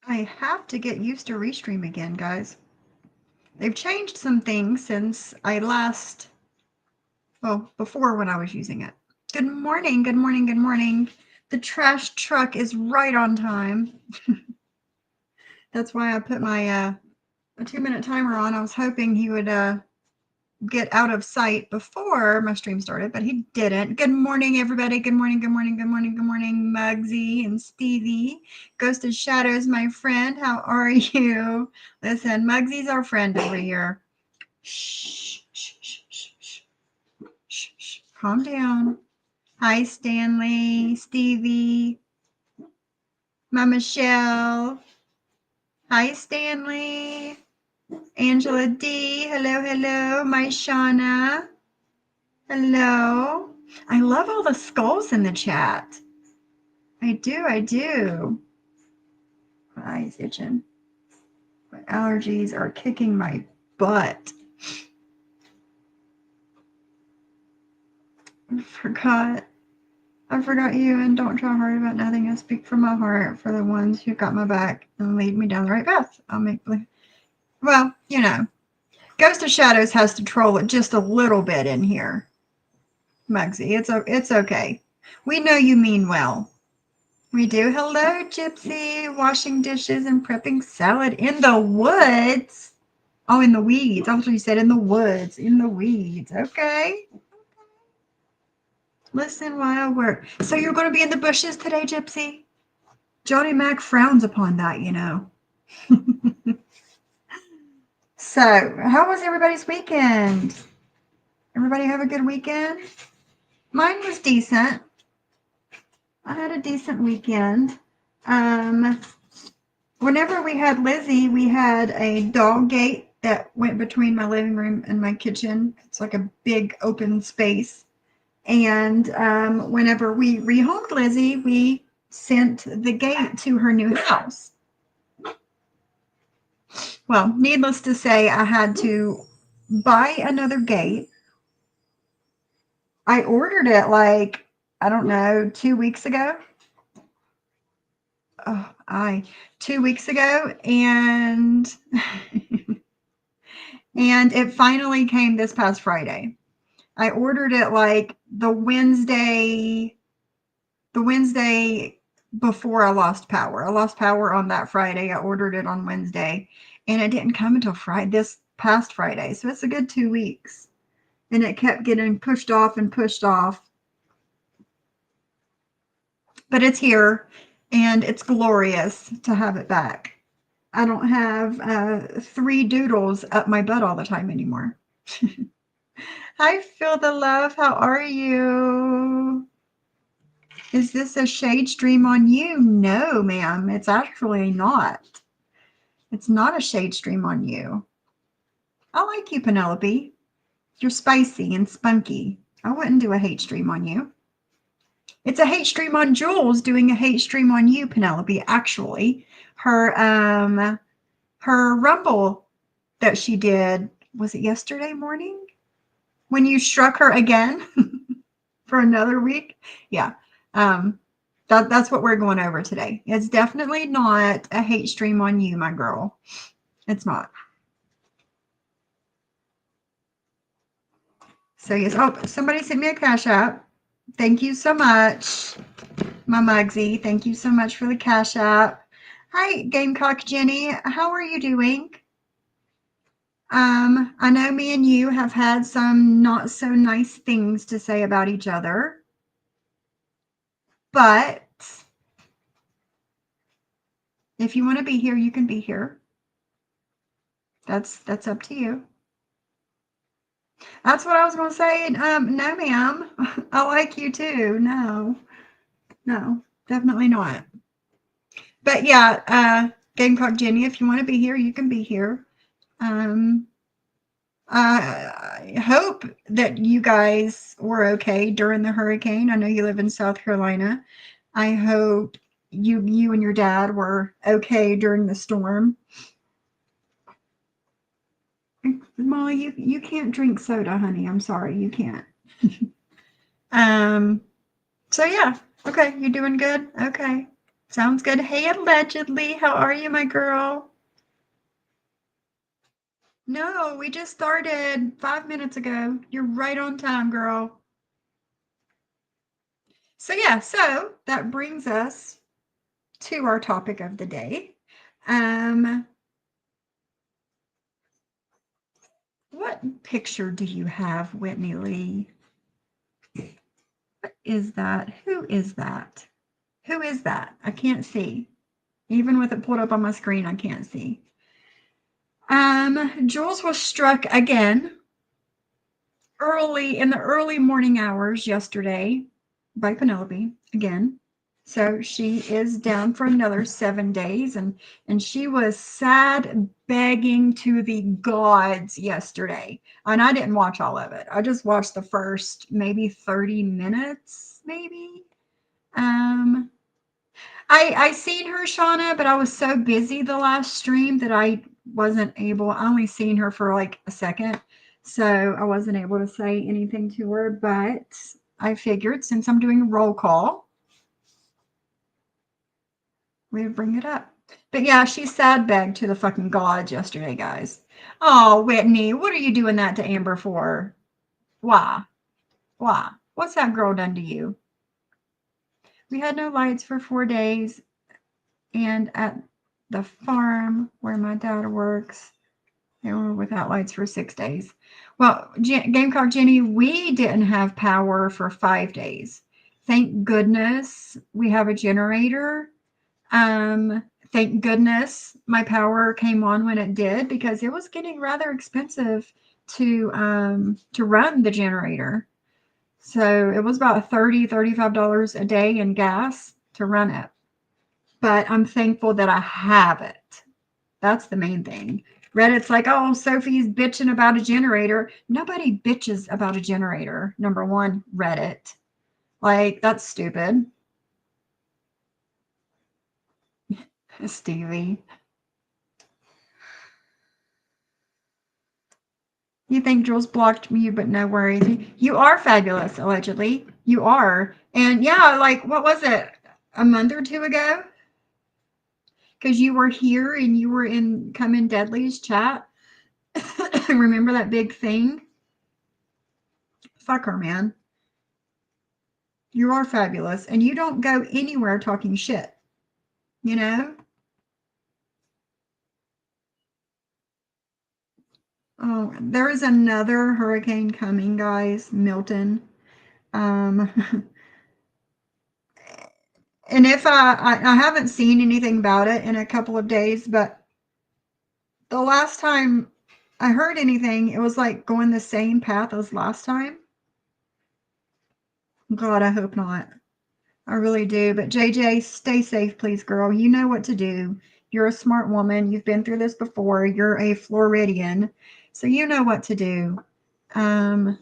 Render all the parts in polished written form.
I have to get used to Restream again, guys. They've changed some things since I last, well, before when I was using it. Good morning, good morning, good morning. The trash truck is right on time. That's why I put my a 2-minute timer on. I was hoping he would get out of sight before my stream started, but he didn't. Good morning, everybody. Good morning, good morning, good morning, good morning, Muggsy and Stevie. Ghost of Shadows, my friend. How are you? Listen, Muggsy's our friend over here. Shh, shh, shh, shh, shh, shh, shh. Calm down. Hi, Stanley, Stevie, my Michelle. Hi, Stanley. Angela D. Hello, hello. My Shauna. Hello. I love all the skulls in the chat. I do, I do. My eyes itching. My allergies are kicking my butt. I forgot you, and don't try hard about nothing. I speak from my heart for the ones who got my back and lead me down the right path. I'll make believe. Well, you know, Ghost of Shadows has to troll it just a little bit in here. Muggsy, it's okay. We know you mean well. We do. Hello, Gypsy. Washing dishes and prepping salad in the woods. Oh, in the weeds. I thought you said in the woods. In the weeds. Okay. Listen while I work. So you're going to be in the bushes today, Gypsy? Johnny Mac frowns upon that, you know. So, how was everybody's weekend? Everybody have a good weekend? Mine was decent. I had a decent weekend. Whenever we had Lizzie, we had a dog gate that went between my living room and my kitchen. It's like a big open space. And whenever we rehomed Lizzie, we sent the gate to her new house. Well, needless to say, I had to buy another gate. I ordered it like, I don't know, 2 weeks ago. 2 weeks ago, and and it finally came this past Friday. I ordered it like the Wednesday before I lost power. I lost power on that Friday. I ordered it on Wednesday, and it didn't come until this past Friday. So it's a good 2 weeks, and it kept getting pushed off and pushed off. But it's here, and it's glorious to have it back. I don't have 3 doodles up my butt all the time anymore. Hi, Feel the Love. How are you? Is this a shade stream on you? No, ma'am. It's actually not. It's not a shade stream on you. I like you, Penelope. You're spicy and spunky. I wouldn't do a hate stream on you. It's a hate stream on Jules doing a hate stream on you, Penelope. Actually, her Rumble that she did, was it yesterday morning? When you struck her again for another week. Yeah. That's what we're going over today. It's definitely not a hate stream on you, my girl. It's not. So yes. Oh, somebody sent me a cash app. Thank you so much, my Mugsy. Thank you so much for the cash app. Hi, Gamecock Jenny. How are you doing? I know me and you have had some not so nice things to say about each other, but if you want to be here, you can be here. That's up to you. That's what I was going to say. No, ma'am. I like you too. No, definitely not. But yeah, Gamecock Jenny, if you want to be here, you can be here. Um, I hope that you guys were okay during the hurricane. I know you live in South Carolina. I hope you and your dad were okay during the storm. Molly, you can't drink soda, honey. I'm sorry, you can't. um. So yeah, okay, you doing good? Okay, sounds good. Hey, allegedly, how are you, my girl? No, we just started 5 minutes ago. You're right on time, girl. So yeah, so that brings us to our topic of the day. Um, what picture do you have, Whitney Lee? What is that? Who is that? Who is that? I can't see. Even with it pulled up on my screen, I can't see. Jules was struck again in the early morning hours yesterday by Penelope again. So she is down for another 7 days, and she was sad, begging to the gods yesterday. And I didn't watch all of it. I just watched the first maybe 30 minutes, maybe. Um, I seen her, Shauna, but I was so busy the last stream that I wasn't able. I only seen her for like a second, so I wasn't able to say anything to her. But I figured since I'm doing a roll call, we would bring it up. But yeah, she sad begged to the fucking gods yesterday, guys. Oh, Whitney, what are you doing that to Amber for? Why? Why? What's that girl done to you? We had no lights for 4 days, and at the farm where my dad works, they were without lights for 6 days. Well, Gamecock Jenny, we didn't have power for 5 days. Thank goodness we have a generator. Thank goodness my power came on when it did, because it was getting rather expensive to run the generator. So it was about $35 a day in gas to run it. But I'm thankful that I have it. That's the main thing. Reddit's like, oh, Sophie's bitching about a generator. Nobody bitches about a generator. Number one, Reddit. Like, that's stupid. Stevie. You think Jules blocked you, but no worries. You are fabulous, allegedly. You are. And yeah, like, what was it? A month or two ago? Because you were here and you were in Come in Deadly's chat. Remember that big thing? Fuck her, man. You are fabulous. And you don't go anywhere talking shit. You know? Oh, there is another hurricane coming, guys. Milton. Um, and if I haven't seen anything about it in a couple of days, but the last time I heard anything, it was like going the same path as last time. God, I hope not. I really do. But JJ, stay safe, please, girl. You know what to do. You're a smart woman. You've been through this before. You're a Floridian, so you know what to do. Um,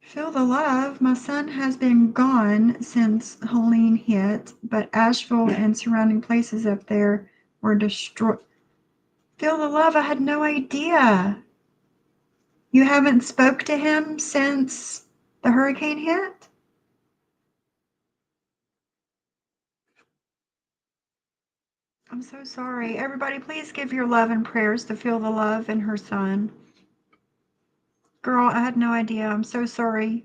Feel the love. My son has been gone since Helene hit, but Asheville and surrounding places up there were destroyed. Feel the love. I had no idea. You haven't spoke to him since the hurricane hit? I'm so sorry. Everybody, please give your love and prayers to feel the love in her son. Girl, I had no idea. I'm so sorry.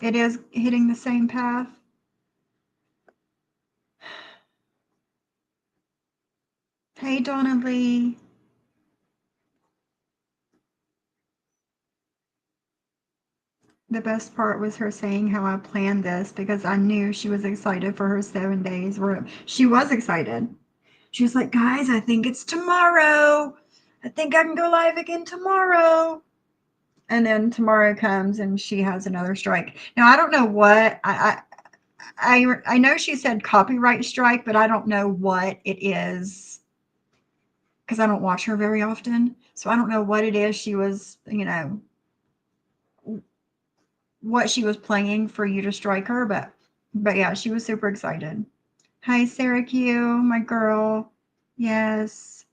It is hitting the same path. Hey, Donna Lee. The best part was her saying how I planned this because I knew she was excited for her 7 days. She was excited. She was like, guys, I think it's tomorrow. I think I can go live again tomorrow. And then tomorrow comes and she has another strike. Now, I don't know what. I know she said copyright strike, but I don't know what it is because I don't watch her very often. So I don't know what it is she was, what she was playing for you to strike her, but yeah, she was super excited. Hi, Sarah Q, my girl. Yes.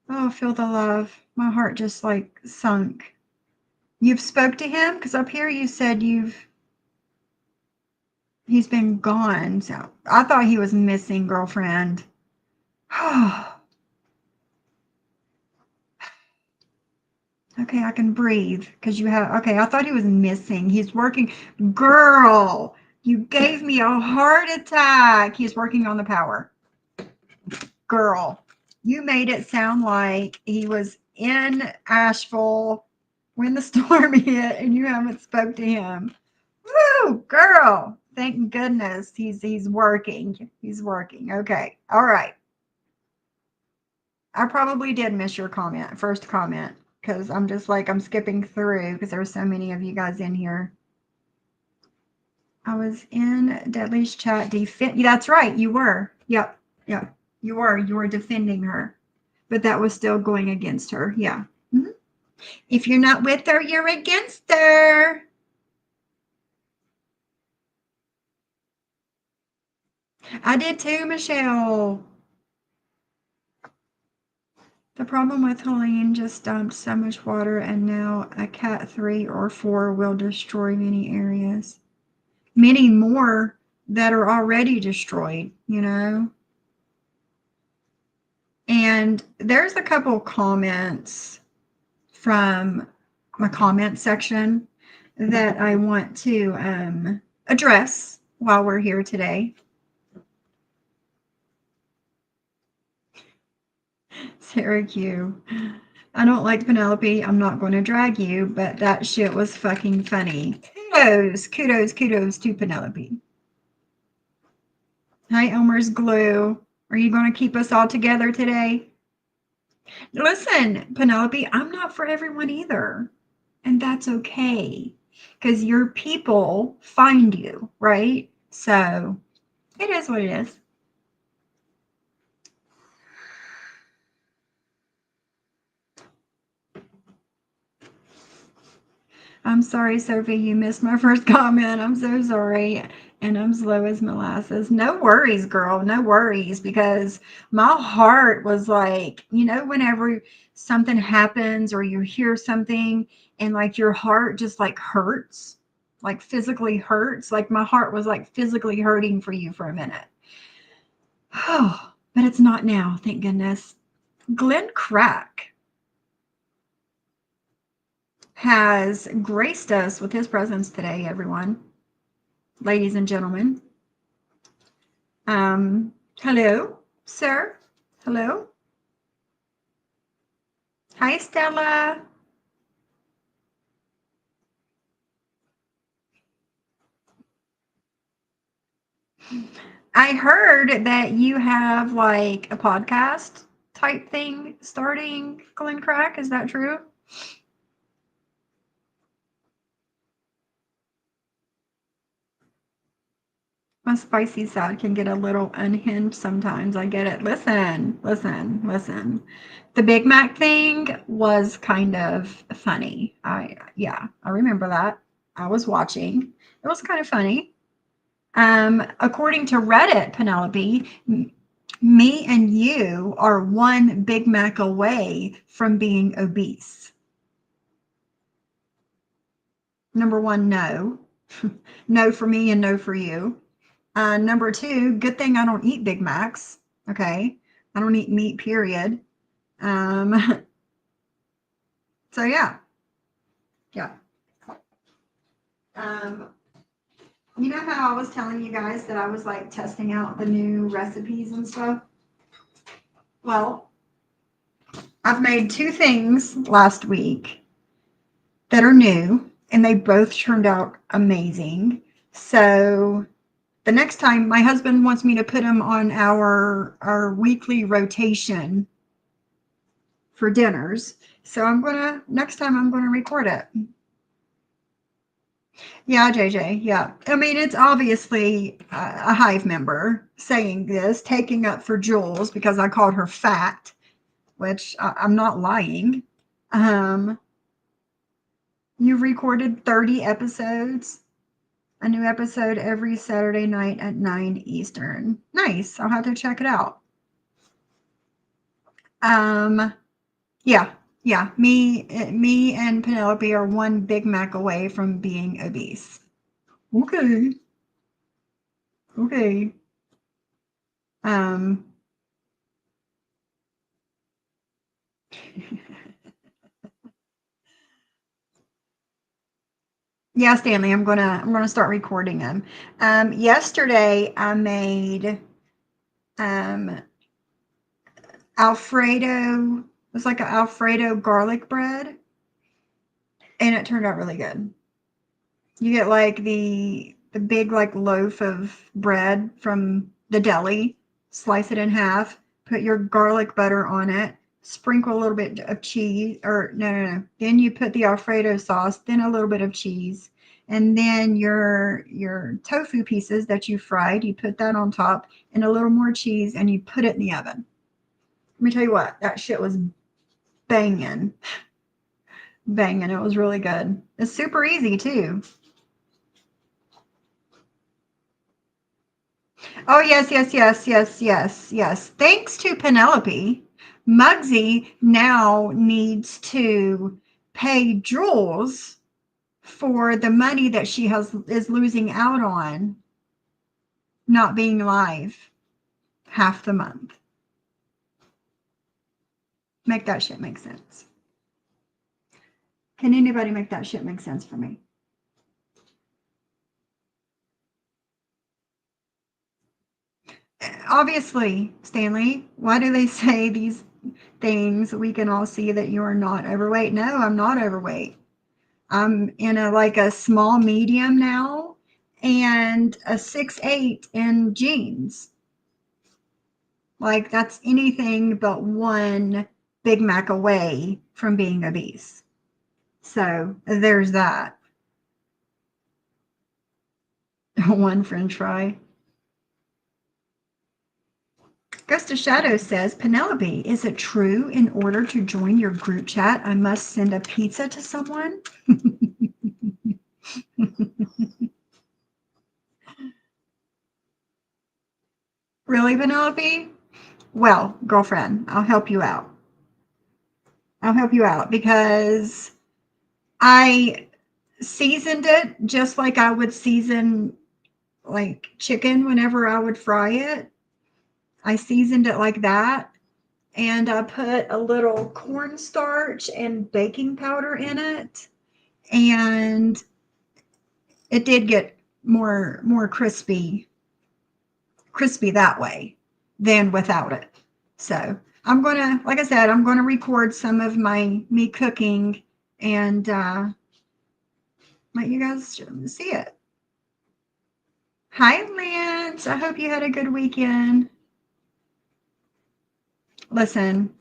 Oh, feel the love. My heart just like sunk. You've spoke to him? Because up here you said he's been gone. So I thought he was missing, girlfriend. Okay, I can breathe because you have. Okay, I thought he was missing. He's working. Girl, you gave me a heart attack. He's working on the power. Girl, you made it sound like he was in Asheville when the storm hit and you haven't spoke to him. Woo, girl. Thank goodness he's working. He's working. Okay. All right. I probably did miss your first comment, because I'm just like, I'm skipping through because there's so many of you guys in here. I was in Deadly's chat that's right, you were. Yep. You were defending her. But that was still going against her. Yeah. Mm-hmm. If you're not with her, you're against her. I did too, Michelle. The problem with Helene just dumped so much water, and now a Cat 3 or 4 will destroy many areas. Many more that are already destroyed, And there's a couple comments from my comment section that I want to address while we're here today. Sarah Q. I don't like Penelope. I'm not going to drag you, but that shit was fucking funny. Kudos to Penelope. Hi, Elmer's Glue. Are you going to keep us all together today? Listen, Penelope, I'm not for everyone either. And that's okay. Because your people find you, right? So it is what it is. I'm sorry, Sophie, you missed my first comment. I'm so sorry. And I'm slow as molasses. No worries, girl. No worries. Because my heart was like, whenever something happens or you hear something and like your heart just like hurts, like physically hurts, like my heart was like physically hurting for you for a minute. Oh, but it's not now, thank goodness. Glenn Crack has graced us with his presence today, everyone. Ladies and gentlemen. Hello, sir. Hello. Hi, Stella. I heard that you have like a podcast type thing starting, Glenn Crack. Is that true? My spicy side can get a little unhinged sometimes. I get it. Listen. The Big Mac thing was kind of funny. I remember that. I was watching. It was kind of funny. According to Reddit, Penelope, Me and you are one Big Mac away from being obese. Number one, no. No for me and no for you. Number two, good thing I don't eat Big Macs. Okay. I don't eat meat, period. Um, so yeah. Yeah. Um, you know how I was telling you guys that I was like testing out the new recipes and stuff? Well, I've made two things last week that are new, and they both turned out amazing. So the next time, my husband wants me to put them on our weekly rotation for dinners. So next time I'm gonna record it. Yeah, JJ. Yeah. I mean, it's obviously a Hive member saying this, taking up for Jules because I called her fat, which I'm not lying. Um, you've recorded 30 episodes, a new episode every Saturday night at 9 Eastern. Nice. I'll have to check it out. Yeah, yeah. Me and Penelope are one Big Mac away from being obese. Okay. Okay. Um, yeah, Stanley, I'm gonna start recording them. Yesterday I made um Alfredo. It was like an Alfredo garlic bread, and it turned out really good. You get like the big like loaf of bread from the deli, slice it in half, put your garlic butter on it, sprinkle a little bit of cheese, or no. Then you put the Alfredo sauce, then a little bit of cheese, and then your tofu pieces that you fried, you put that on top, and a little more cheese, and you put it in the oven. Let me tell you what, that shit was banging. Banging. It was really good. It's super easy too. Oh, yes, yes, yes, yes, yes, yes. Thanks to Penelope, Muggsy now needs to pay Jules for the money that she is losing out on not being live half the month. Make that shit make sense. Can anybody make that shit make sense for me? Obviously, Stanley, why do they say these things? We can all see that you are not overweight. No, I'm not overweight. I'm in a small medium now and a 6'8" in jeans. Like that's anything but one Big Mac away from being obese. So there's that. One French fry. Ghost of Shadow says, Penelope, is it true in order to join your group chat, I must send a pizza to someone? Really, Penelope? Well, girlfriend, I'll help you out. I'll help you out because I seasoned it just like I would season like chicken whenever I would fry it. I seasoned it like that. And I put a little cornstarch and baking powder in it. And it did get more crispy that way than without it. So I'm gonna, like I said, I'm gonna record some of me cooking and let you guys see it. Hi, Lance. I hope you had a good weekend. Listen,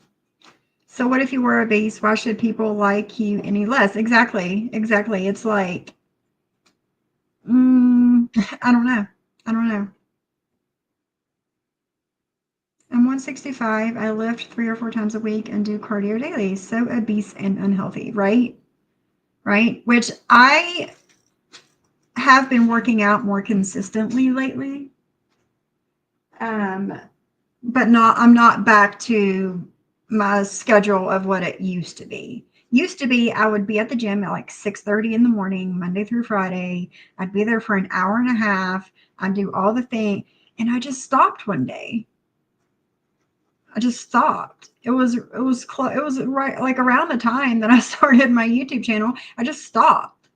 so what if you were obese? Why should people like you any less? Exactly. It's like, I don't know. I don't know. I'm 165. I lift 3 or 4 times a week and do cardio daily. So obese and unhealthy, right? Right? Which I have been working out more consistently lately. Um, but not I'm not back to my schedule of what it used to be. Used to be I would be at the gym at like 6:30 in the morning, Monday through Friday. I'd be there for an hour and a half. I'd do all the thing, and I just stopped one day. I just stopped. It was right like around the time that I started my YouTube channel. I just stopped.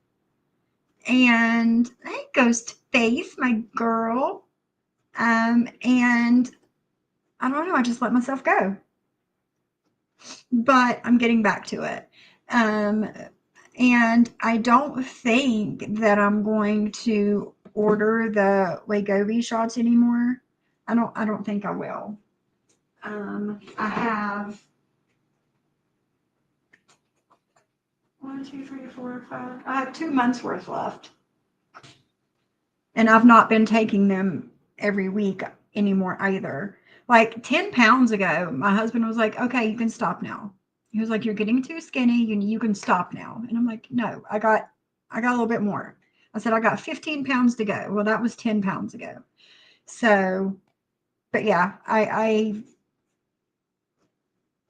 And hey, Ghost Face, my girl. And I don't know, I just let myself go. But I'm getting back to it. Um, and I don't think that I'm going to order the Wegovy shots anymore. I don't think I will. I have 1, 2, 3, 4, 5. I have 2 months worth left. And I've not been taking them every week anymore either. Like 10 pounds ago, my husband was like, okay, you can stop now. He was like, you're getting too skinny. You can stop now. And I'm like, no, I got a little bit more. I said, I got 15 pounds to go. Well, that was 10 pounds ago. So, but yeah, I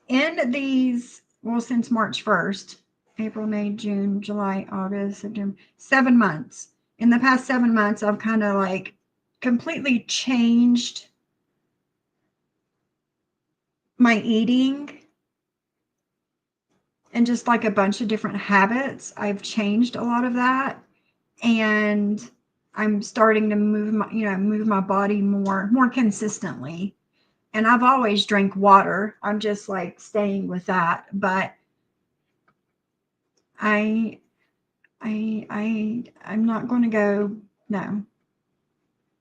in these, well, since March 1st, April, May, June, July, August, September, 7 months. In the past 7 months, I've kind of like completely changed my eating and just like a bunch of different habits. I've changed a lot of that, and I'm starting to move my body more consistently. And I've always drank water. I'm just like staying with that, but I I'm not going to go. No,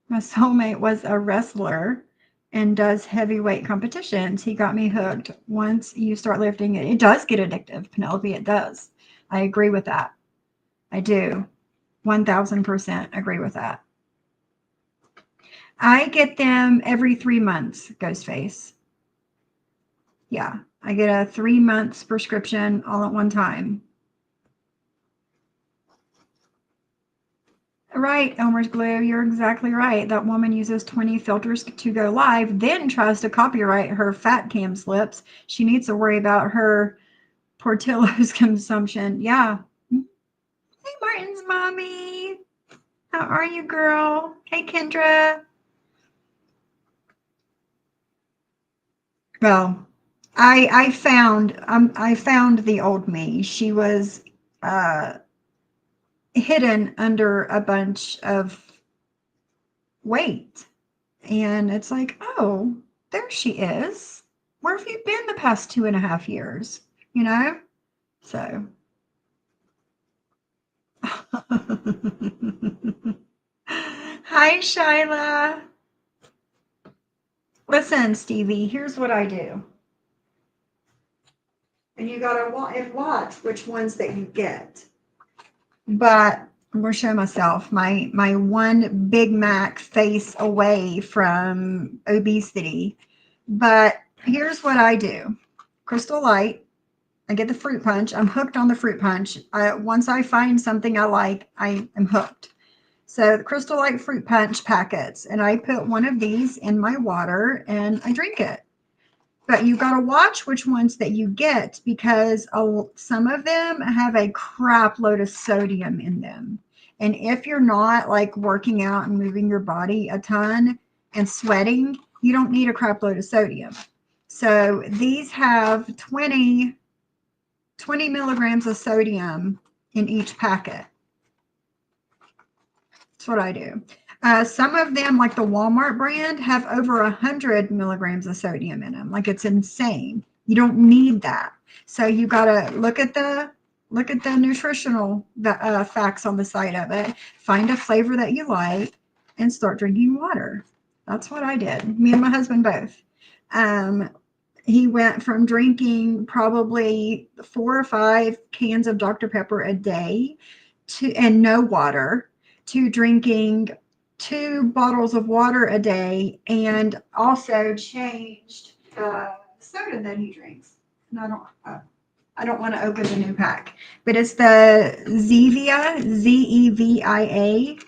my soulmate was a wrestler and does heavyweight competitions. He got me hooked. Once you start lifting, it does get addictive, Penelope. It does. I agree with that. I do. 1000% agree with that. I get them every 3 months, Ghostface. Yeah, I get a 3 months prescription all at one time. Right, Elmer's Glue, you're exactly right. That woman uses 20 filters to go live, then tries to copyright her fat cam slips. She needs to worry about her Portillo's consumption. Yeah. Hey, Martin's mommy. How are you, girl? Hey, Kendra. Well, I found the old me. She was uh, hidden under a bunch of weight. And it's like, oh, there she is. Where have you been the past 2.5 years? You know? So. Hi, Shyla. Listen, Stevie, here's what I do. And you gotta watch which ones that you get. But I'm gonna show myself my one Big Mac face away from obesity. But here's what I do. Crystal Light. I get the fruit punch. I'm hooked on the fruit punch. Once I find something I like, I am hooked. So the Crystal Light fruit punch packets, and I put one of these in my water and I drink it. But you got to watch which ones that you get, because some of them have a crap load of sodium in them. And if you're not like working out and moving your body a ton and sweating, you don't need a crap load of sodium. So these have 20 milligrams of sodium in each packet. That's what I do. Some of them, like the Walmart brand, have over 100 milligrams of sodium in them. Like, it's insane. You don't need that. So you got to look at the nutritional facts on the side of it. Find a flavor that you like and start drinking water. That's what I did. Me and my husband both. He went from drinking probably 4 or 5 cans of Dr. Pepper a day and no water, to drinking 2 bottles of water a day, and also changed the soda that he drinks. And I don't want to open the new pack, but it's the Zevia, Zevia.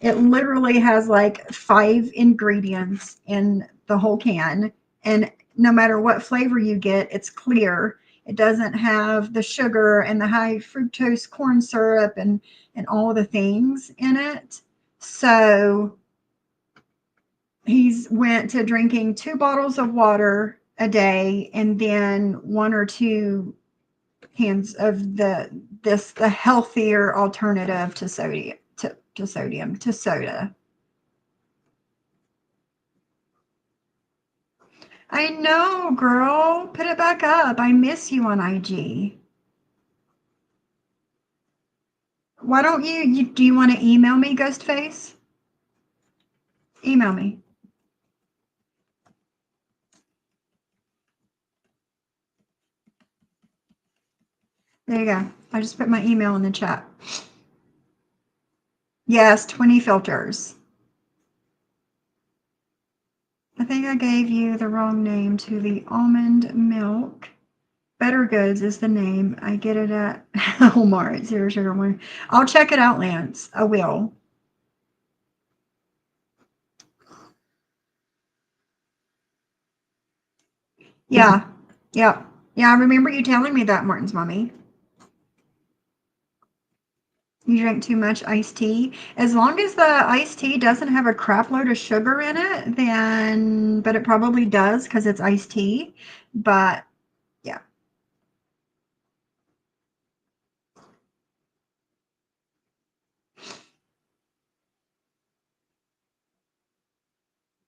It literally has like 5 ingredients in the whole can, And no matter what flavor you get, it's clear. It doesn't have the sugar and the high fructose corn syrup and all the things in it. So he's went to drinking 2 bottles of water a day and then 1 or 2 cans of the healthier alternative to soda. I know, girl. Put it back up. I miss you on IG. Why don't do you want to email me, Ghostface? Email me. There you go. I just put my email in the chat. Yes, 20 filters. I think I gave you the wrong name to the almond milk. Better Goods is the name. I get it at Walmart. Zero sugar one. I'll check it out, Lance. I will. Yeah. Yeah. Yeah, I remember you telling me that, Martin's mommy. You drink too much iced tea. As long as the iced tea doesn't have a crap load of sugar in it, then, but it probably does because it's iced tea. But yeah.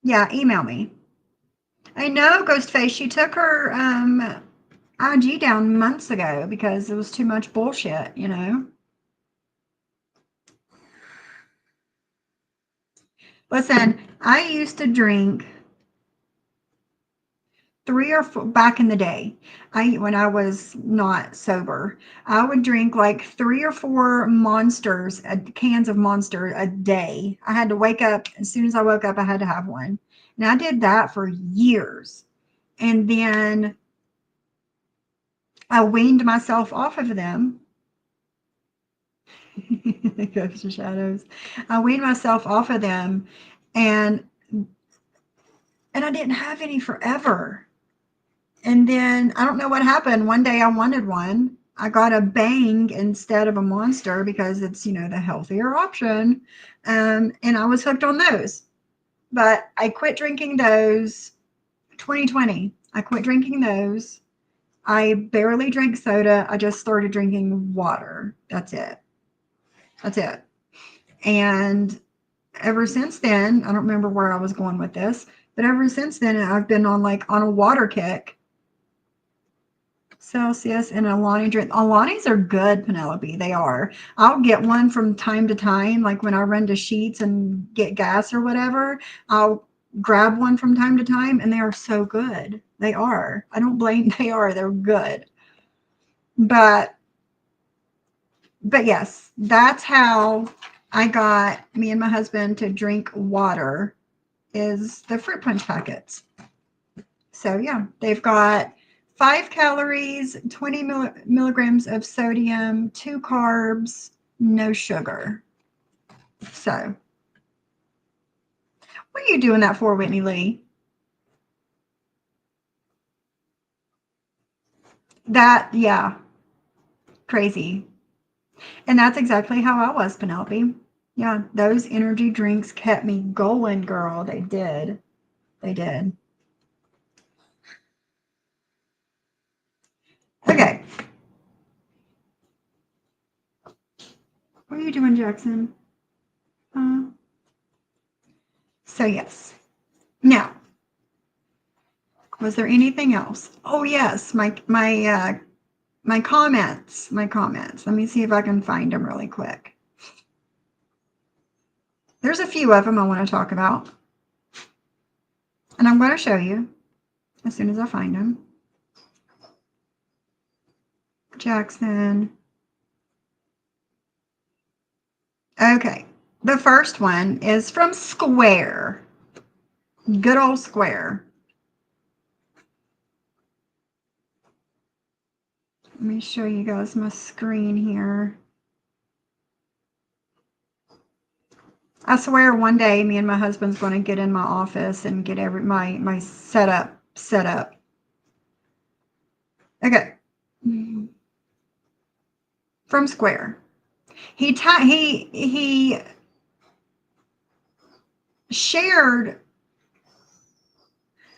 Yeah, email me. I know, Ghostface. She took her IG down months ago because it was too much bullshit, you know? Listen, I used to drink 3 or 4 back in the day. When I was not sober, I would drink like 3 or 4 monsters, cans of Monster a day. I had to wake up as soon as I woke up. I had to have one, and I did that for years. And then I weaned myself off of them. Ghosts and shadows. I weaned myself off of them, and I didn't have any forever. And then I don't know what happened. One day I wanted one. I got a Bang instead of a Monster because it's, the healthier option. And I was hooked on those. But I quit drinking those 2020. I quit drinking those. I barely drank soda. I just started drinking water. That's it. That's it. And ever since then, I don't remember where I was going with this, but ever since then, I've been on a water kick. Celsius and Alani drink. Alani's are good, Penelope. They are. I'll get one from time to time, like when I run to Sheets and get gas or whatever. I'll grab one from time to time, and they are so good. They are. I don't blame. They are. They're good. But yes, that's how I got me and my husband to drink water. Is the fruit punch packets. So yeah, they've got 5 calories, 20 milligrams of sodium, 2 carbs, no sugar. So, what are you doing that for, Whitney Lee? Yeah, crazy. And that's exactly how I was, Penelope. Yeah, those energy drinks kept me going, girl. They did. They did. Okay. What are you doing, Jackson? So, yes. Now, was there anything else? Oh, yes, my comments. Let me see if I can find them really quick. There's a few of them I want to talk about. And I'm going to show you as soon as I find them. Jackson. Okay. The first one is from Square. Good old Square. Let me show you guys my screen here. I swear one day me and my husband's going to get in my office and get my setup set up. Okay. From Square. He shared.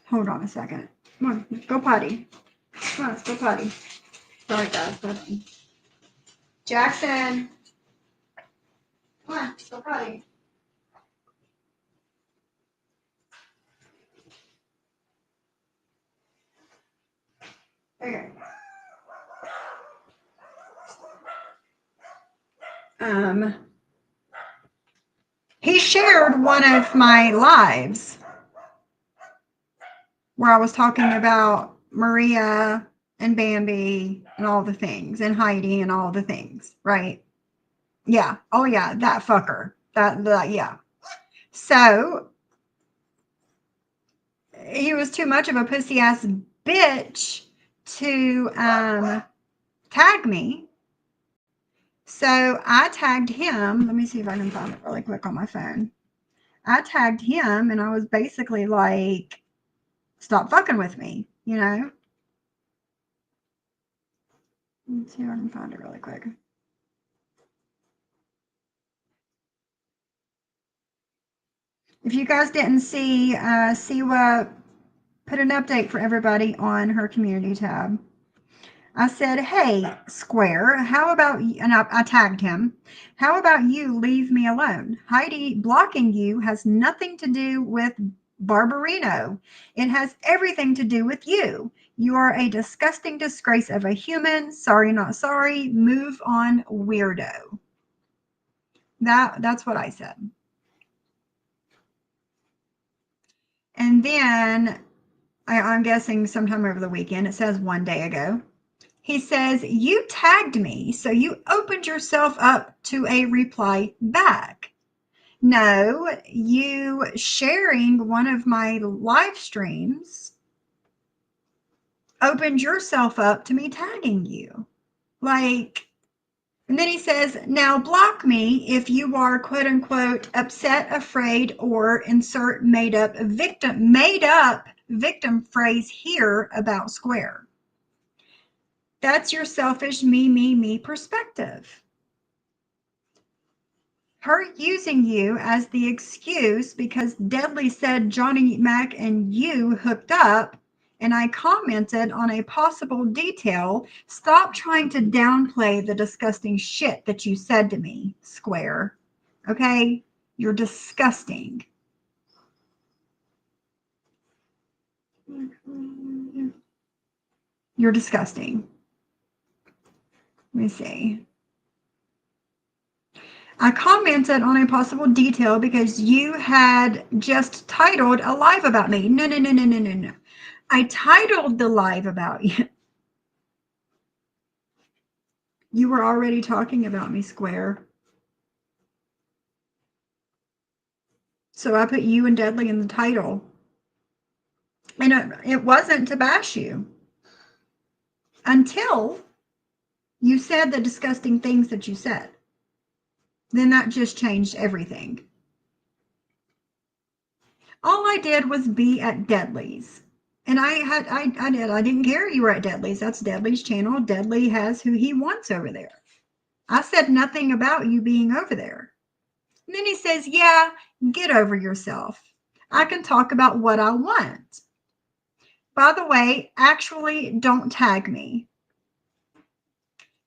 Hold on a second. Come on, go potty. Come on, let's go potty. Sorry, guys. Jackson. Come on, let's go potty. Okay. He shared one of my lives where I was talking about Maria and Bambi and all the things, and Heidi and all the things, right? Yeah. Oh yeah, that fucker. That yeah. So he was too much of a pussy ass bitch to tag me. So I tagged him. Let me see if I can find it really quick on my phone. I tagged him and I was basically like, stop fucking with me, you know? Let's see if I can find it really quick. If you guys didn't see, Siwa put an update for everybody on her community tab. I said, hey, Square, how about you? And I tagged him. How about you leave me alone? Heidi blocking you has nothing to do with Barbarino. It has everything to do with you. You are a disgusting disgrace of a human. Sorry, not sorry. Move on, weirdo. That's what I said. And then I'm guessing sometime over the weekend, it says one day ago, he says, you tagged me, so you opened yourself up to a reply back. No, you sharing one of my live streams opened yourself up to me tagging you. Like, and then he says, now block me if you are quote unquote upset, afraid, or insert made up victim phrase here about Square. That's your selfish me perspective. Her using you as the excuse because Deadly said Johnny Mac and you hooked up, and I commented on a possible detail. Stop trying to downplay the disgusting shit that you said to me, Square. Okay? You're disgusting. You're disgusting. Let me see. I commented on a possible detail because you had just titled a live about me. No. I titled the live about you. You were already talking about me, Square. So I put you and Deadly in the title. And it wasn't to bash you. Until you said the disgusting things that you said. Then that just changed everything. All I did was be at Deadly's. And I didn't care you were at Deadly's. That's Deadly's channel. Deadly has who he wants over there. I said nothing about you being over there. And then he says, yeah, get over yourself. I can talk about what I want. By the way, actually, don't tag me.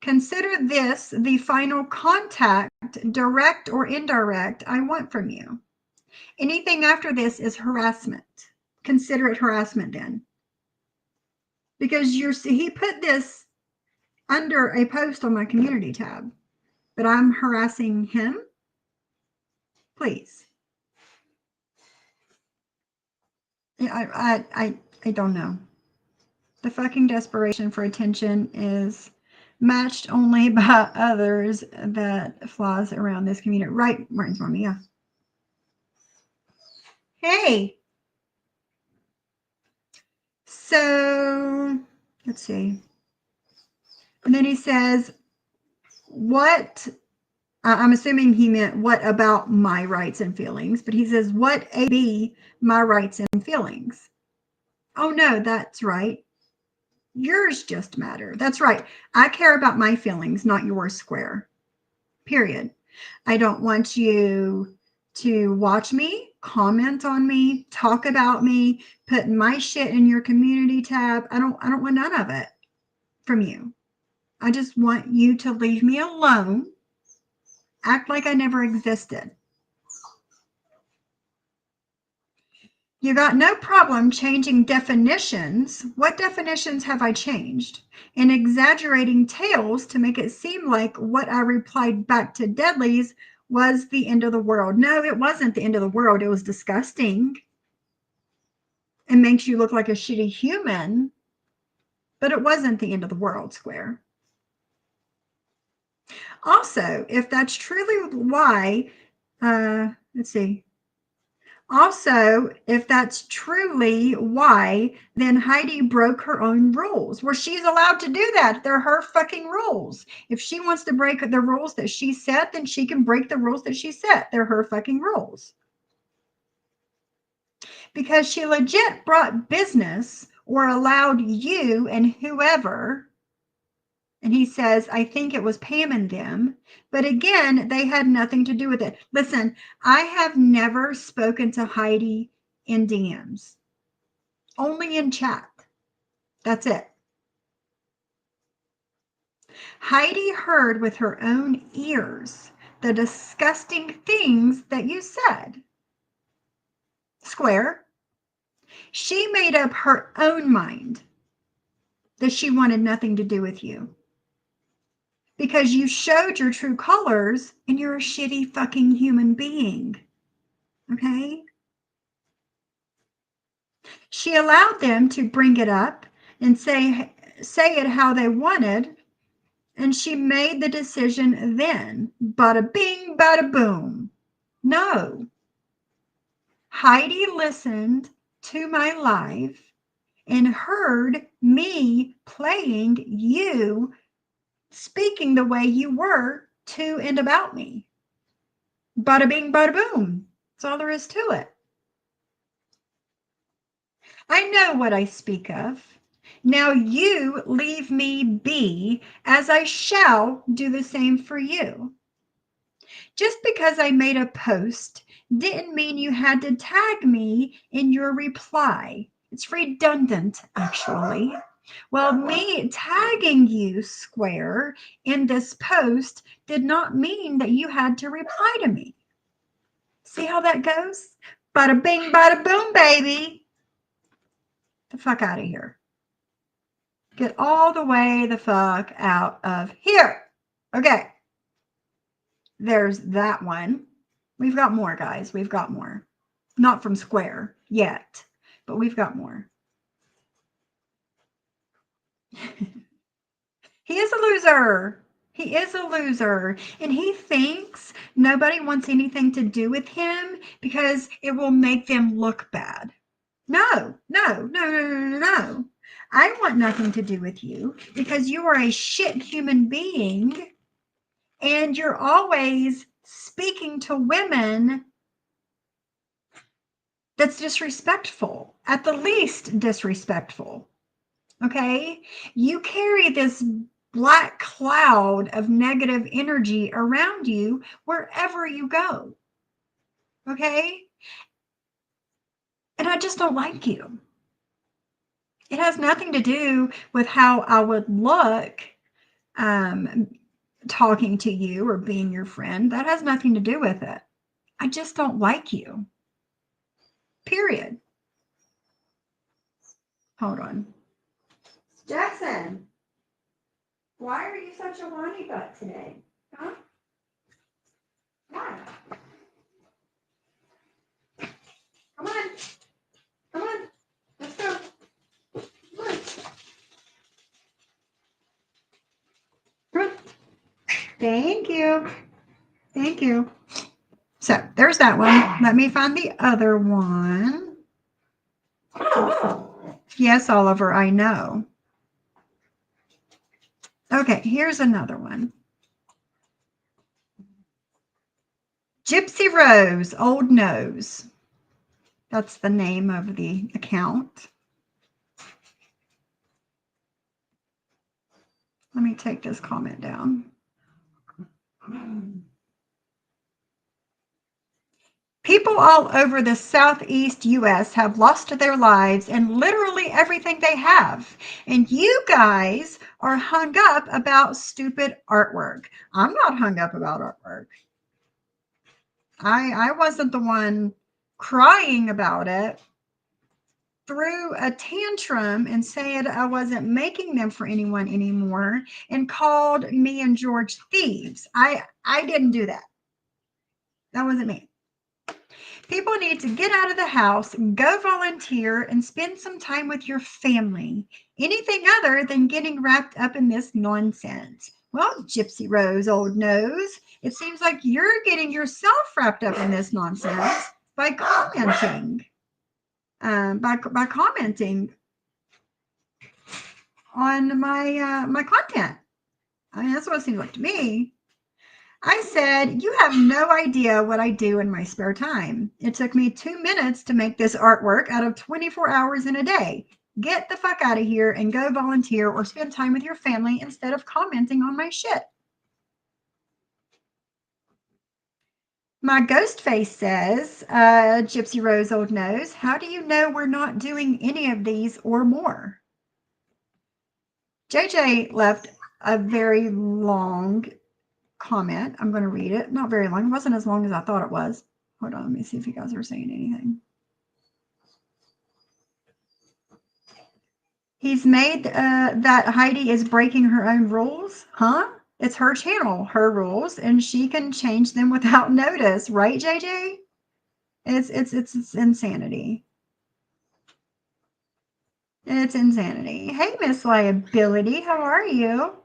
Consider this the final contact, direct or indirect, I want from you. Anything after this is harassment. Consider it harassment then. Because he put this under a post on my community tab, but I'm harassing him. Please. I don't know. The fucking desperation for attention is matched only by others that flies around this community. Right, Martin's Mommy, yeah. Hey. So, let's see. And then he says, what, I'm assuming he meant what about my rights and feelings, but he says, what AB my rights and feelings? Oh, no, that's right. Yours just matter. That's right. I care about my feelings, not yours, square. Period. I don't want you to watch me, comment on me, talk about me, put my shit in your community tab. I don't want none of it from you. I just want you to leave me alone. Act like I never existed. You got no problem changing definitions. What definitions have I changed? And exaggerating tales to make it seem like what I replied back to Deadly's was the end of the world. No, it wasn't the end of the world. It was disgusting. It makes you look like a shitty human, but it wasn't the end of the world, Square. Also, if that's truly why, let's see. Also, if that's truly why, then Heidi broke her own rules. Well, she's allowed to do that. They're her fucking rules. If she wants to break the rules that she set, then she can break the rules that she set. They're her fucking rules. Because she legit brought business or allowed you and whoever, and he says, I think it was Pam and them. But again, they had nothing to do with it. Listen, I have never spoken to Heidi in DMs, only in chat. That's it. Heidi heard with her own ears the disgusting things that you said. Square. She made up her own mind that she wanted nothing to do with you. Because you showed your true colors and you're a shitty fucking human being. Okay? She allowed them to bring it up and say it how they wanted, and she made the decision then. Bada bing, bada boom. No. Heidi listened to my live and heard me playing you speaking the way you were to and about me. Bada bing, bada boom. That's all there is to it. I know what I speak of. Now you leave me be, as I shall do the same for you. Just because I made a post didn't mean you had to tag me in your reply. It's redundant, actually. Well, me tagging you, Square, in this post did not mean that you had to reply to me. See how that goes? Bada bing, bada boom, baby. The fuck out of here. Get all the way the fuck out of here. Okay. There's that one. We've got more, guys. We've got more. Not from Square yet, but we've got more. He is a loser. He is a loser. And he thinks nobody wants anything to do with him because it will make them look bad. No, no, no, no, no, no. I want nothing to do with you because you are a shit human being and you're always speaking to women that's disrespectful, at the least disrespectful. Okay? You carry this black cloud of negative energy around you wherever you go. Okay? And I just don't like you. It has nothing to do with how I would look talking to you or being your friend. That has nothing to do with it. I just don't like you. Period. Hold on. Jackson, why are you such a whiny butt today? Huh? Why? Come on. Come on. Let's go. Come on. Come on. Thank you. Thank you. So there's that one. Let me find the other one. Yes, Oliver, I know. Okay, here's another one. Gypsy Rose, Old Nose. That's the name of the account. Let me take this comment down. People all over the southeast US have lost their lives and literally everything they have. And you guys are hung up about stupid artwork. I'm not hung up about artwork. I wasn't the one crying about it, threw a tantrum and said I wasn't making them for anyone anymore, and called me and George thieves. I didn't do that. That wasn't me. People need to get out of the house, go volunteer, and spend some time with your family. Anything other than getting wrapped up in this nonsense. Well, Gypsy Rose, old nose, it seems like you're getting yourself wrapped up in this nonsense by commenting. By commenting on my content. I mean, that's what it seems like to me. I said, you have no idea what I do in my spare time. It took me 2 minutes to make this artwork out of 24 hours in a day. Get the fuck out of here and go volunteer or spend time with your family instead of commenting on my shit. My ghost face says, Gypsy Rose Old Nose, how do you know we're not doing any of these or more? JJ left a very long comment. I'm going to read it. Not very long. It wasn't as long as I thought it was. Hold on. Let me see if you guys are saying anything. He's made that Heidi is breaking her own rules. Huh? It's her channel, her rules, and she can change them without notice. Right, JJ? It's insanity. It's insanity. Hey, Miss Liability. How are you?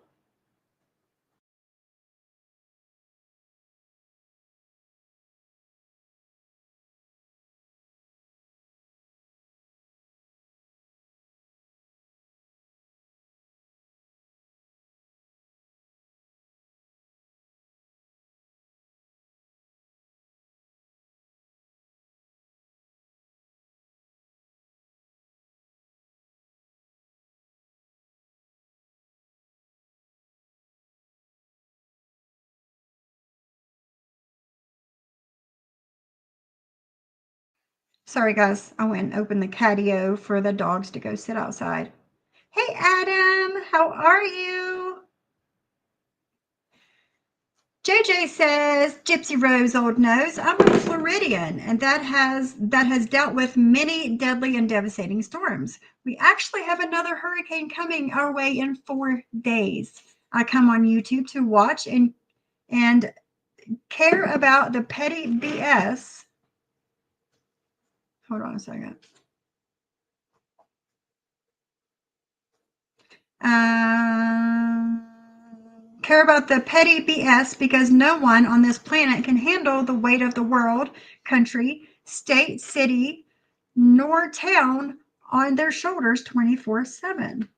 Sorry, guys. I went and opened the catio for the dogs to go sit outside. Hey, Adam. How are you? JJ says, Gypsy Rose Old Nose, I'm a Floridian, and that has dealt with many deadly and devastating storms. We actually have another hurricane coming our way in 4 days. I come on YouTube to watch and care about the petty BS. Hold on a second. Care about the petty BS because no one on this planet can handle the weight of the world, country, state, city, nor town on their shoulders 24/7.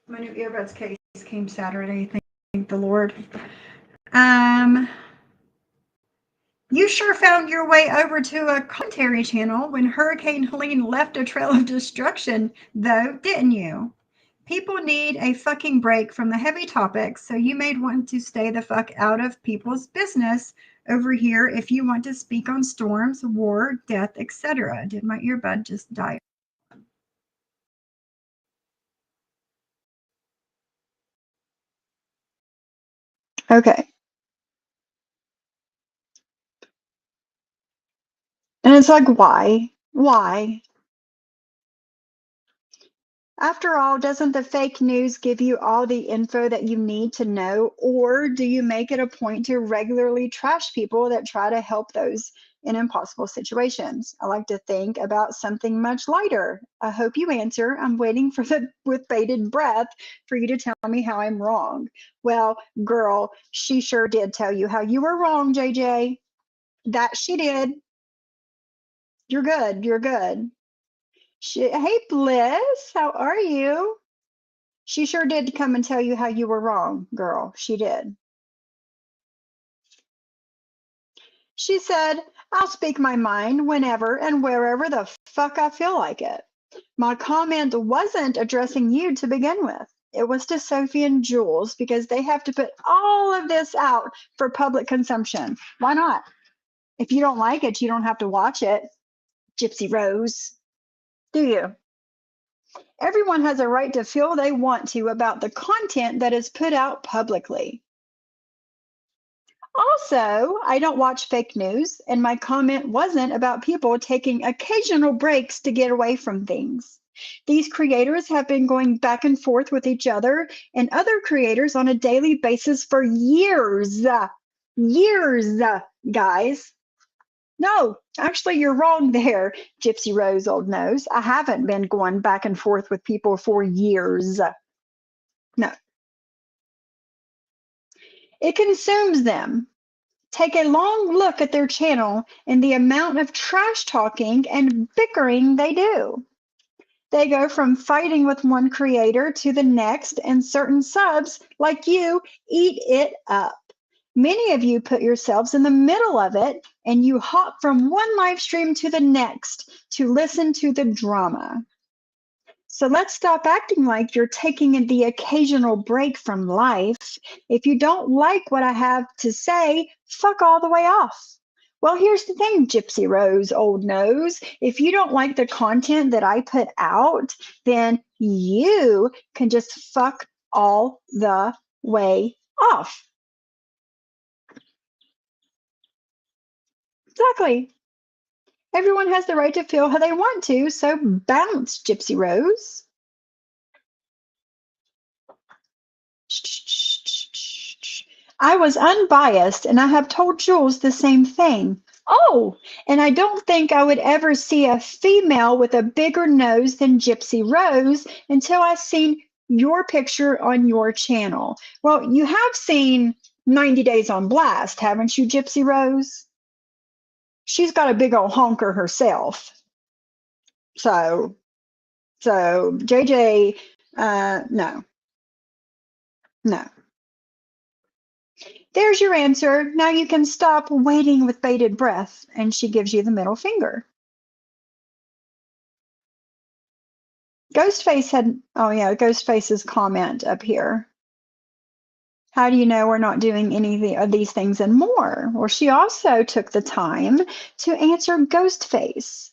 My new earbuds case came Saturday. Thank the Lord. You sure found your way over to a commentary channel when Hurricane Helene left a trail of destruction, though, didn't you? People need a fucking break from the heavy topics, so you may want to stay the fuck out of people's business over here if you want to speak on storms, war, death, etc. Did my earbud just die? Okay. And it's like, why? Why? After all, doesn't the fake news give you all the info that you need to know? Or do you make it a point to regularly trash people that try to help those in impossible situations? I like to think about something much lighter. I hope you answer. I'm waiting for with bated breath for you to tell me how I'm wrong. Well, girl, she sure did tell you how you were wrong, JJ. That she did. You're good. You're good. Hey, Bliss, how are you? She sure did come and tell you how you were wrong, girl. She did. She said, I'll speak my mind whenever and wherever the fuck I feel like it. My comment wasn't addressing you to begin with. It was to Sophie and Jules because they have to put all of this out for public consumption. Why not? If you don't like it, you don't have to watch it. Gypsy Rose. Do you? Everyone has a right to feel they want to about the content that is put out publicly. Also, I don't watch fake news, and my comment wasn't about people taking occasional breaks to get away from things. These creators have been going back and forth with each other and other creators on a daily basis for years. Years, guys. No, actually, you're wrong there, Gypsy Rose Old Nose. I haven't been going back and forth with people for years. No. It consumes them. Take a long look at their channel and the amount of trash talking and bickering they do. They go from fighting with one creator to the next, and certain subs, like you, eat it up. Many of you put yourselves in the middle of it and you hop from one live stream to the next to listen to the drama. So let's stop acting like you're taking the occasional break from life. If you don't like what I have to say, fuck all the way off. Well, here's the thing, Gypsy Rose Old Nose. If you don't like the content that I put out, then you can just fuck all the way off. Exactly. Everyone has the right to feel how they want to, so bounce, Gypsy Rose. I was unbiased, and I have told Jules the same thing. Oh, and I don't think I would ever see a female with a bigger nose than Gypsy Rose until I seen your picture on your channel. Well, you have seen 90 Days on Blast, haven't you, Gypsy Rose? She's got a big old honker herself. So JJ, no. There's your answer. Now you can stop waiting with bated breath. And she gives you the middle finger. Ghostface had, oh yeah, Ghostface's comment up here. How do you know we're not doing any of these things and more? Well, she also took the time to answer Ghostface.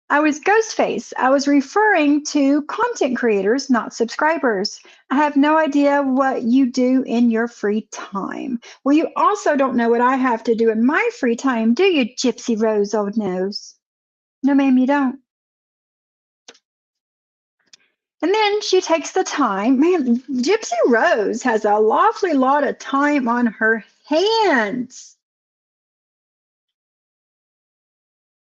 I was referring to content creators, not subscribers. I have no idea what you do in your free time. Well, you also don't know what I have to do in my free time, do you, Gypsy Rose Old Nose? No, ma'am, you don't. And then she takes the time. Man, Gypsy Rose has a awfully lot of time on her hands.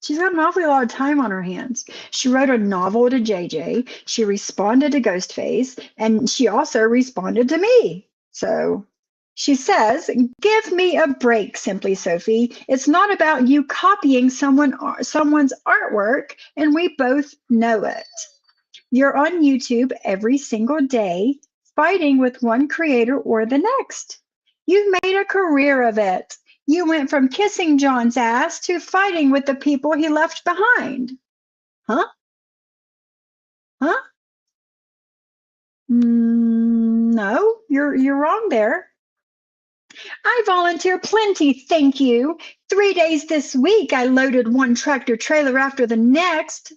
She's got an awfully lot of time on her hands. She wrote a novel to JJ. She responded to Ghostface, and she also responded to me. So she says, "Give me a break, Simply Sophie. It's not about you copying someone's artwork, and we both know it. You're on YouTube every single day, fighting with one creator or the next. You've made a career of it. You went from kissing John's ass to fighting with the people he left behind." Huh? Huh? No, you're wrong there. I volunteer plenty, thank you. 3 days this week, I loaded one tractor trailer after the next.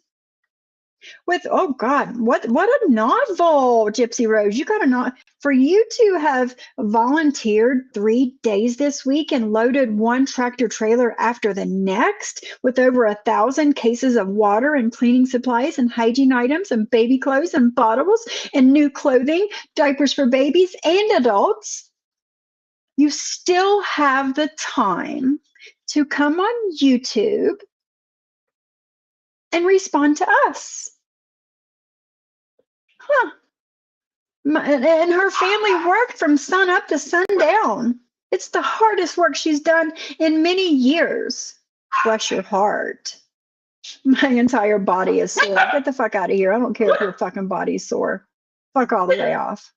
With, oh God, what a novel, Gypsy Rose. You got a not for you to have volunteered 3 days this week and loaded one tractor trailer after the next with over 1,000 cases of water and cleaning supplies and hygiene items and baby clothes and bottles and new clothing, diapers for babies and adults. You still have the time to come on YouTube and respond to us. Huh. And her family worked from sun up to sundown. It's the hardest work she's done in many years. Bless your heart. My entire body is sore. Get the fuck out of here. I don't care if your fucking body's sore. Fuck all the way off.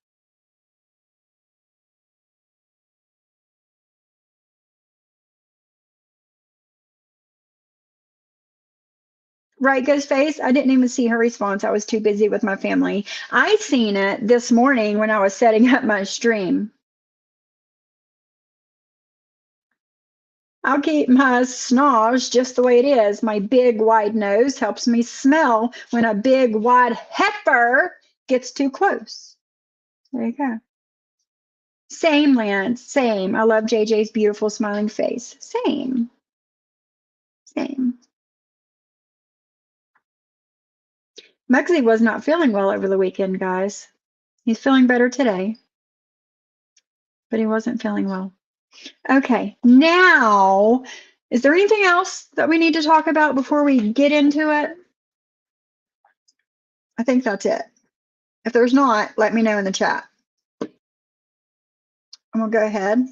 Right, Ghostface? I didn't even see her response. I was too busy with my family. I seen it this morning when I was setting up my stream. I'll keep my snoz just the way it is. My big wide nose helps me smell when a big wide heifer gets too close. There you go. Same, Lance. Same. I love JJ's beautiful smiling face. Same. Same. Muggsy was not feeling well over the weekend, guys. He's feeling better today, but he wasn't feeling well. Okay, now, is there anything else that we need to talk about before we get into it? I think that's it. If there's not, let me know in the chat. I'm gonna go ahead.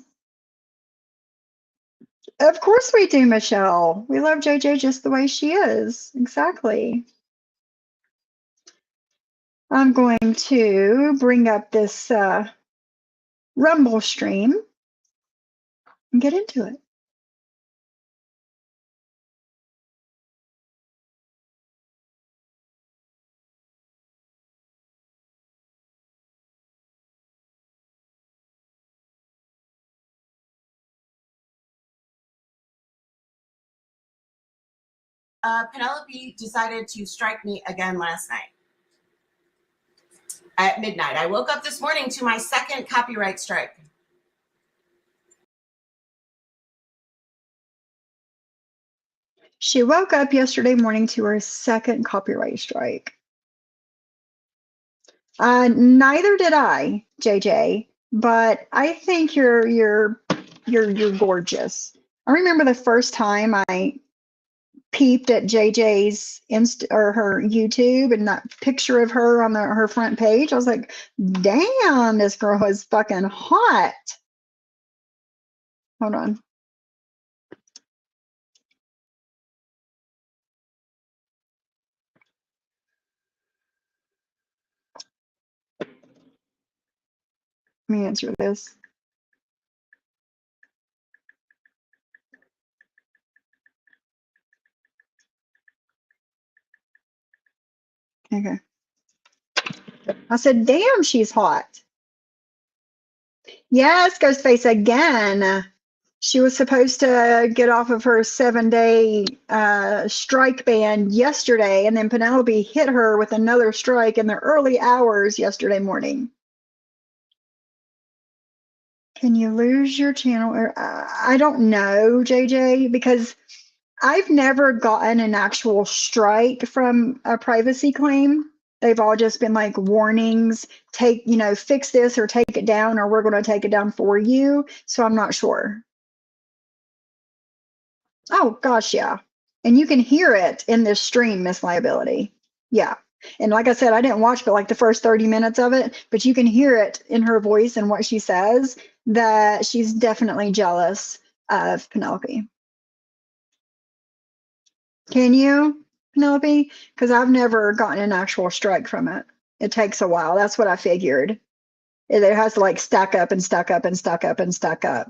Of course we do, Michelle. We love JJ just the way she is. Exactly. I'm going to bring up this Rumble stream and get into it. Penelope decided to strike me again last night at midnight. I woke up this morning to my second copyright strike. She woke up yesterday morning to her second copyright strike. Neither did I, JJ, but I think you're gorgeous. I remember the first time I peeped at JJ's or her YouTube and that picture of her on her front page. I was like, damn, this girl is fucking hot. Hold on. Let me answer this. Okay. I said, damn, she's hot. Yes, Ghostface again. She was supposed to get off of her 7-day strike ban yesterday, and then Penelope hit her with another strike in the early hours yesterday morning. Can you lose your channel? I don't know, JJ, because I've never gotten an actual strike from a privacy claim. They've all just been like warnings, fix this or take it down, or we're going to take it down for you. So I'm not sure. Oh, gosh, yeah. And you can hear it in this stream, Miss Liability. Yeah. And like I said, I didn't watch but like the first 30 minutes of it, but you can hear it in her voice and what she says that she's definitely jealous of Penelope. Can you, Penelope? Because I've never gotten an actual strike from it. It takes a while. That's what I figured. It has to like stack up and stack up and stack up and stack up.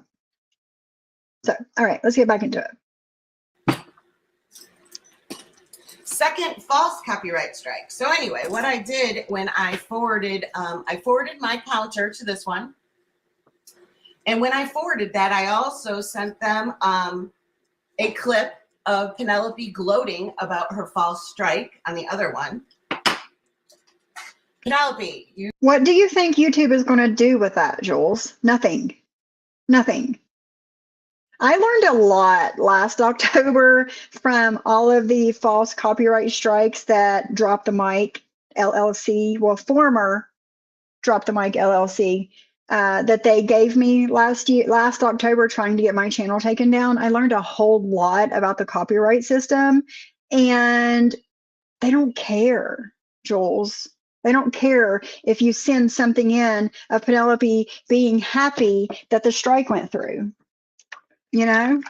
So, all right, let's get back into it. Second false copyright strike. So anyway, what I did when I forwarded my counter to this one. And when I forwarded that, I also sent them a clip of Penelope gloating about her false strike on the other one. Penelope, What do you think YouTube is going to do with that, Jules? Nothing. Nothing. I learned a lot last October from all of the false copyright strikes that Drop the Mic LLC, well, former Drop the Mic LLC, that they gave me last October trying to get my channel taken down. I learned a whole lot about the copyright system, and they don't care, Jules. They don't care if you send something in of Penelope being happy that the strike went through. You know?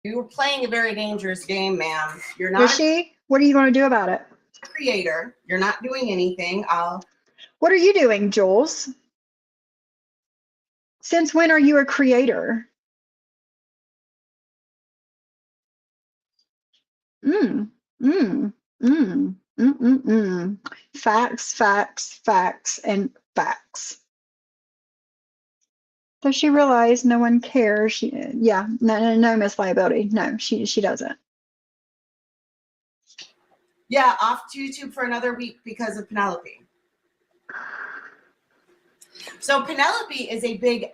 you were playing a very dangerous game, ma'am. You're not. Is she? What are you going to do about it? A creator. You're not doing anything. What are you doing, Jules? Since when are you a creator? Mm, mm, mm, mm, mm, mm. Facts, facts, facts, and facts. Does she realize no one cares? Yeah, no, Miss Liability. No, she doesn't. Yeah, off to YouTube for another week because of Penelope. So Penelope is a big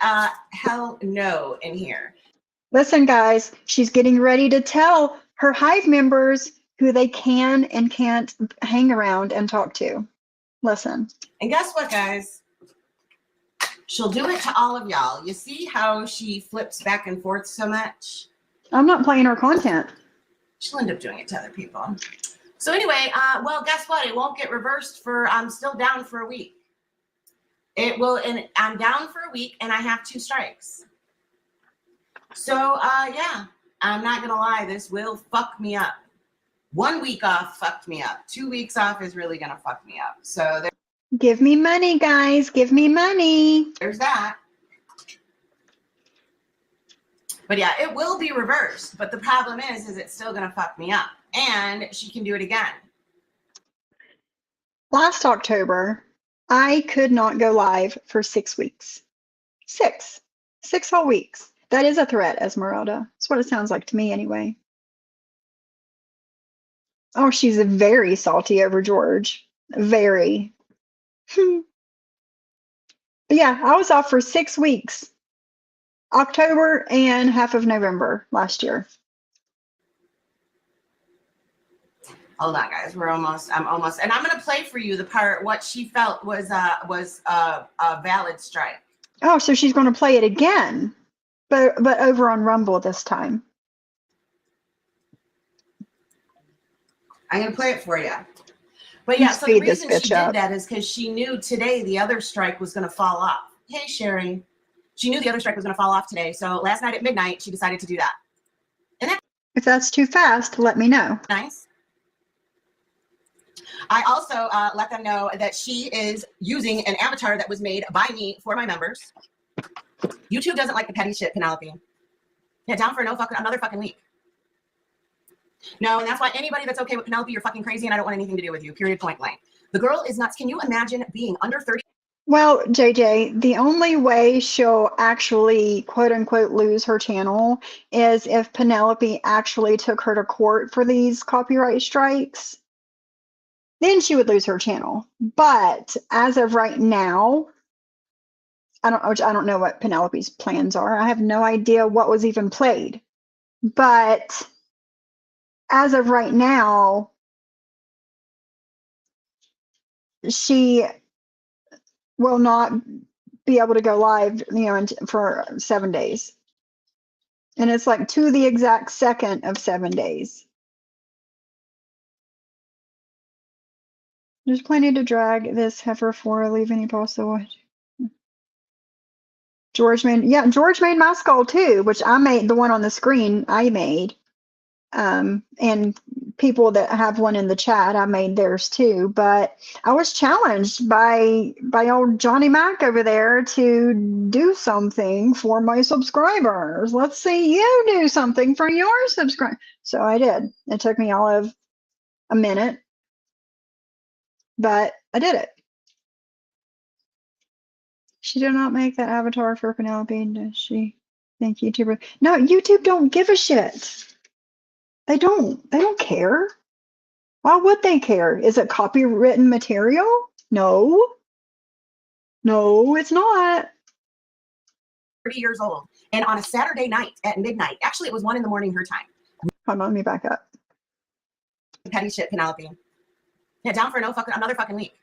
hell no in here. Listen, guys, she's getting ready to tell her hive members who they can and can't hang around and talk to. Listen. And guess what, guys? She'll do it to all of y'all. You see how she flips back and forth so much? I'm not playing her content. She'll end up doing it to other people. So anyway, well, guess what? It won't get reversed for, I'm still down for a week. It will, and I'm down for a week and I have 2 strikes. So, yeah, I'm not going to lie. This will fuck me up. 1 week off fucked me up. 2 weeks off is really going to fuck me up. So give me money, guys. Give me money. There's that. But yeah, it will be reversed. But the problem is it's still going to fuck me up. And she can do it again. Last October, I could not go live for 6 weeks. 6 whole weeks. That is a threat, Esmeralda. That's what it sounds like to me anyway. Oh, she's very salty over George. Very. But yeah, I was off for 6 weeks. October and half of November last year. Hold on, guys. I'm almost, and I'm going to play for you the part, what she felt was a valid strike. Oh, so she's going to play it again, but over on Rumble this time. I'm going to play it for you. But yeah, so the reason she did that is because she knew today the other strike was going to fall off. Hey, Sherry. She knew the other strike was going to fall off today. So last night at midnight, she decided to do that. And if that's too fast, let me know. Nice. I also let them know that she is using an avatar that was made by me for my members. YouTube doesn't like the petty shit, Penelope. Yeah, down for another fucking week. No, and that's why anybody that's okay with Penelope, you're fucking crazy and I don't want anything to do with you, period, point blank. The girl is nuts. Can you imagine being under 30? Well, JJ, the only way she'll actually, quote unquote, lose her channel is if Penelope actually took her to court for these copyright strikes. Then she would lose her channel. But as of right now, I don't know what Penelope's plans are. I have no idea what was even played. But as of right now, she will not be able to go live, for 7 days. And it's like to the exact second of 7 days. There's plenty to drag this heifer for, leave any possible. George made my skull too, which I made. The one on the screen I made. And people that have one in the chat, I made theirs too. But I was challenged by old Johnny Mac over there to do something for my subscribers. Let's see you do something for your subscribers. So I did. It took me all of a minute, but I did it. She did not make that avatar for Penelope, does she? Thank YouTuber. No, YouTube don't give a shit. They don't care. Why would they care? Is it copywritten material? No. No, it's not. 30 years old. And on a Saturday night at midnight, actually it was 1 a.m. her time. Hold on, let me back up. Petty shit, Penelope. Yeah, down for another fucking week.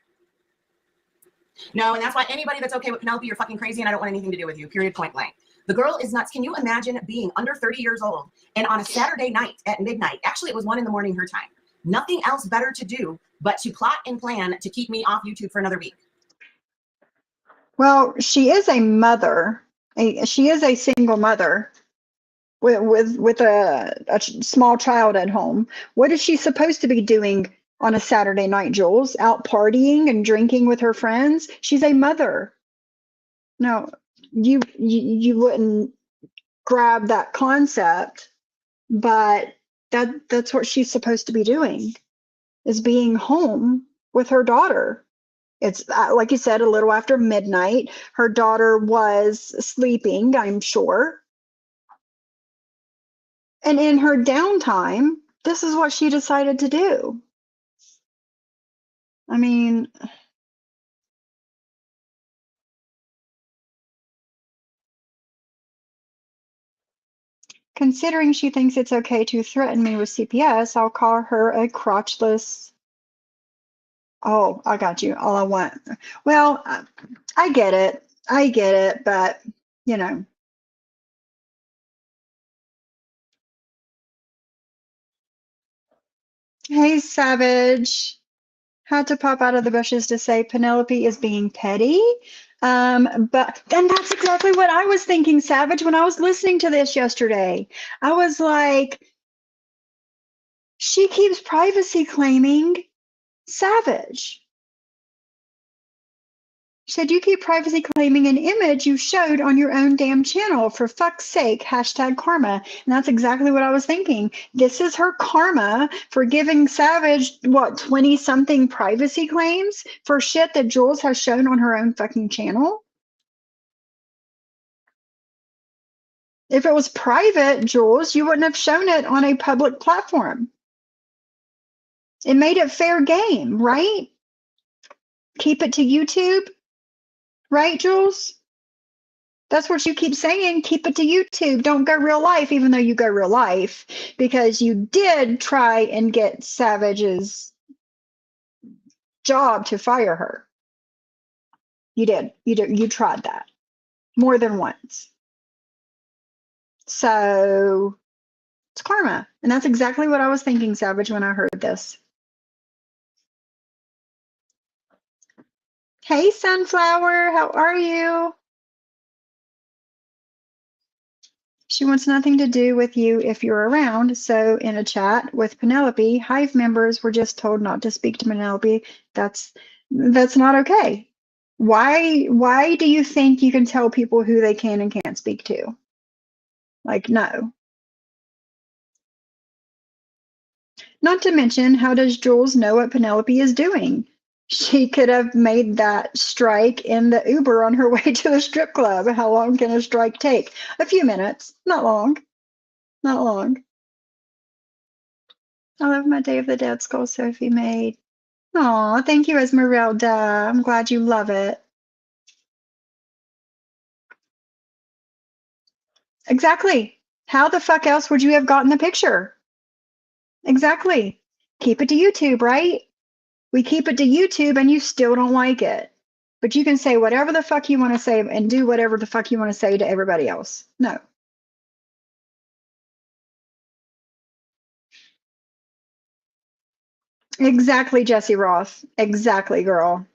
No, and that's why anybody that's okay with Penelope, you're fucking crazy and I don't want anything to do with you, period, point blank. The girl is nuts. Can you imagine being under 30 years old and on a Saturday night at midnight, actually it was 1 a.m. her time, nothing else better to do but to plot and plan to keep me off YouTube for another week? Well, she is a mother. She is a single mother with a small child at home. What is she supposed to be doing on a Saturday night, Jules? Out partying and drinking with her friends? She's a mother. No, you wouldn't grab that concept, but That's what she's supposed to be doing, is being home with her daughter. It's like you said, a little after midnight. Her daughter was sleeping, I'm sure. And in her downtime, this is what she decided to do. I mean, considering she thinks it's okay to threaten me with CPS, I'll call her a crotchless. Oh, I got you. All I want. Well, I get it. I get it, but you know. Hey, Savage. Had to pop out of the bushes to say Penelope is being petty. But then that's exactly what I was thinking, Savage, when I was listening to this yesterday. I was like, she keeps privacy claiming Savage. She said, you keep privacy claiming an image you showed on your own damn channel. For fuck's sake, hashtag karma. And that's exactly what I was thinking. This is her karma for giving Savage, what, 20 something privacy claims for shit that Jules has shown on her own fucking channel. If it was private, Jules, you wouldn't have shown it on a public platform. It made it fair game, right? Keep it to YouTube. Right, Jules? That's what you keep saying. Keep it to YouTube. Don't go real life, even though you go real life, because you did try and get Savage's job to fire her. You did. You tried that more than once. So it's karma. And that's exactly what I was thinking, Savage, when I heard this. Hey, Sunflower, how are you? She wants nothing to do with you if you're around. So in a chat with Penelope, Hive members were just told not to speak to Penelope. That's not okay. Why do you think you can tell people who they can and can't speak to? Like, no. Not to mention, how does Jules know what Penelope is doing? She could have made that strike in the Uber on her way to the strip club. How long can a strike take? A few minutes. Not long. Not long. I love my Day of the Dead skull Sophie made. Aw, thank you, Esmeralda. I'm glad you love it. Exactly. How the fuck else would you have gotten the picture? Exactly. Keep it to YouTube, right? We keep it to YouTube and you still don't like it. But you can say whatever the fuck you want to say and do whatever the fuck you want to say to everybody else. No. Exactly, Jesse Roth. Exactly, girl.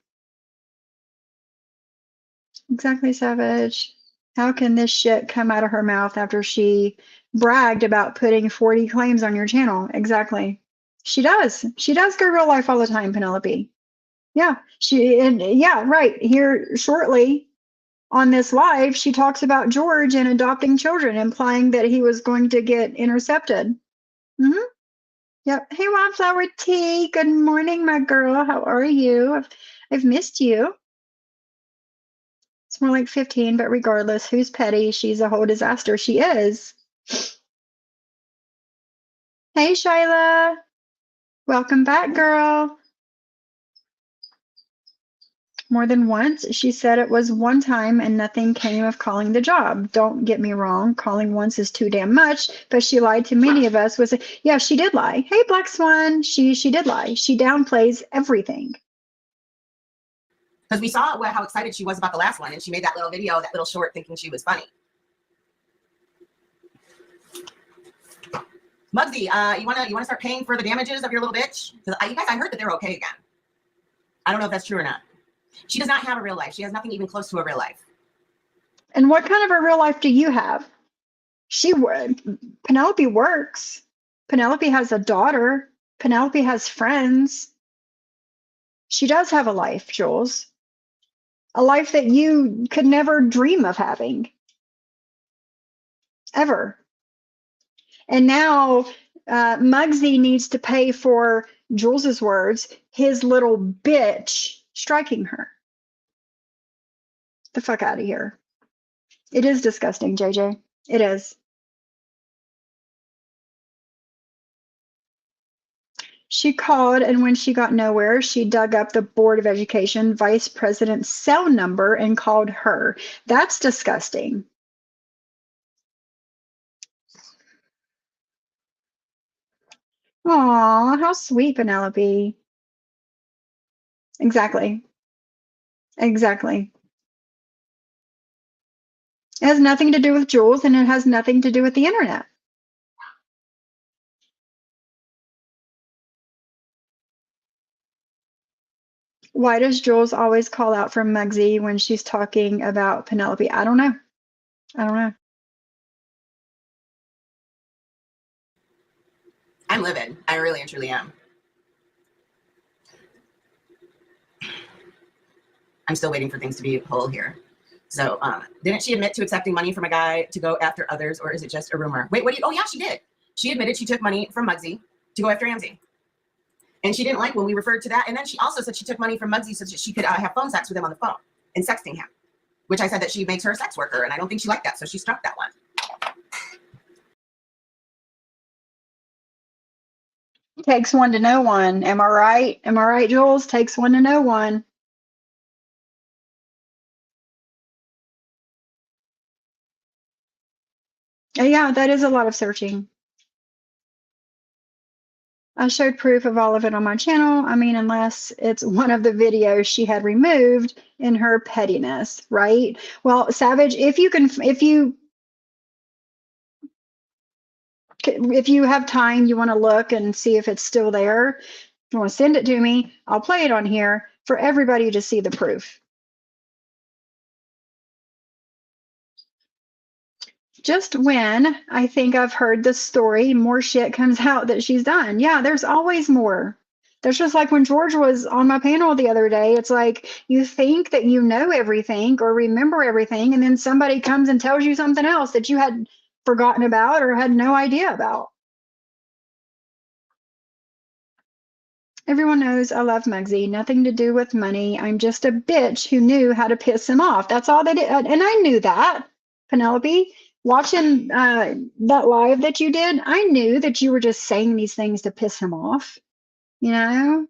Exactly, Savage. How can this shit come out of her mouth after she bragged about putting 40 claims on your channel? Exactly. She does. She does go real life all the time, Penelope. Yeah. Yeah, right. Here shortly on this live, she talks about George and adopting children, implying that he was going to get intercepted. Mm-hmm. Yep. Hey, Wildflower Tea. Good morning, my girl. How are you? I've missed you. It's more like 15, but regardless, who's petty? She's a whole disaster. She is. Hey, Shyla. Welcome back, girl. More than once, she said it was one time and nothing came of calling the job. Don't get me wrong, calling once is too damn much, but she lied to many of us. Yeah, she did lie. Hey, Black Swan, she did lie. She downplays everything. Because we saw how excited she was about the last one, and she made that little video, that little short, thinking she was funny. Muggsy, you wanna start paying for the damages of your little bitch? Because you guys, I heard that they're okay again. I don't know if that's true or not. She does not have a real life. She has nothing even close to a real life. And what kind of a real life do you have? Penelope works. Penelope has a daughter. Penelope has friends. She does have a life, Jules. A life that you could never dream of having. Ever. And now Muggsy needs to pay for, Jules's words, his little bitch striking her. The fuck out of here. It is disgusting, JJ. It is. She called, and when she got nowhere, she dug up the Board of Education vice president's cell number and called her. That's disgusting. Aw, how sweet, Penelope. Exactly. Exactly. It has nothing to do with Jules, and it has nothing to do with the internet. Why does Jules always call out for Muggsy when she's talking about Penelope? I don't know. I don't know. I'm livid. I really and truly am. I'm still waiting for things to be whole here. So didn't she admit to accepting money from a guy to go after others, or is it just a rumor? Wait, what do you, oh yeah, she did. She admitted she took money from Muggsy to go after Ramsey. And she didn't like when we referred to that. And then she also said she took money from Muggsy so that she could have phone sex with him on the phone and sexting him, which I said that she makes her a sex worker. And I don't think she liked that. So she struck that one. Takes one to know one. Am I right? Am I right, Jules? Takes one to know one. Yeah, that is a lot of searching. I showed proof of all of it on my channel. I mean, unless it's one of the videos she had removed in her pettiness, right? Well, Savage, if you have time, you want to look and see if it's still there. If you want to send it to me, I'll play it on here for everybody to see the proof. Just when I think I've heard the story, more shit comes out that she's done. Yeah, there's always more. That's just like when George was on my panel the other day. It's like you think that you know everything or remember everything, and then somebody comes and tells you something else that you had forgotten about or had no idea about. Everyone knows I love Muggsy. Nothing to do with money. I'm just a bitch who knew how to piss him off. That's all they did. And I knew that, Penelope. Watching that live that you did, I knew that you were just saying these things to piss him off. You know,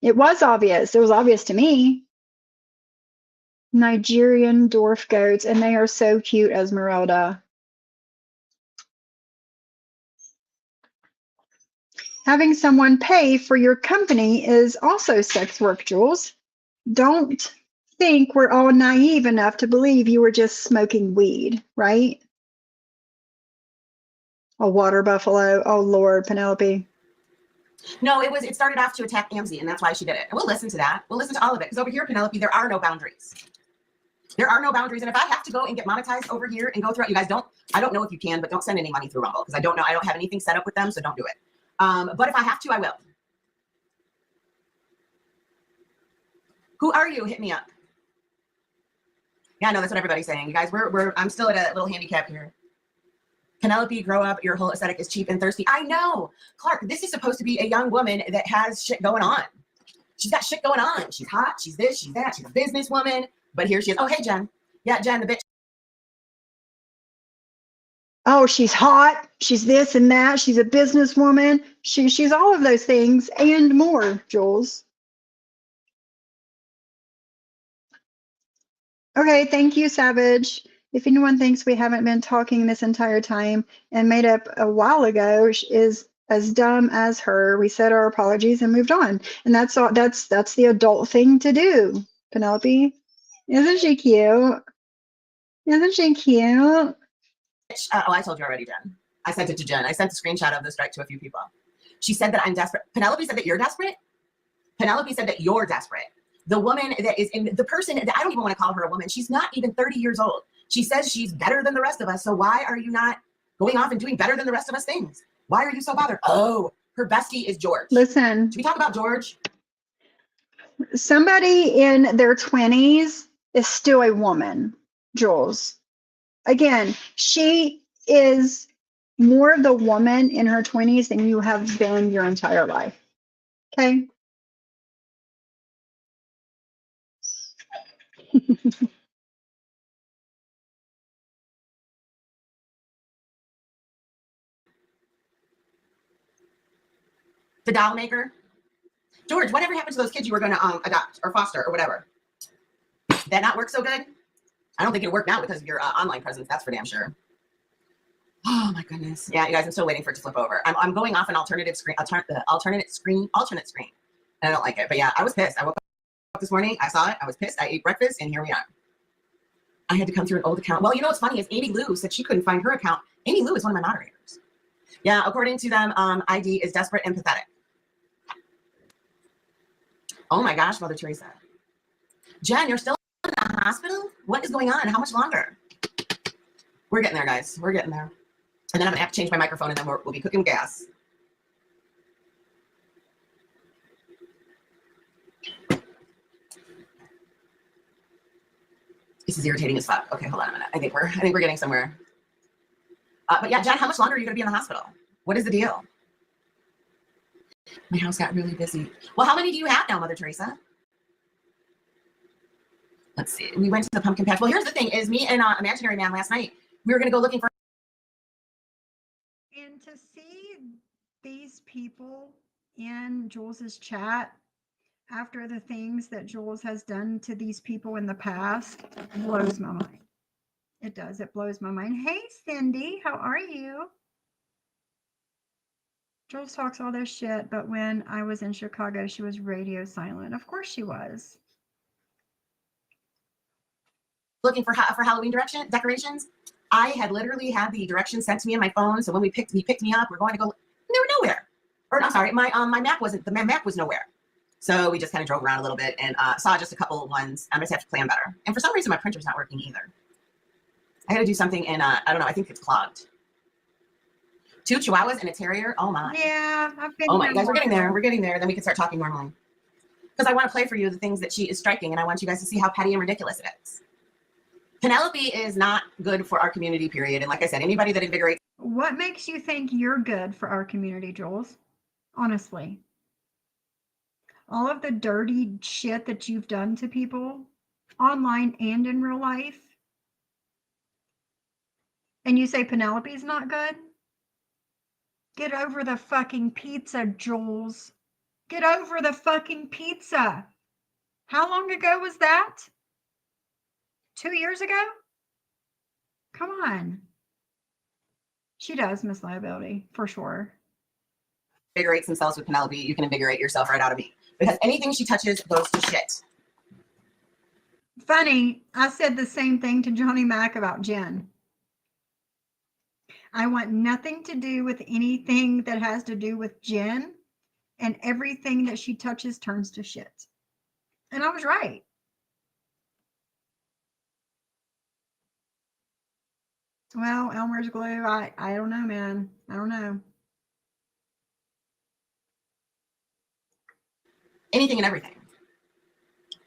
it was obvious. It was obvious to me. Nigerian dwarf goats, and they are so cute, Esmeralda. Having someone pay for your company is also sex work, Jules. Don't think we're all naive enough to believe you were just smoking weed, right? A water buffalo. Oh, Lord, Penelope. No, it started off to attack Ramsey, and that's why she did it. And we'll listen to that. We'll listen to all of it. Because over here, Penelope, there are no boundaries. There are no boundaries. And if I have to go and get monetized over here and go through it, you guys I don't know if you can, but don't send any money through Rumble because I don't know. I don't have anything set up with them, so don't do it. But if I have to, I will. Who are you? Hit me up. Yeah, I know that's what everybody's saying. You guys, I'm still at a little handicap here. Penelope, grow up. Your whole aesthetic is cheap and thirsty. I know. Clark, this is supposed to be a young woman that has shit going on. She's got shit going on. She's hot. She's this. She's that. She's a businesswoman. But here she is. Oh, hey, Jen. Yeah, Jen, the bitch. Oh, she's hot. She's this and that. She's a businesswoman. She's all of those things and more, Jules. Okay, thank you, Savage. If anyone thinks we haven't been talking this entire time and made up a while ago is as dumb as her, we said our apologies and moved on. And that's all. That's the adult thing to do, Penelope. Isn't she cute? Isn't she cute? Oh, I told you already, Jen. I sent it to Jen. I sent a screenshot of the strike to a few people. She said that I'm desperate. Penelope said that you're desperate. Penelope said that you're desperate. The woman that is in the person that I don't even want to call her a woman. She's not even 30 years old. She says she's better than the rest of us. So why are you not going off and doing better than the rest of us things? Why are you so bothered? Oh, her bestie is George. Listen. Should we talk about George? Somebody in their 20s is still a woman, Jules. Again, she is more the woman in her 20s than you have been your entire life. Okay? The doll maker. George, whatever happened to those kids you were going to adopt or foster or whatever? That not work so good? I don't think it'll work now because of your online presence. That's for damn sure. Oh my goodness. Yeah, you guys, I'm still waiting for it to flip over. I'm going off an alternate screen. And I don't like it. But yeah, I was pissed. I woke up this morning. I saw it. I was pissed. I ate breakfast and here we are. I had to come through an old account. Well, you know what's funny is Amy Lou said she couldn't find her account. Amy Lou is one of my moderators. Yeah, according to them, ID is desperate and pathetic. Oh my gosh, Mother Teresa. Jen, you're still in the hospital? What is going on? How much longer? We're getting there, guys. We're getting there. And then I'm gonna have to change my microphone and then we'll be cooking gas. This is irritating as fuck. Okay, hold on a minute. I think we're getting somewhere. But yeah, Jen, how much longer are you gonna be in the hospital? What is the deal? My house got really busy. Well, how many do you have now, Mother Teresa? Let's see. We went to the pumpkin patch. Well, here's the thing: is me and Imaginary Man last night. We were gonna go looking for. And to see these people in Jules's chat after the things that Jules has done to these people in the past blows my mind. It does. It blows my mind. Hey, Cindy, how are you? Jules talks all this shit, but when I was in Chicago, she was radio silent. Of course she was. Looking for Halloween decorations. I had literally had the directions sent to me on my phone. So when he picked me up, we're going to go. They were nowhere. Or I'm sorry, my map wasn't. The map was nowhere. So we just kind of drove around a little bit and saw just a couple of ones. I just have to plan better. And for some reason, my printer's not working either. I got to do something in I don't know. I think it's clogged. 2 Chihuahuas and a Terrier. Oh my. Yeah, I've been. Oh my, guys, we're getting there. We're getting there. Then we can start talking normally. Because I want to play for you the things that she is striking, and I want you guys to see how petty and ridiculous it is. Penelope is not good for our community, period. And like I said, anybody that invigorates. What makes you think you're good for our community, Jules? Honestly. All of the dirty shit that you've done to people online and in real life. And you say Penelope's not good? Get over the fucking pizza, Jules. Get over the fucking pizza. How long ago was that? 2 years ago? Come on. She does miss liability, for sure. Invigorates themselves with Penelope, you can invigorate yourself right out of me. Because anything she touches goes to shit. Funny, I said the same thing to Johnny Mac about Jen. I want nothing to do with anything that has to do with Jen, and everything that she touches turns to shit. And I was right. Well, Elmer's glue, I don't know, man. I don't know. Anything and everything.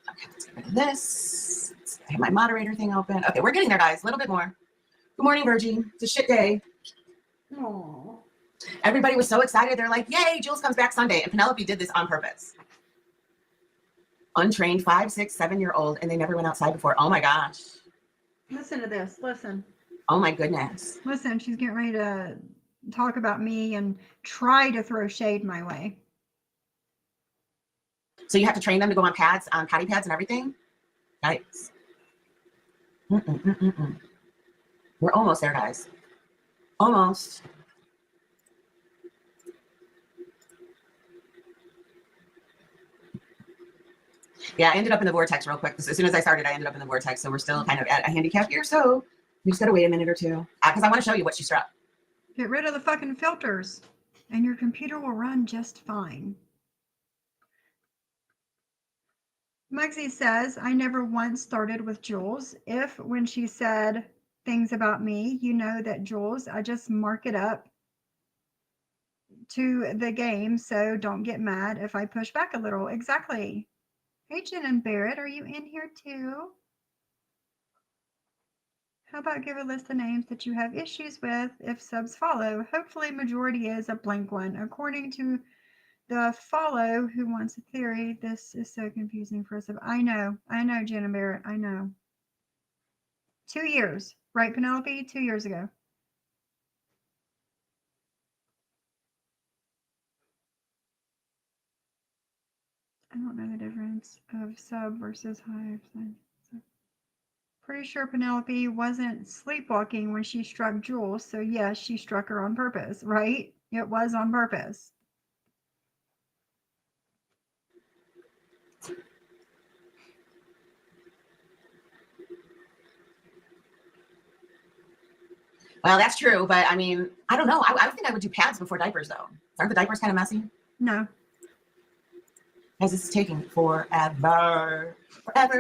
Okay, let's get rid of this. I have my moderator thing open. Okay, we're getting there, guys. A little bit more. Good morning, Virgie. It's a shit day. Aww. Everybody was so excited. They're like, yay, Jules comes back Sunday. And Penelope did this on purpose. Untrained 5, 6, 7-year-old, and they never went outside before. Oh my gosh. Listen to this. Listen. Oh my goodness. Listen, she's getting ready to talk about me and try to throw shade my way. So you have to train them to go on pads, on potty pads and everything? Yikes. We're almost there, guys. Almost. Yeah, I ended up in the vortex real quick. As soon as I started, I ended up in the vortex. So we're still kind of at a handicap here. So we just got to wait a minute or two. Because I want to show you what she struck. Get rid of the fucking filters and your computer will run just fine. Mugsy says, I never once started with Jules. If when she said things about me, you know that Jules, I just mark it up to the game. So don't get mad if I push back a little. Exactly. Hey, Jen and Barrett, are you in here too? How about give a list of names that you have issues with if subs follow? Hopefully majority is a blank one. According to the follow who wants a theory, this is so confusing for us. I know, Jenna Barrett, I know. 2 years, right, Penelope? 2 years ago. I don't know the difference of sub versus hive. Pretty sure Penelope wasn't sleepwalking when she struck Jules, so yes, she struck her on purpose, right? It was on purpose. Well, that's true, but I mean, I don't know. I think I would do pads before diapers, though. Aren't the diapers kind of messy? No. Because this is taking forever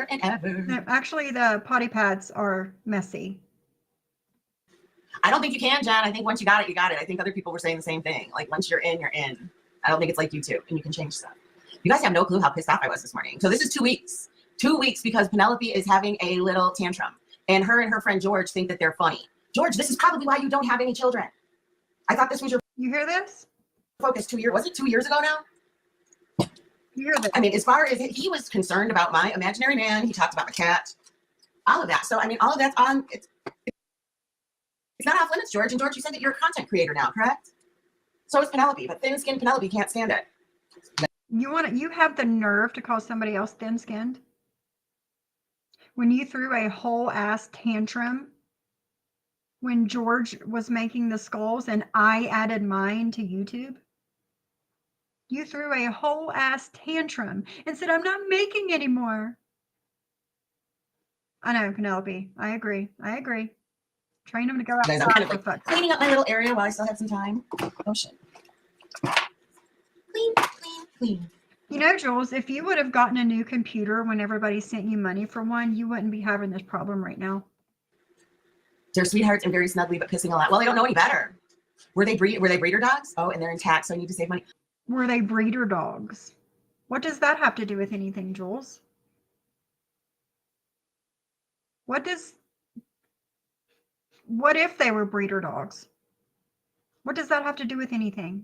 and ever. No, actually, the potty pads are messy. I don't think you can, Jen. I think once you got it, you got it. I think other people were saying the same thing. Like, once you're in, you're in. I don't think it's like YouTube, and you can change stuff. You guys have no clue how pissed off I was this morning. So this is 2 weeks. 2 weeks because Penelope is having a little tantrum, and her friend George think that they're funny. George, this is probably why you don't have any children. I thought this was your You hear this? focus 2 years. Was it 2 years ago now? You hear this? I mean, as far as he was concerned about my imaginary man, he talked about the cat, all of that. So, I mean, all of that's on, it's not off limits, George. And George, you said that you're a content creator now, correct? So is Penelope, but thin-skinned Penelope can't stand it. You have the nerve to call somebody else thin-skinned? When you threw a whole ass tantrum when George was making the skulls and I added mine to YouTube? You threw a whole ass tantrum and said, I'm not making anymore. I know, Penelope. I agree. Train them to go outside. I'm kind of like cleaning up my little area while I still have some time. Oh, shit. Clean. You know, Jules, if you would have gotten a new computer when everybody sent you money for one, you wouldn't be having this problem right now. They're sweethearts and very snuggly, but pissing a lot. Well, they don't know any better. Were they breeder dogs? Oh, and they're intact, so I need to save money. Were they breeder dogs? What does that have to do with anything, Jules? What if they were breeder dogs? What does that have to do with anything?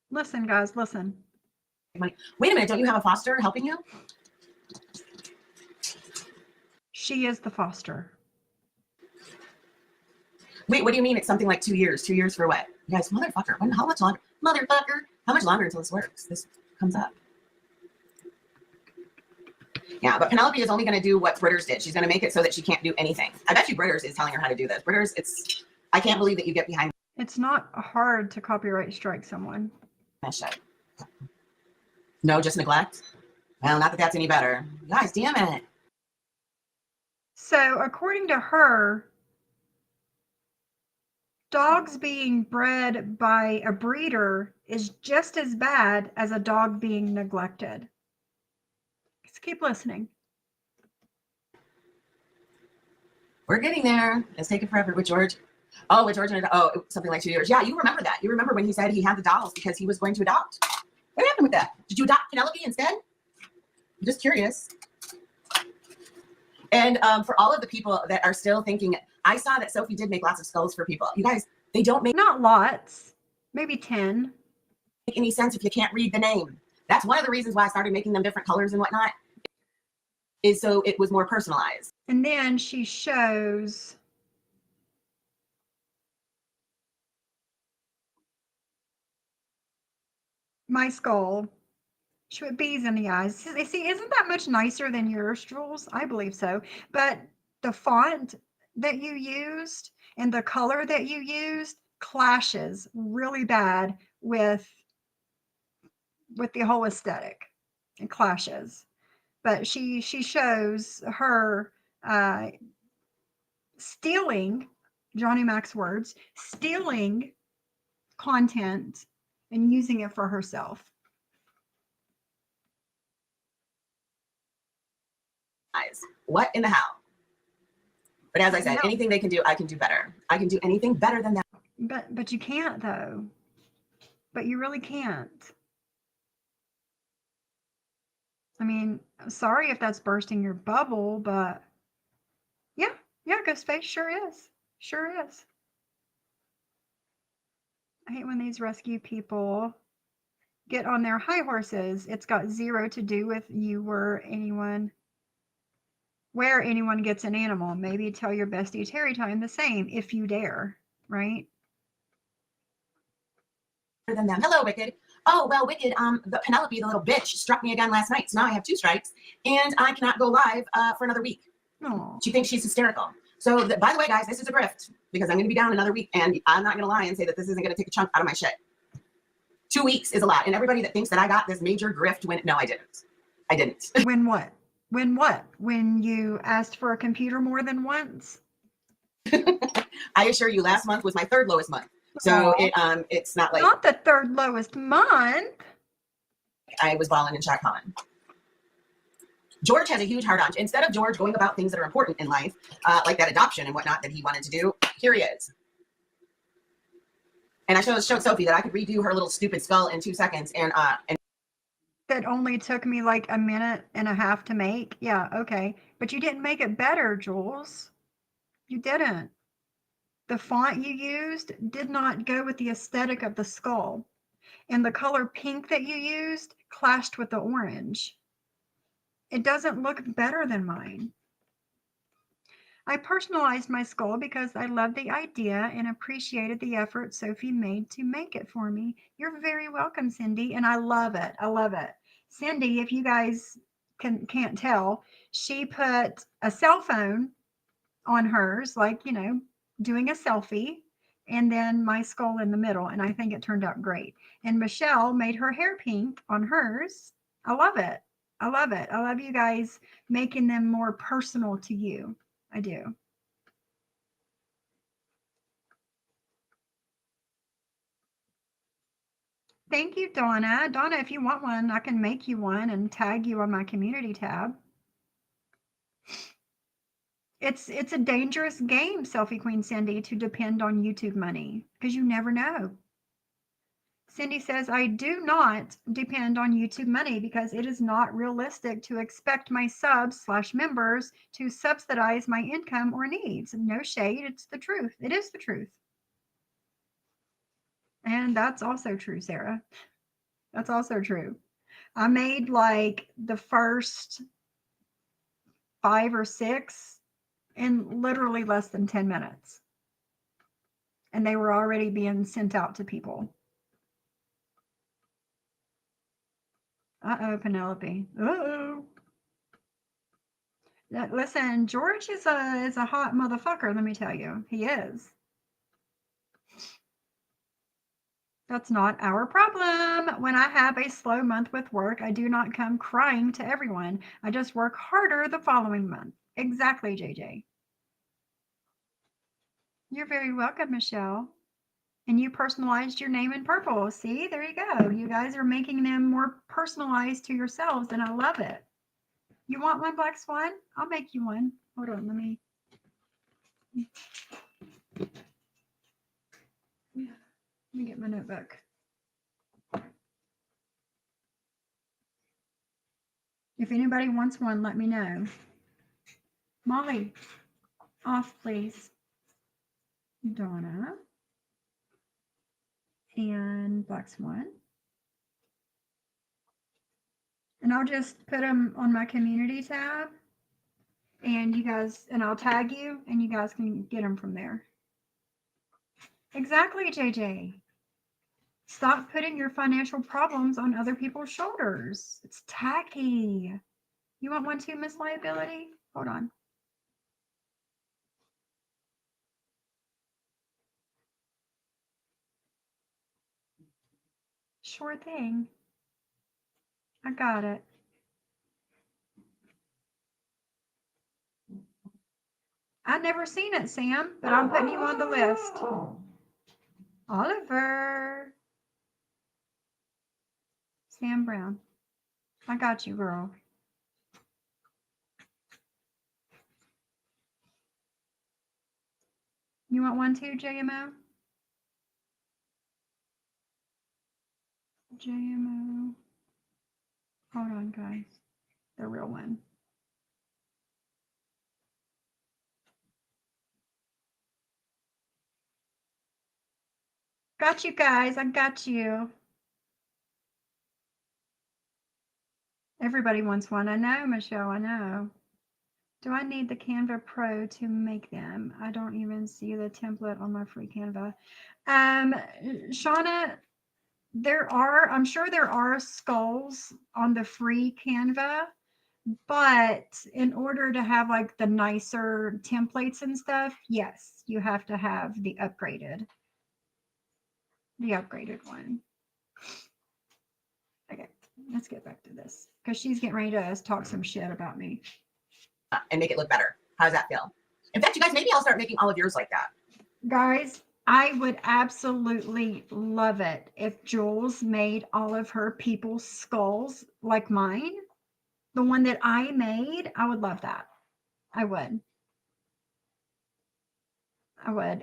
Listen, guys, listen. Wait a minute, don't you have a foster helping you? She is the foster. Wait, what do you mean it's something like 2 years? 2 years for what? You guys, motherfucker, how much longer? Motherfucker, how much longer until this works? This comes up. Yeah, but Penelope is only going to do what Britters did. She's going to make it so that she can't do anything. I bet you Britters is telling her how to do this. Britters, I can't believe that you get behind It's not hard to copyright strike someone. that shit. No, just neglect? Well, not that that's any better. Guys, damn it. So, according to her, dogs being bred by a breeder is just as bad as a dog being neglected. Just keep listening. We're getting there. It's taking forever with George. Oh, with George and something like 2 years. Yeah, you remember that. You remember when he said he had the dolls because he was going to adopt. What happened with that? Did you adopt Penelope instead? I'm just curious. And for all of the people that are still thinking, I saw that Sophie did make lots of skulls for people. You guys, they don't make Not lots, maybe 10. any sense if you can't read the name. That's one of the reasons why I started making them different colors and whatnot, is so it was more personalized. And then she shows my skull. She put bees in the eyes. See, isn't that much nicer than yours, Jules? I believe so. But the font that you used and the color that you used clashes really bad with the whole aesthetic. It clashes. But she shows her stealing, Johnny Mac's words, stealing content and using it for herself. What in the hell? But as I said, No. anything they can do, I can do better. I can do anything better than that. But you can't, though. But you really can't. I mean, sorry if that's bursting your bubble, but yeah, Yeah, Ghostface sure is. Sure is. I hate when these rescue people get on their high horses. It's got zero to do with you or anyone. Where anyone gets an animal. Maybe tell your bestie Terry Time the same if you dare, right? Than them. Hello, Wicked. Oh, well, Wicked, the Penelope, the little bitch, struck me again last night. So now I have 2 strikes and I cannot go live for another week. Aww. She thinks she's hysterical. So, by the way, guys, this is a grift because I'm going to be down another week and I'm not going to lie and say that this isn't going to take a chunk out of my shit. 2 weeks is a lot. And everybody that thinks that I got this major grift when, no, I didn't. I didn't. When what? When what? When you asked for a computer more than once? I assure you, last month was my 3rd lowest month. So it's not like not the 3rd lowest month. I was balling in Shot Con. George has a huge heart on. Instead of George going about things that are important in life, like that adoption and whatnot that he wanted to do, here he is. And I showed Sophie that I could redo her little stupid skull in 2 seconds, and that only took me like a minute and a half to make. Yeah, okay, but you didn't make it better, Jules. You didn't. The font you used did not go with the aesthetic of the skull, and the color pink that you used clashed with the orange. It doesn't look better than mine. I personalized my skull because I loved the idea and appreciated the effort Sophie made to make it for me. You're very welcome, Cindy, and I love it. I love it. Cindy, if you guys can't tell, she put a cell phone on hers, like, you know, doing a selfie, and then my skull in the middle, and I think it turned out great. And Michelle made her hair pink on hers. I love it. I love it. I love you guys making them more personal to you. I do. Thank you, Donna. Donna, if you want one, I can make you one and tag you on my community tab. It's a dangerous game, Selfie Queen Cindy, to depend on YouTube money because you never know. Cindy says, I do not depend on YouTube money because it is not realistic to expect my subs/members to subsidize my income or needs. No shade, it's the truth. It is the truth. And that's also true, Sarah. That's also true. I made like the first 5 or 6 in literally less than 10 minutes. And they were already being sent out to people. Uh-oh, Penelope. Uh-oh. Listen, George is a hot motherfucker, let me tell you. He is. That's not our problem. When I have a slow month with work, I do not come crying to everyone. I just work harder the following month. Exactly, JJ. You're very welcome, Michelle. And you personalized your name in purple. See, there you go. You guys are making them more personalized to yourselves, and I love it. You want one, Black Swan? I'll make you one. Hold on, let me get my notebook. If anybody wants one, let me know. Molly, off, please. Donna and Black Swan. And I'll just put them on my community tab. And you guys, and I'll tag you, and you guys can get them from there. Exactly, JJ. Stop putting your financial problems on other people's shoulders. It's tacky. You want one too, Miss Liability? Hold on. Sure thing. I got it. I've never seen it, Sam, but I'm putting you on the list. Oliver. Sam Brown. I got you, girl. You want one too, JMO? JMO. Hold on, guys. The real one. Got you guys. I got you. Everybody wants one. I know, Michelle. I know. Do I need the Canva Pro to make them? I don't even see the template on my free Canva. Shauna, I'm sure there are skulls on the free Canva, but in order to have like the nicer templates and stuff, yes, you have to have the upgraded one. Okay, let's get back to this because she's getting ready to talk some shit about me. And make it look better. How does that feel? In fact, you guys, maybe I'll start making all of yours like that. Guys, I would absolutely love it if Jules made all of her people's skulls like mine. The one that I made, I would love that. I would.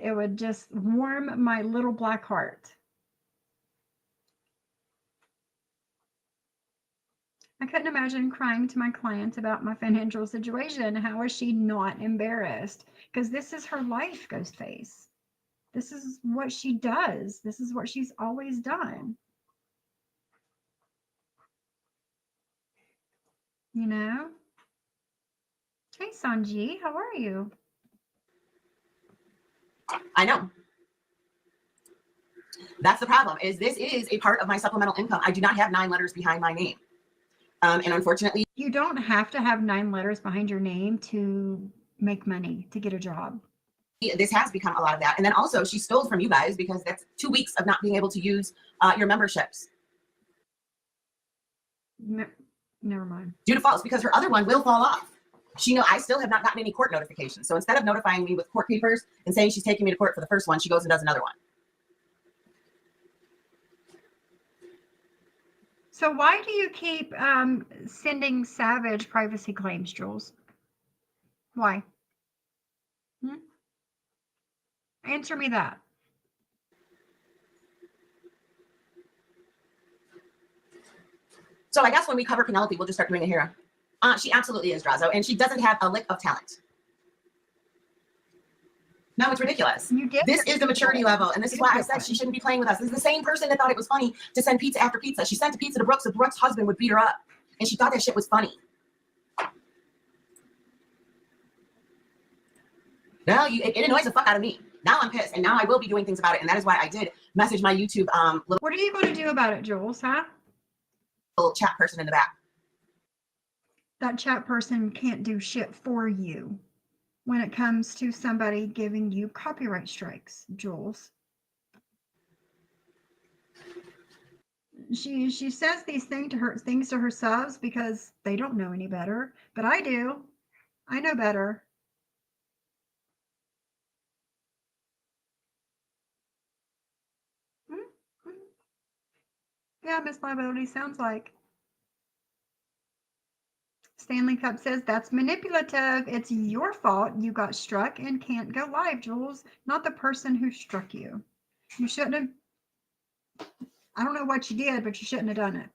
It would just warm my little black heart. I couldn't imagine crying to my client about my financial situation. How is she not embarrassed? Because this is her life, Ghostface. This is what she does. This is what she's always done. You know? Hey, Sanji, how are you? I know. That's the problem, is this is a part of my supplemental income. I do not have 9 letters behind my name. And unfortunately, you don't have to have 9 letters behind your name to make money, to get a job. This has become a lot of that. And then also she stole from you guys because that's 2 weeks of not being able to use your memberships. Never mind. Due to false, because her other one will fall off. I still have not gotten any court notifications. So instead of notifying me with court papers and saying she's taking me to court for the first one, she goes and does another one. So why do you keep sending Savage privacy claims, Jules? Why? Answer me that. So I guess when we cover Penelope, we'll just start doing it here. She absolutely is, Drazo, and she doesn't have a lick of talent. No, it's ridiculous. This is the maturity level, and this is why I said she shouldn't be playing with us. This is the same person that thought it was funny to send pizza after pizza. She sent a pizza to Brooks so Brooks' husband would beat her up, and she thought that shit was funny. No, it annoys the fuck out of me. Now I'm pissed, and now I will be doing things about it, and that is why I did message my YouTube What are you going to do about it, Jules, huh? Little chat person in the back. That chat person can't do shit for you when it comes to somebody giving you copyright strikes, Jules. She says these things to her subs because they don't know any better, but I do. I know better. Yeah, Miss Liability sounds like. Stanley Cup says that's manipulative. It's your fault you got struck and can't go live, Jules, not the person who struck you. You shouldn't have. I don't know what you did, but you shouldn't have done it.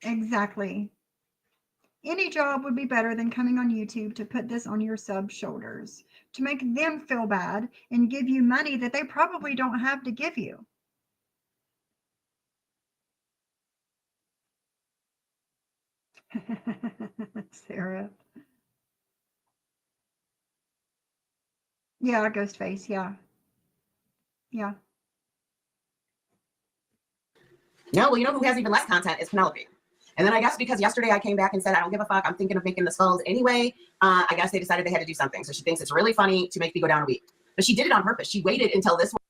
Exactly. Any job would be better than coming on YouTube to put this on your subs' shoulders, to make them feel bad and give you money that they probably don't have to give you. Sarah. Yeah, Ghostface, yeah. Yeah. No, well, you know who has even less content is Penelope. And then I guess because yesterday I came back and said, I don't give a fuck, I'm thinking of making the skulls anyway, I guess they decided they had to do something. So she thinks it's really funny to make me go down a week. But she did it on purpose. She waited until this one.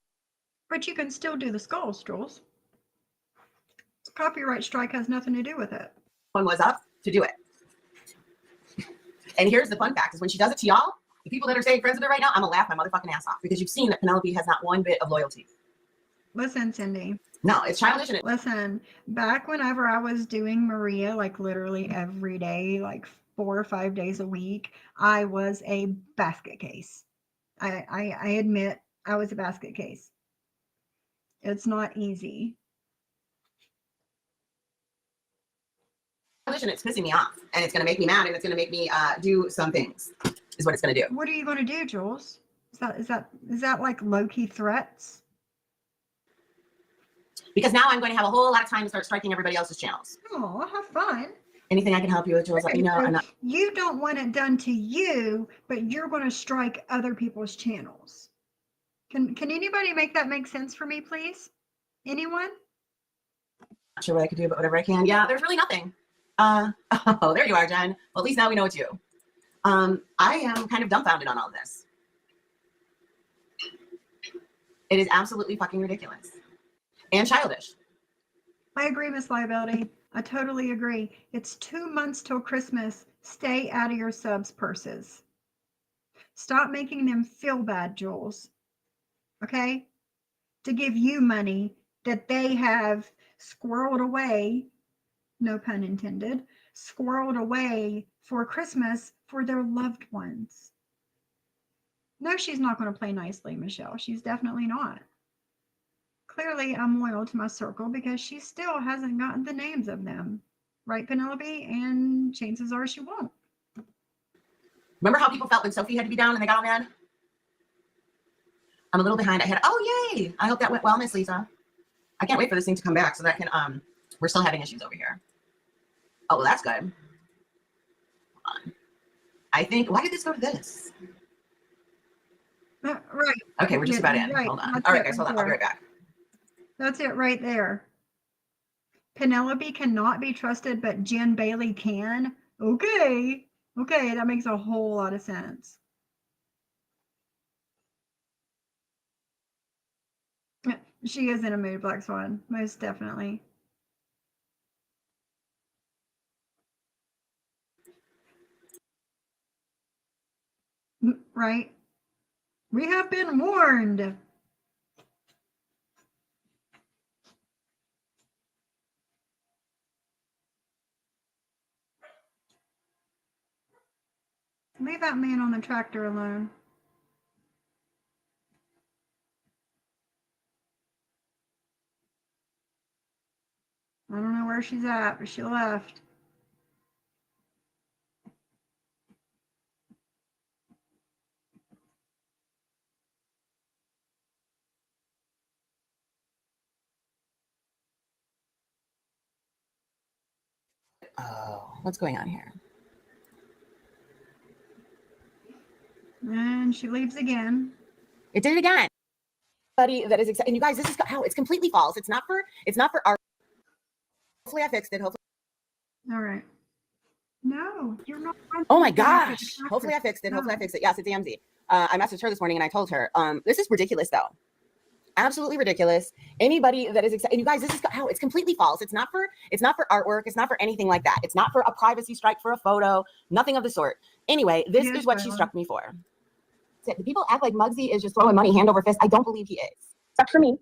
But you can still do the skulls, Jules. Copyright strike has nothing to do with it. One was up to do it. And here's the fun fact is when she does it to y'all, the people that are staying friends with her right now, I'm gonna laugh my motherfucking ass off because you've seen that Penelope has not one bit of loyalty. Listen, Cindy. No, it's childish. And Listen, back whenever I was doing Maria, like literally every day, like 4 or 5 days a week, I was a basket case. I admit I was a basket case. It's not easy. And it's pissing me off, and it's going to make me mad, and it's going to make me do some things. Is what it's going to do. What are you going to do, Jules? Is that like low-key threats? because now I'm going to have a whole lot of time to start striking everybody else's channels. Oh, have fun. Anything I can help you with, Jules, let me know. So I'm not. you don't want it done to you, but you're going to strike other people's channels. Can anybody make that make sense for me, please? Anyone? Not sure what I could do, but whatever I can. Yeah, there's really nothing. Oh, there you are, Jen. Well, at least now we know it's you. I am kind of dumbfounded on all of this. It is absolutely fucking ridiculous and childish. I agree, Miss Liability. I totally agree. It's 2 months till Christmas. Stay out of your subs' purses. Stop making them feel bad, Jules. Okay? To give you money that they have squirreled away, no pun intended, squirreled away for Christmas for their loved ones. No, she's not going to play nicely, Michelle. She's definitely not. Clearly, I'm loyal to my circle because she still hasn't gotten the names of them. Right, Penelope? And chances are she won't. Remember how people felt when Sophie had to be down and they got all mad? I'm a little behind. Oh, yay. I hope that went well, Miss Lisa. I can't wait for this thing to come back so that can, we're still having issues over here. Oh, well, that's good. Hold on. I think, why did this go to this? Right. Okay, we're just about in. Right. Hold on. That's All right, it guys, hold right on. I'll be there. right back. That's it right there. Penelope cannot be trusted, but Jen Bailey can. Okay. Okay, that makes a whole lot of sense. She is in a mood, Black Swan, most definitely. Right? We have been warned. Leave that man on the tractor alone. I don't know where she's at, but she left. Oh, what's going on here? And she leaves again. It did it again. Buddy, that is exciting. And you guys, this is how it's completely false. It's not for our. Hopefully I fixed it. Hopefully. All right. No, you're not. Oh my gosh. Hopefully I fixed it. Hopefully I fixed it. Yes, it's AMZ. I messaged her this morning and I told her, this is ridiculous though. Absolutely ridiculous. Anybody that is excited, and you guys, this is how it's completely false. It's not for artwork. It's not for anything like that. It's not for a privacy strike for a photo, nothing of the sort. Anyway, this is what she struck me for. The people act like Muggsy is just throwing money hand over fist. I don't believe he is. Sucks for me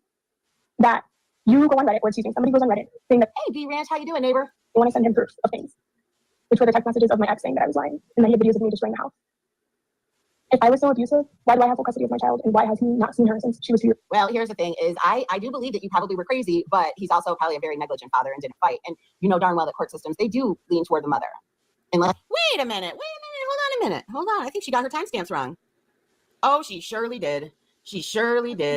that you go on Reddit, or excuse me, somebody goes on Reddit saying that, hey, B Ranch, how you doing, neighbor? they want to send him proof of things, which were the text messages of my ex saying that I was lying, and that he had videos of me destroying the house. If I was so abusive, why do I have full custody of my child, and why has he not seen her since she was 2 years? Well, here's the thing is I do believe that you probably were crazy, but he's also probably a very negligent father and didn't fight. And you know darn well that court systems, they do lean toward the mother. And like, wait a minute, hold on. I think she got her timestamps wrong. Oh, she surely did.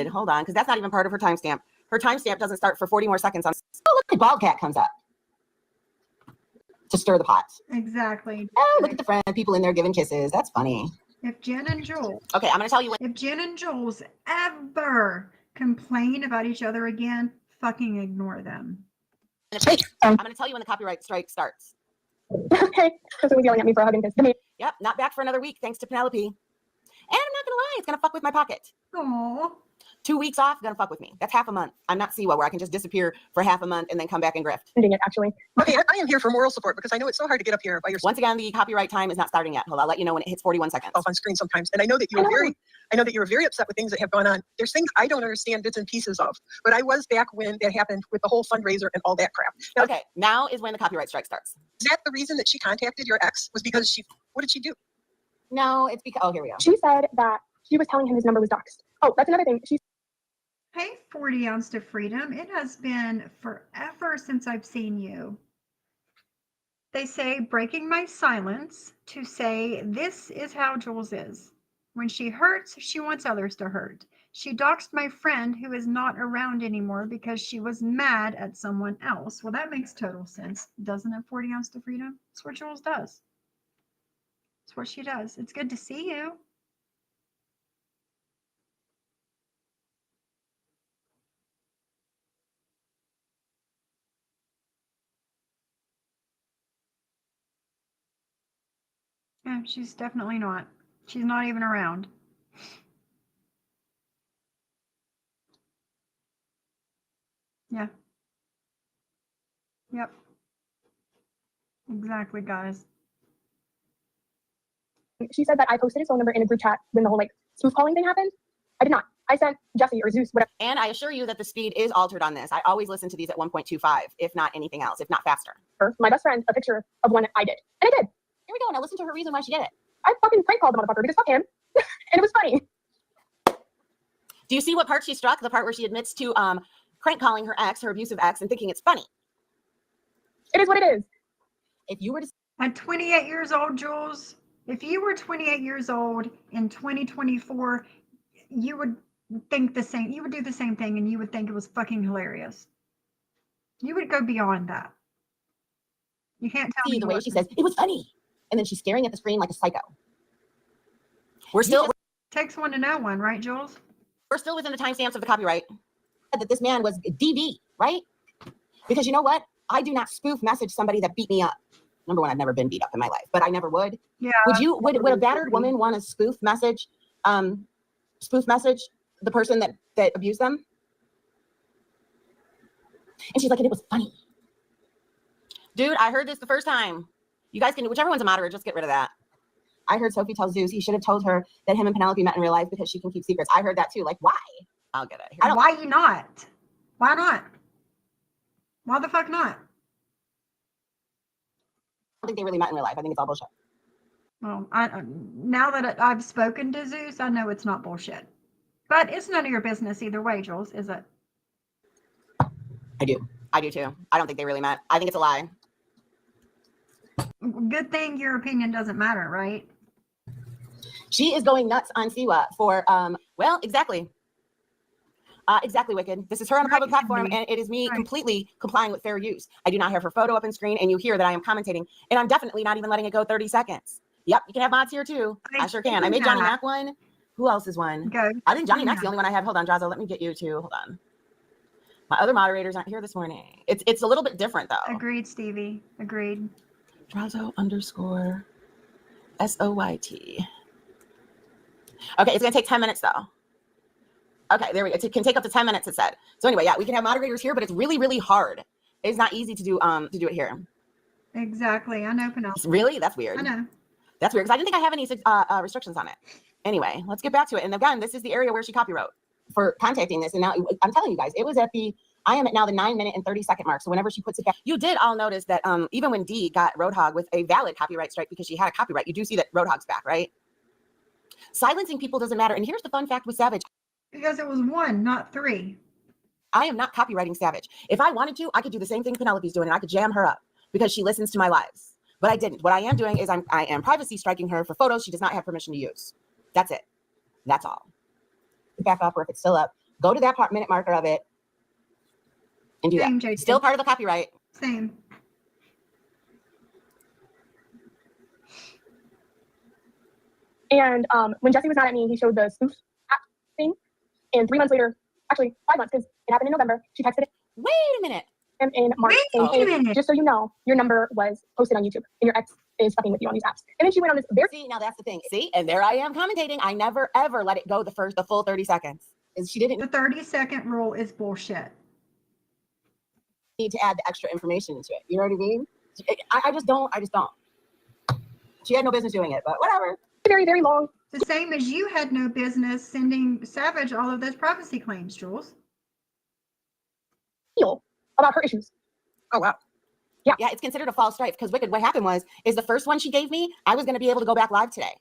Hold on, because that's not even part of her timestamp. Her timestamp doesn't start for 40 more seconds on. Oh, look, the bald cat comes up to stir the pot. Exactly. Oh, look at the friend, people in there giving kisses. That's funny. If Jen and Jules. Okay, I'm going to tell you. If Jen and Jules ever complain about each other again, fucking ignore them. I'm going to tell you when the copyright strike starts. Okay, because he was yelling at me for hugging his. Yep, not back for another week, thanks to Penelope. And I'm not gonna lie, it's gonna fuck with my pocket. Aww. 2 weeks off, gonna fuck with me. That's half a month. I'm not Siwa where I can just disappear for half a month and then come back and grift. Ending it, actually. Okay, I am here for moral support because I know it's so hard to get up here by yourself. Once again, the copyright time is not starting yet. Hold on, I'll let you know when it hits 41 seconds. On screen sometimes, and I know that you were very upset with things that have gone on. There's things I don't understand bits and pieces of, but I was back when that happened with the whole fundraiser and all that crap. Now, Okay, now is when the copyright strike starts. is that the reason that she contacted your ex? Was because what did she do? No, it's because, oh, here we go. She said that she was telling him his number was doxed. Oh, that's another thing. Hey, 40 ounce to freedom. It has been forever since I've seen you. They say breaking my silence to say this is how Jules is. When she hurts, she wants others to hurt. She doxed my friend who is not around anymore because she was mad at someone else. Well, that makes total sense, doesn't it? 40 ounce to freedom. That's what Jules does. That's what she does. It's good to see you. Yeah, she's definitely not. She's not even around. Yeah. Yep. Exactly, guys. She said that I posted his phone number in a group chat when the whole like spoof calling thing happened. I did not. I sent Jesse or Zeus, whatever. And I assure you that the speed is altered on this. I always listen to these at 1.25, if not anything else, if not faster. My best friend a picture of one I did. And I did. Here we go. Now listen to her reason why she did it. I fucking prank called the motherfucker because fuck him. And it was funny. Do you see what part she struck? The part where she admits to crank calling her ex, her abusive ex, and thinking it's funny. It is what it is. If you were to At 28 years old, Jules, if you were 28 years old in 2024, you would think the same. You would do the same thing and you would think it was fucking hilarious. You would go beyond that. You can't tell me see the way she says, it was funny. And then she's staring at the screen like a psycho. We're still Takes one to know one, right, Jules? we're still within the timestamps of the copyright. That this man was DB, right? Because you know what? I do not spoof message somebody that beat me up. Number one, I've never been beat up in my life, but I never would. Yeah. Would a battered woman want to spoof message the person that abused them? And she's like, and it was funny. Dude, I heard this the first time. You guys can, whichever one's a moderator, just get rid of that. I heard Sophie tell Zeus he should have told her that him and Penelope met in real life because she can keep secrets. I heard that too. Like, why? I'll get it. Why you not? Why not? Why the fuck not? I don't think they really met in real life. I think it's all bullshit. Well, now that I've spoken to Zeus, I know it's not bullshit. But it's none of your business either way, Jules, is it? I do too. I don't think they really met. I think it's a lie. Good thing your opinion doesn't matter, right? She is going nuts on Siwa for, well, exactly. Exactly, Wicked. This is her on a public platform, and it is me completely complying with fair use. I do not have her photo up on screen, and you hear that I am commentating, and I'm definitely not even letting it go 30 seconds. Yep, you can have mods here too. I sure can. I made Johnny Mac one. Who else is one? Go. I think Johnny Mac's the only one I have. Hold on, Drazo, let me get you too. Hold on. My other moderators aren't here this morning. It's a little bit different though. Agreed, Stevie. Agreed. Drazo _ SOYT. Okay, it's gonna take 10 minutes though. Okay, there we go. It can take up to 10 minutes, it said. So anyway, yeah, we can have moderators here, but it's really, really hard. It's not easy to do it here. Exactly. I know, Penelope. Really? That's weird. I know. That's weird because I didn't think I have any restrictions on it. Anyway, let's get back to it. And again, this is the area where she copywrote for contacting this. And now I'm telling you guys, it was I am at now the 9-minute and 30-second mark. So whenever she puts it back, you did all notice that even when Dee got Roadhog with a valid copyright strike because she had a copyright, you do see that Roadhog's back, right? Silencing people doesn't matter. And here's the fun fact with Savage. Because it was 1, not 3. I am not copywriting Savage. If I wanted to, I could do the same thing Penelope's doing and I could jam her up because she listens to my lives. But I didn't. What I am doing is I am privacy striking her for photos she does not have permission to use. That's it. That's all. Back up, or if it's still up, go to that minute marker of it and do Same, that. JT. Still part of the copyright. Same. And when Jesse was mad at me, he showed the spoof app thing. And 3 months later, actually 5 months, because it happened in November, she texted Wait a minute. him in March. Wait saying, a minute. Just so you know, your number was posted on YouTube and your ex is fucking with you on these apps. And then she went on this very See, now that's the thing. See, and there I am commentating. I never ever let it go the full 30 seconds. She didn't The 30-second rule is bullshit. need to add the extra information into it. You know what I mean? I just don't. She had no business doing it, but whatever. very, very long The same as you had no business sending Savage all of those privacy claims, Jules. deal about her issues. Oh, wow. Yeah, it's considered a false strike because Wicked, what happened is the first one she gave me, I was going to be able to go back live today.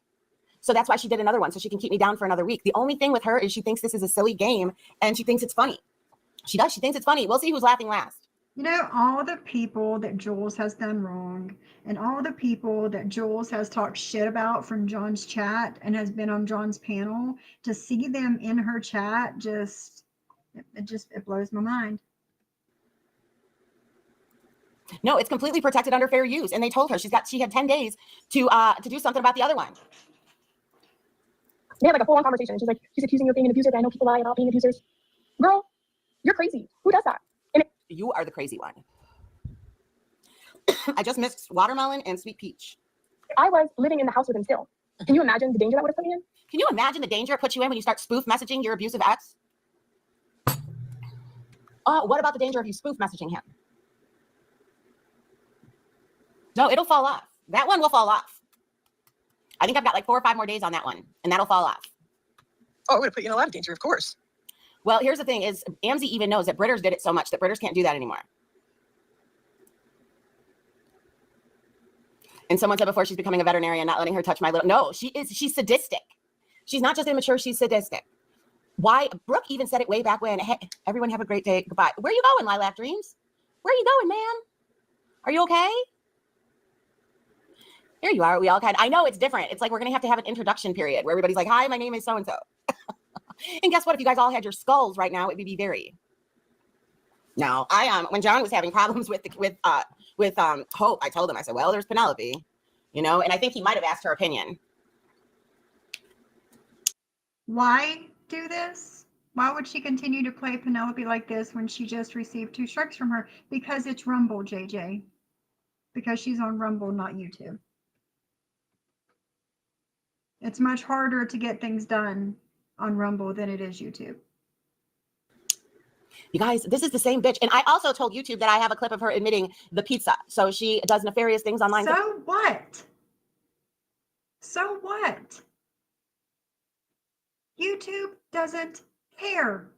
So that's why she did another one, so she can keep me down for another week. The only thing with her is she thinks this is a silly game and she thinks it's funny. She does. She thinks it's funny. We'll see who's laughing last. You know, all the people that Jules has done wrong and all the people that Jules has talked shit about from John's chat and has been on John's panel, to see them in her chat it blows my mind. No, it's completely protected under fair use. And they told her she had 10 days to do something about the other one. They had like a full-on conversation. She's accusing you of being an abuser, but I know people lie about being abusers. Girl, you're crazy. Who does that? You are the crazy one. I just missed watermelon and sweet peach. I was living in the house with him still. Can you imagine the danger that would have put me in? Can you imagine the danger it puts you in when you start spoof messaging your abusive ex? What about the danger of you spoof messaging him? No, it'll fall off. That one will fall off. I think I've got like 4 or 5 more days on that one, and that'll fall off. Oh, it would have put you in a lot of danger, of course. Well, here's the thing is Amzie even knows that Britters did it so much that Britters can't do that anymore. And someone said before she's becoming a veterinarian, not letting her touch my little, no, she's sadistic. She's not just immature, she's sadistic. Why? Brooke even said it way back when, hey, everyone have a great day, goodbye. Where are you going, Lilac Dreams? Where are you going, man? Are you okay? Here you are, we all kind of, I know it's different. It's like we're gonna have to have an introduction period where everybody's like, hi, my name is so-and-so. And guess what? If you guys all had your skulls right now, it would be very. No, when John was having problems with Hope, I told him, I said, well, there's Penelope, and I think he might have asked her opinion. Why do this? Why would she continue to play Penelope like this when she just received 2 strikes from her? Because it's Rumble, JJ. Because she's on Rumble, not YouTube. It's much harder to get things done on Rumble than it is YouTube. You guys, this is the same bitch. And I also told YouTube that I have a clip of her admitting the pizza. So she does nefarious things online. So what? So what? YouTube doesn't care.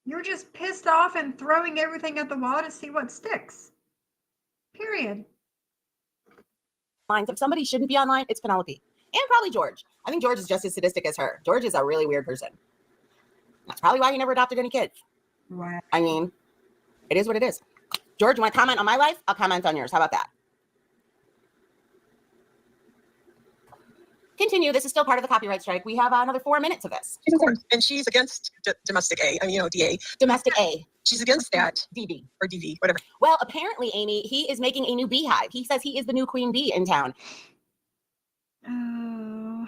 You're just pissed off and throwing everything at the wall to see what sticks. Period. If somebody shouldn't be online, it's Penelope. And probably George. I think George is just as sadistic as her. George is a really weird person. That's probably why he never adopted any kids. Wow. I mean, it is what it is. George, you want to comment on my life? I'll comment on yours. How about that? Continue. This is still part of the copyright strike. We have another 4 minutes of this. And she's against domestic A. I mean, DA. Domestic A. She's against that. DB. Or DV, whatever. Well, apparently, Amy, he is making a new beehive. He says he is the new queen bee in town.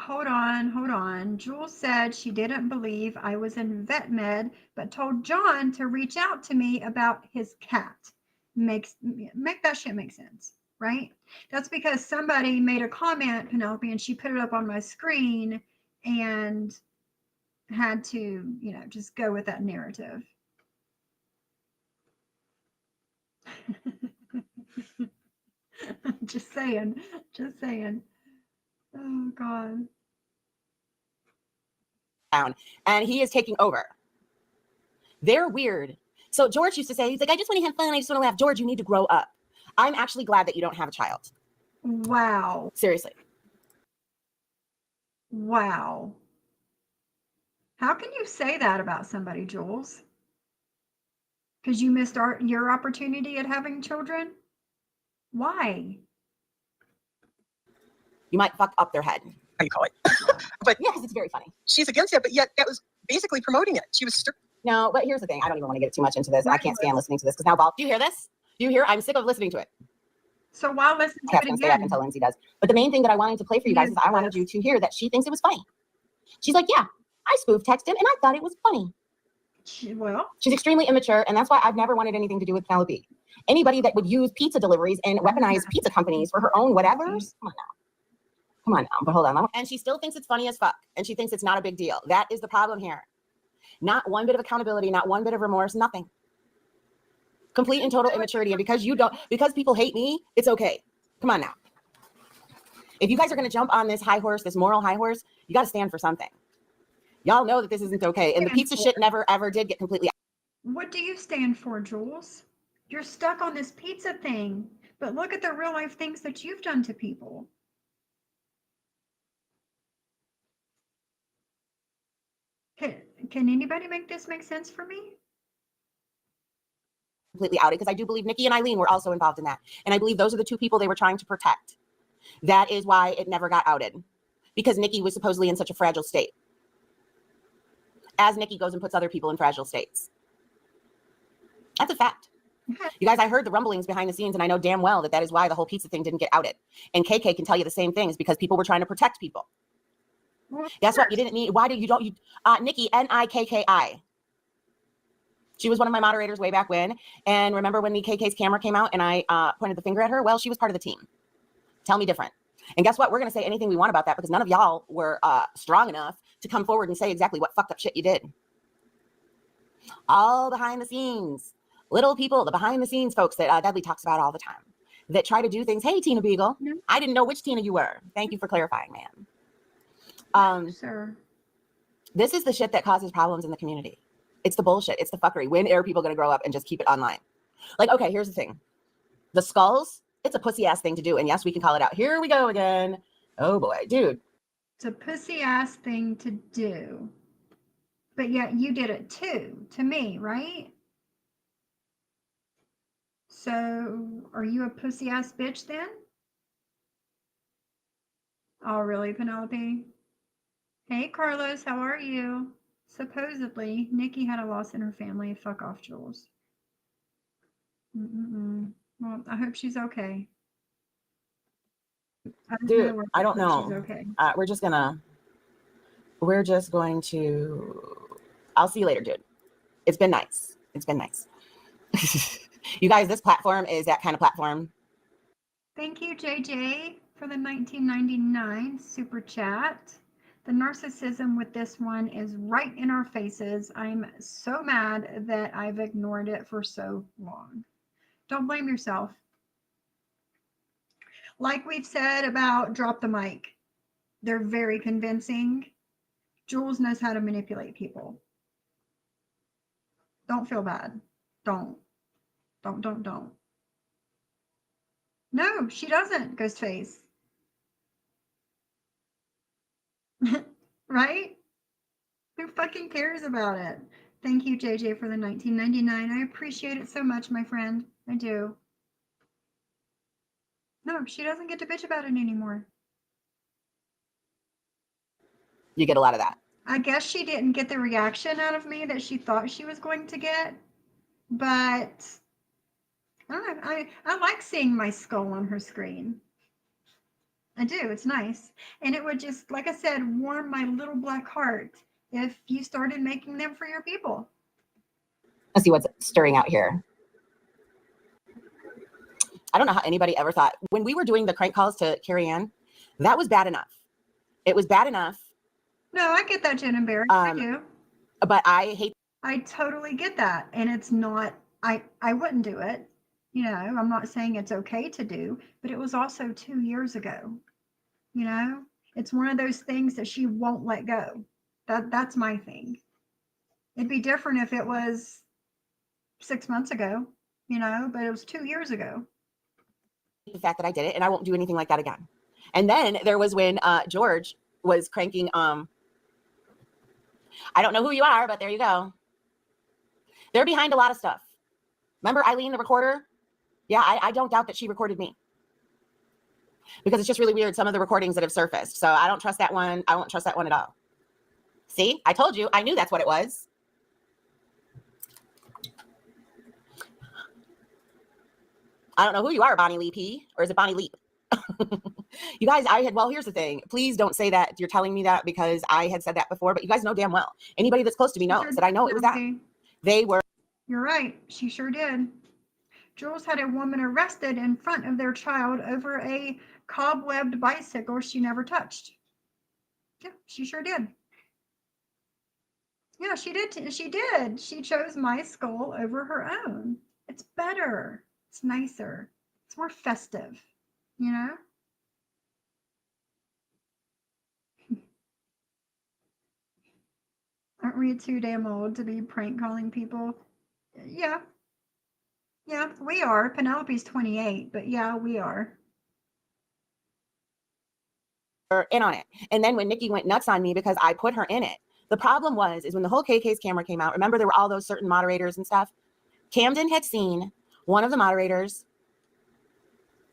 Hold on. Jules said she didn't believe I was in vet med, but told John to reach out to me about his cat. Make that shit make sense, right? That's because somebody made a comment, Penelope, and she put it up on my screen and had to, just go with that narrative. Just saying. Oh God. And he is taking over. They're weird. So George used to say, he's like, I just want to have fun. I just want to laugh. George, you need to grow up. I'm actually glad that you don't have a child. Wow. Seriously. Wow. How can you say that about somebody, Jules? Because you missed your opportunity at having children? Why? You might fuck up their head. How you call it? But yeah, because it's very funny. She's against that, but yet that was basically promoting it. She was. No, but here's the thing. I don't even want to get too much into this. I can't stand listening to this because now, Bob, do you hear this? Do you hear? I'm sick of listening to it. So why listen to it again? Stay up until Lindsay does. But the main thing that I wanted to play for you guys is I wanted you to hear that she thinks it was funny. She's like, yeah, I spoof texted him and I thought it was funny. She's extremely immature, and that's why I've never wanted anything to do with Penelope. Anybody that would use pizza deliveries and weaponize pizza companies for her own whatevers, come on now, but hold on. And she still thinks it's funny as fuck, and she thinks it's not a big deal. That is the problem here. Not one bit of accountability, not one bit of remorse, nothing. Complete and total immaturity. And because people hate me, it's okay. Come on now. If you guys are going to jump on this high horse, this moral high horse, you got to stand for something. Y'all know that this isn't okay. And the pizza shit never, ever did get completely. What do you stand for, Jules? You're stuck on this pizza thing, but look at the real life things that you've done to people. Can anybody make this make sense for me? completely outed, because I do believe Nikki and Eileen were also involved in that. And I believe those are the two people they were trying to protect. That is why it never got outed, because Nikki was supposedly in such a fragile state. As Nikki goes and puts other people in fragile states. That's a fact. You guys, I heard the rumblings behind the scenes, and I know damn well that is why the whole pizza thing didn't get outed. And KK can tell you the same things, because people were trying to protect people. Well, Guess what? You didn't need, why did you don't, you, Nikki, Nikki. She was one of my moderators way back when. And remember when the KK's camera came out and I pointed the finger at her? Well, she was part of the team. Tell me different. And guess what? We're going to say anything we want about that, because none of y'all were strong enough to come forward and say exactly what fucked up shit you did. All behind the scenes, little people, the behind the scenes folks that Dudley talks about all the time, that try to do things. Hey, Tina Beagle. No. I didn't know which Tina you were. Thank you for clarifying, ma'am. Sir. This is the shit that causes problems in the community. It's the bullshit. It's the fuckery. When are people going to grow up and just keep it online? Like, okay, here's the thing. The skulls, it's a pussy ass thing to do. And yes, we can call it out. Here we go again. Oh boy, dude. It's a pussy ass thing to do. But yet you did it too, to me, right? So are you a pussy ass bitch then? Oh, really, Penelope? Hey, Carlos, how are you? Supposedly, Nikki had a loss in her family. Fuck off, Jules. Well, I hope she's okay. Dude, I don't know. She's okay. We're just going to, I'll see you later, dude. It's been nice. It's been nice. You guys, this platform is that kind of platform. Thank you, JJ, for the 1999 super chat. The narcissism with this one is right in our faces. I'm so mad that I've ignored it for so long. Don't blame yourself. Like we've said about Drop the Mic, they're very convincing. Jules knows how to manipulate people. Don't feel bad. Don't. No, she doesn't, Ghostface. Right? Who fucking cares about it? Thank you, JJ, for the 1999. I appreciate it so much, my friend. I do. No, she doesn't get to bitch about it anymore. You get a lot of that. I guess she didn't get the reaction out of me that she thought she was going to get, but I don't know. I like seeing my skull on her screen. I do. It's nice. And it would just, like I said, warm my little black heart if you started making them for your people. Let's see what's stirring out here. I don't know how anybody ever thought, when we were doing the crank calls to Carrie Ann, that was bad enough. It was bad enough. No, I get that, Jen and Barry. I do. But I totally get that. And it's not, I wouldn't do it. You know, I'm not saying it's okay to do, but it was also 2 years ago. You know, it's one of those things that she won't let go. That's my thing. It'd be different if it was 6 months ago, you know, but it was 2 years ago. The fact that I did it, and I won't do anything like that again. And then there was when George was cranking, I don't know who you are, but there you go. They're behind a lot of stuff. Remember Eileen, the recorder? Yeah, I don't doubt that she recorded me. Because it's just really weird, some of the recordings that have surfaced. So I don't trust that one. I won't trust that one at all. See, I told you. I knew that's what it was. I don't know who you are, Bonnie Lee P. Or is it Bonnie Leap? You guys, well, here's the thing. Please don't say that you're telling me that, because I had said that before, but you guys know damn well. Anybody that's close to me knows that I know it was that. They were. You're right. She sure did. Jules had a woman arrested in front of their child over a cobwebbed bicycle she never touched. Yeah, she sure did. Yeah, she did. She did. She chose my skull over her own. It's better. It's nicer. It's more festive, you know? Aren't we too damn old to be prank calling people? Yeah. Yeah, we are. Penelope's 28, but yeah, we are. In on it. And then when Nikki went nuts on me because I put her in it, the problem is when the whole KK's camera came out, remember there were all those certain moderators and stuff? Camden had seen one of the moderators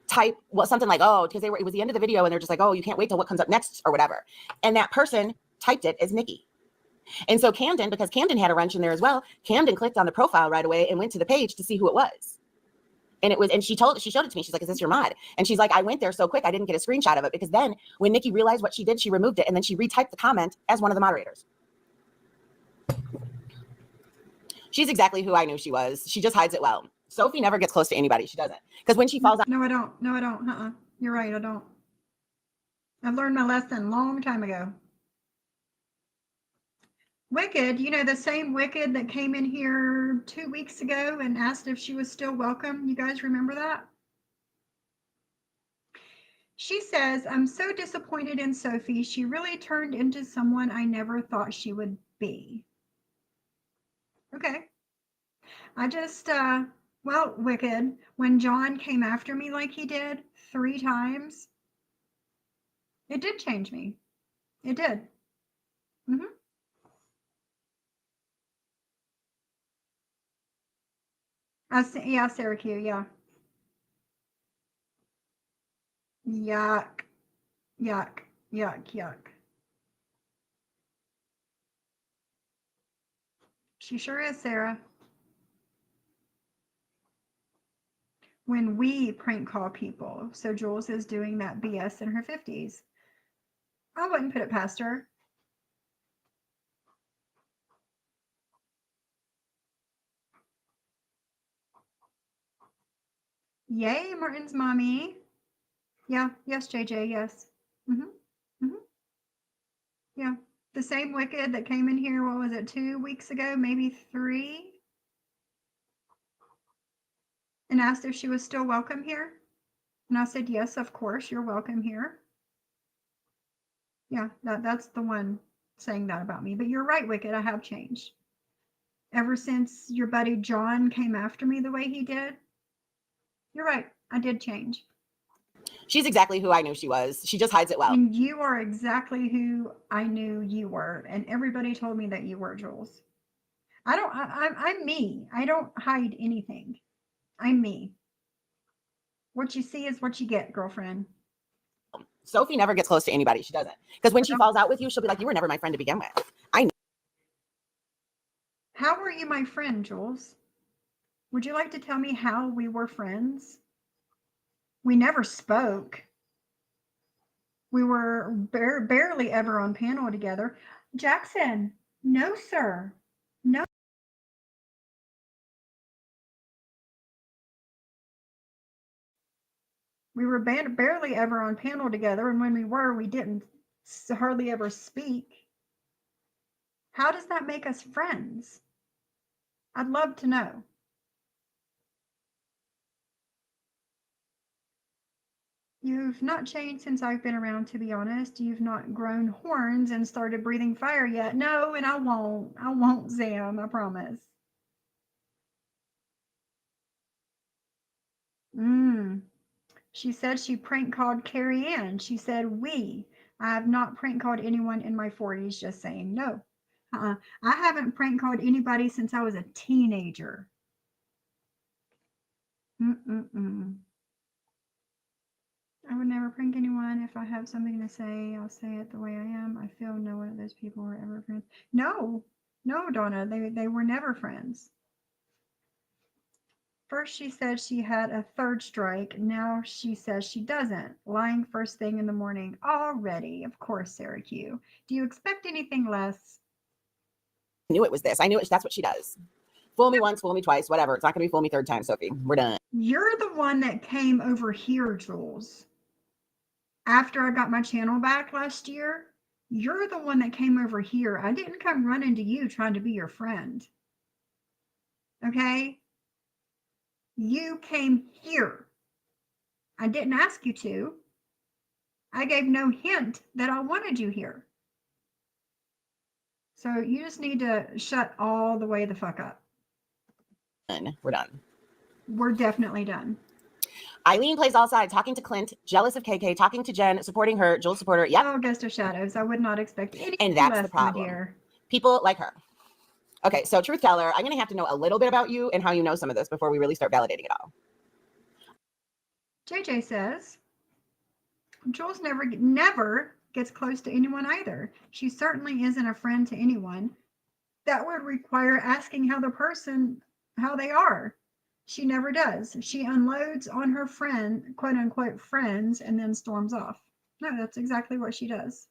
type something like, oh, because it was the end of the video and they're just like, oh, you can't wait till what comes up next or whatever. And that person typed it as Nikki. And so Camden, because Camden had a wrench in there as well, Camden clicked on the profile right away and went to the page to see who it was. And it was, and she showed it to me. She's like, is this your mod? And she's like, I went there so quick, I didn't get a screenshot of it, because then when Nikki realized what she did, she removed it and then she retyped the comment as one of the moderators. She's exactly who I knew she was. She just hides it well. Sophie never gets close to anybody. She doesn't. Because when she falls out. No, I don't. No, I don't. You're right. I don't. I've learned my lesson a long time ago. Wicked, you know, the same Wicked that came in here 2 weeks ago and asked if she was still welcome. You guys remember that? She says, I'm so disappointed in Sophie. She really turned into someone I never thought she would be. Okay. I just, well, Wicked, when John came after me like he did 3 times, it did change me. It did. Mm-hmm. Yeah, Syracuse, yeah. Yuck. Yuck. Yuck. Yuck. She sure is, Sarah. When we prank call people. So Jules is doing that BS in her 50s. I wouldn't put it past her. Yay, Martin's mommy. Yeah, yes, JJ, yes. Yeah, the same Wicked that came in here, what was it, 2 weeks ago, maybe 3? And asked if she was still welcome here. And I said, yes, of course, you're welcome here. Yeah, that's the one saying that about me. But you're right, Wicked, I have changed. Ever since your buddy John came after me the way he did. You're right, I did change. She's exactly who I knew she was. She just hides it well. And you are exactly who I knew you were. And everybody told me that you were, Jules. I'm me. I don't hide anything. I'm me. What you see is what you get, girlfriend. Sophie never gets close to anybody. She doesn't. Because when she falls out with you, she'll be like, you were never my friend to begin with. I know. How were you my friend, Jules? Would you like to tell me how we were friends? We never spoke. We were barely ever on panel together. Jackson, no, sir. No. We were barely ever on panel together, and when we were, we didn't hardly ever speak. How does that make us friends? I'd love to know. You've not changed since I've been around, to be honest. You've not grown horns and started breathing fire yet. No, and I won't. I won't, Zam, I promise. She said she prank called Carrie Ann. She said we. I have not prank called anyone in my 40s, just saying. No. I haven't prank called anybody since I was a teenager. I would never prank anyone. If I have something to say, I'll say it the way I am. I feel no one of those people were ever friends. No, Donna, they were never friends. First she said she had a 3rd strike. Now she says she doesn't. Lying first thing in the morning. Already, of course, Syracuse. Do you expect anything less? I knew it was this. I knew it. That's what she does. Fool me once, fool me twice, whatever. It's not going to be fool me 3rd time, Sophie. We're done. You're the one that came over here, Jules. After I got my channel back last year, you're the one that came over here. I didn't come running to you trying to be your friend. Okay? You came here. I didn't ask you to. I gave no hint that I wanted you here. So you just need to shut all the way the fuck up. We're done. We're definitely done. Eileen plays all sides, talking to Clint, jealous of KK, talking to Jen, supporting her, Jules supporter. Yep. Oh, Ghost of Shadows. I would not expect anything And that's less, the problem. my dear. People like her. Okay, so truth teller, I'm going to have to know a little bit about you and how you know some of this before we really start validating it all. JJ says, Jules never gets close to anyone either. She certainly isn't a friend to anyone. That would require asking how they are. She never does. She unloads on her friend, quote unquote friends, and then storms off. No, that's exactly what she does.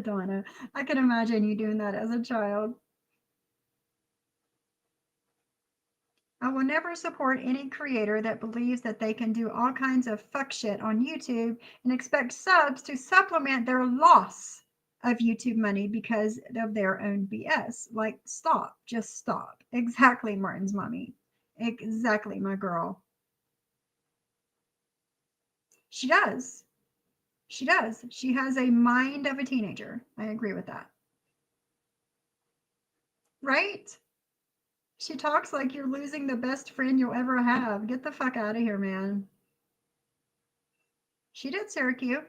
Donna, I can imagine you doing that as a child. I will never support any creator that believes that they can do all kinds of fuck shit on YouTube and expect subs to supplement their loss of YouTube money because of their own BS. Like, stop. Just stop. Exactly, Martin's mommy. Exactly, my girl. She does. She does. She has a mind of a teenager. I agree with that. Right? She talks like you're losing the best friend you'll ever have. Get the fuck out of here, man. She did, Syracuse.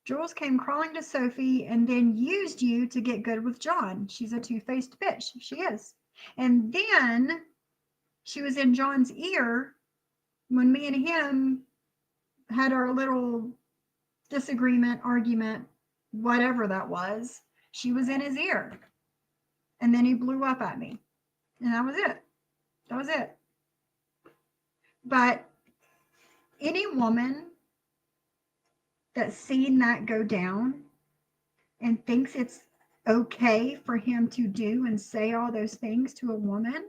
Jules came crawling to Sophie and then used you to get good with John. She's a two-faced bitch. She is. And then she was in John's ear when me and him had our little disagreement, argument, whatever that was. She was in his ear. And then he blew up at me. And that was it. That was it. But any woman that's seen that go down and thinks it's okay for him to do and say all those things to a woman,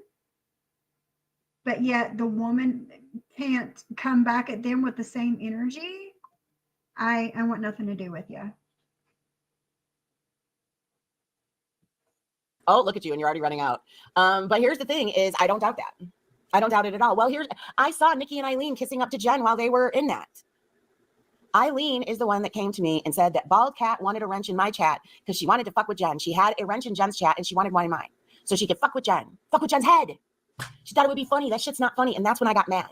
but yet the woman can't come back at them with the same energy, I want nothing to do with you. Oh, look at you, and you're already running out. But here's the thing is, I don't doubt that. I don't doubt it at all. Well, I saw Nikki and Eileen kissing up to Jen while they were in that. Eileen is the one that came to me and said that Bald Cat wanted a wrench in my chat because she wanted to fuck with Jen. She had a wrench in Jen's chat and she wanted one in mine. So she could fuck with Jen. Fuck with Jen's head. She thought it would be funny. That shit's not funny. And that's when I got mad.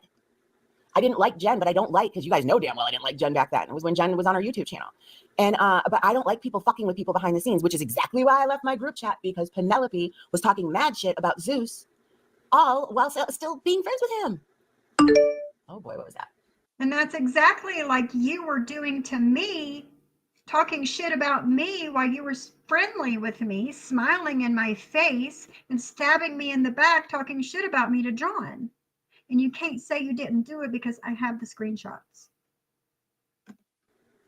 I didn't like Jen, but I don't like, because you guys know damn well I didn't like Jen back then. It was when Jen was on her YouTube channel. And but I don't like people fucking with people behind the scenes, which is exactly why I left my group chat, because Penelope was talking mad shit about Zeus, all while still being friends with him. Oh boy, what was that? And that's exactly like you were doing to me, talking shit about me while you were friendly with me, smiling in my face and stabbing me in the back, talking shit about me to John. And you can't say you didn't do it because I have the screenshots.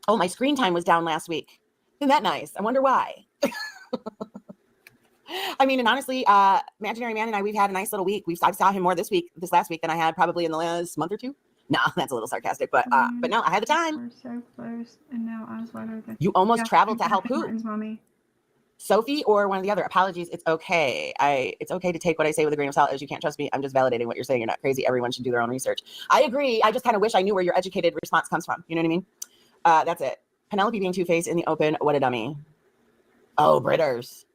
Oh, my screen time was down last week. Isn't that nice? I wonder why. I mean, and honestly, Imaginary Man and I, we've had a nice little week. I saw him more this last week than I had probably in the last month or two. No, that's a little sarcastic, but no, I had the time. We're so close, and now I was wide open. You almost traveled to help who? Martin's mommy. Sophie or one of the other? Apologies. It's okay. It's okay to take what I say with a grain of salt, as you can't trust me. I'm just validating what you're saying. You're not crazy. Everyone should do their own research. I agree. I just kind of wish I knew where your educated response comes from. You know what I mean? That's it. Penelope being two-faced in the open. What a dummy. Oh, Britters.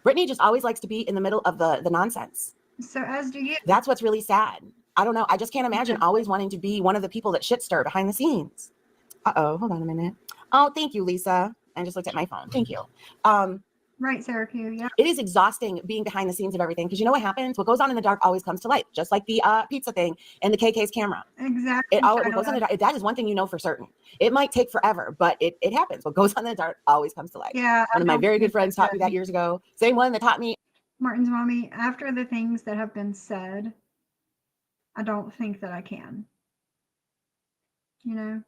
Brittany just always likes to be in the middle of the nonsense. So as do you. That's what's really sad. I don't know. I just can't imagine always wanting to be one of the people that shit stir behind the scenes. Uh-oh, hold on a minute. Oh, thank you, Lisa. I just looked at my phone. Thank you. Right, Syracuse, yeah. It is exhausting being behind the scenes of everything, because you know what happens? What goes on in the dark always comes to light, just like the pizza thing and the KK's camera. Exactly. What goes on in the dark, that is one thing you know for certain. It might take forever, but it happens. What goes on in the dark always comes to light. Yeah. One of my very good friends taught me that years ago. Same one that taught me. Martin's mommy, after the things that have been said, I don't think that I can. You know?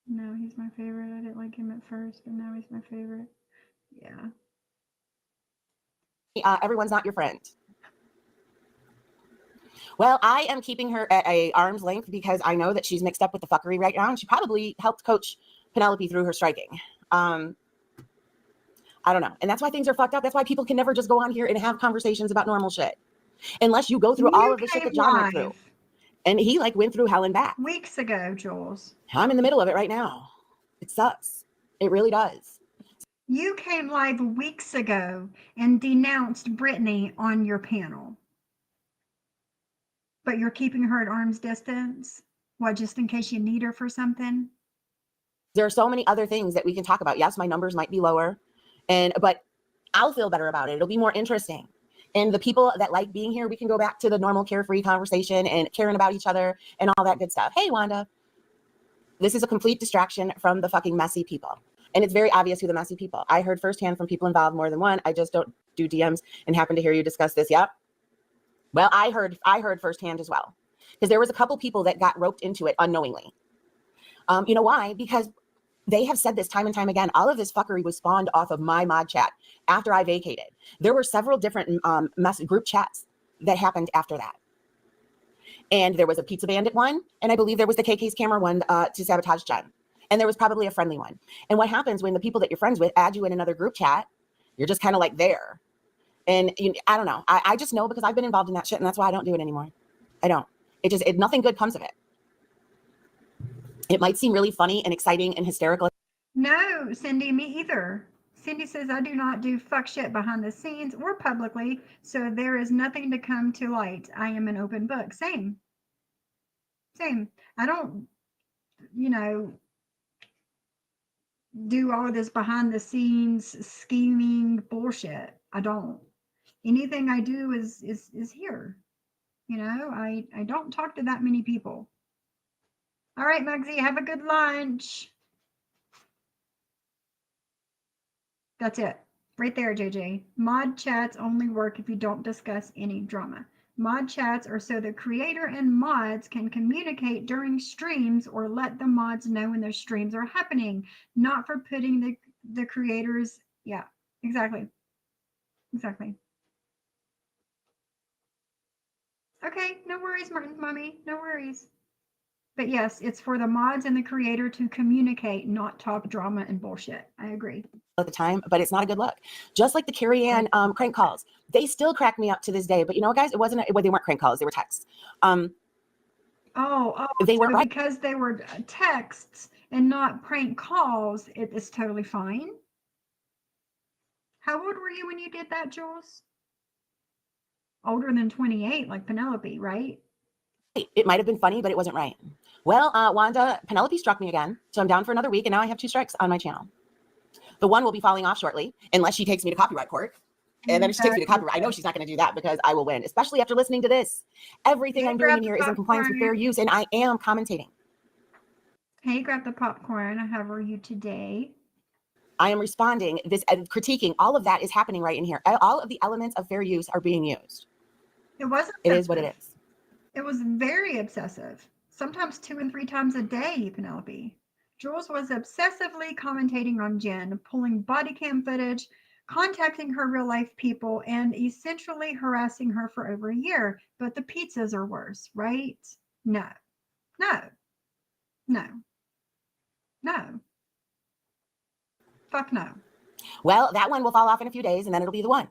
No, he's my favorite. I didn't like him at first, but now he's my favorite. Yeah. Everyone's not your friend. Well, I am keeping her at a arm's length because I know that she's mixed up with the fuckery right now, and she probably helped coach Penelope through her striking. I don't know. And that's why things are fucked up. That's why people can never just go on here and have conversations about normal shit. Unless you go through all of the shit that John went through. And he went through hell and back. Weeks ago, Jules. I'm in the middle of it right now. It sucks. It really does. You came live weeks ago and denounced Brittany on your panel. But you're keeping her at arm's distance. What, just in case you need her for something? There are so many other things that we can talk about. Yes, my numbers might be lower, but I'll feel better about it. It'll be more interesting. And the people that like being here, we can go back to the normal carefree conversation and caring about each other and all that good stuff. Hey, Wanda, this is a complete distraction from the fucking messy people. And it's very obvious who the messy people. I heard firsthand from people involved, more than one. I just don't do DMs and happen to hear you discuss this. Yep. Well, I heard firsthand as well, because there was a couple people that got roped into it unknowingly. You know why? Because they have said this time and time again. All of this fuckery was spawned off of my mod chat after I vacated. There were several different group chats that happened after that. And there was a Pizza Bandit one, and I believe there was the KK's camera one to sabotage Jen. And there was probably a friendly one. And what happens when the people that you're friends with add you in another group chat, you're just kind of like there. And I don't know. I just know, because I've been involved in that shit, and that's why I don't do it anymore. I don't. Nothing good comes of it. It might seem really funny and exciting and hysterical. No, Cindy, me either. Cindy says, I do not do fuck shit behind the scenes or publicly, so there is nothing to come to light. I am an open book. Same. I don't, do all of this behind the scenes scheming bullshit. I don't. Anything I do is here. I don't talk to that many people. All right, Mugsy, have a good lunch. That's it. Right there, JJ. Mod chats only work if you don't discuss any drama. Mod chats are so the creator and mods can communicate during streams or let the mods know when their streams are happening, not for putting the creators. Yeah, exactly. Okay, no worries, Martin, mommy, no worries. But yes, it's for the mods and the creator to communicate, not talk drama and bullshit. I agree. At the time, but it's not a good look. Just like the Carrie Ann crank calls, they still crack me up to this day. But guys, they weren't crank calls; they were texts. They weren't right, because they were texts and not prank calls. It is totally fine. How old were you when you did that, Jules? Older than 28, like Penelope, right? It might have been funny, but it wasn't right. Well, Wanda, Penelope struck me again, so I'm down for another week, and now I have 2 strikes on my channel. The one will be falling off shortly, unless she takes me to copyright court. And then if she takes me to copyright, I know she's not going to do that, because I will win, especially after listening to this. Everything I'm doing in here is in compliance with fair use, and I am commentating. Hey, grab the popcorn. How are you today? I am responding, critiquing. All of that is happening right in here. All of the elements of fair use are being used. It wasn't. It is what it is. It was very obsessive. Sometimes 2 and 3 times a day, Penelope. Jules was obsessively commentating on Jen, pulling body cam footage, contacting her real life people, and essentially harassing her for over a year. But the pizzas are worse, right? No. Fuck no. Well, that one will fall off in a few days, and then it'll be the one.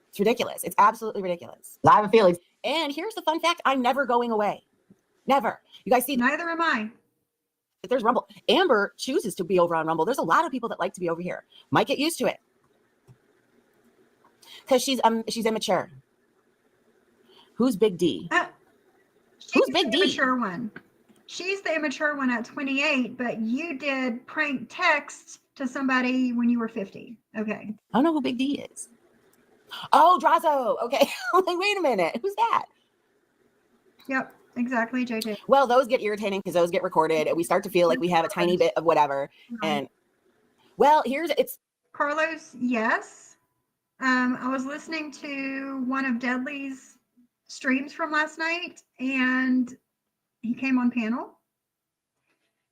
It's ridiculous. It's absolutely ridiculous. I have a feeling. And here's the fun fact. I'm never going away. Never. You guys see? Neither am I. There's Rumble. Amber chooses to be over on Rumble. There's a lot of people that like to be over here. Might get used to it. Because she's immature. Who's Big D? Who's Big D? Immature one. She's the immature one at 28, but you did prank texts to somebody when you were 50. Okay. I don't know who Big D is. Oh, Drazo. Okay. Wait a minute. Who's that? Yep, exactly, JJ. Well, those get irritating because those get recorded, and we start to feel like we have a tiny bit of whatever. And well, it's Carlos. Yes. I was listening to one of Deadly's streams from last night, and he came on panel.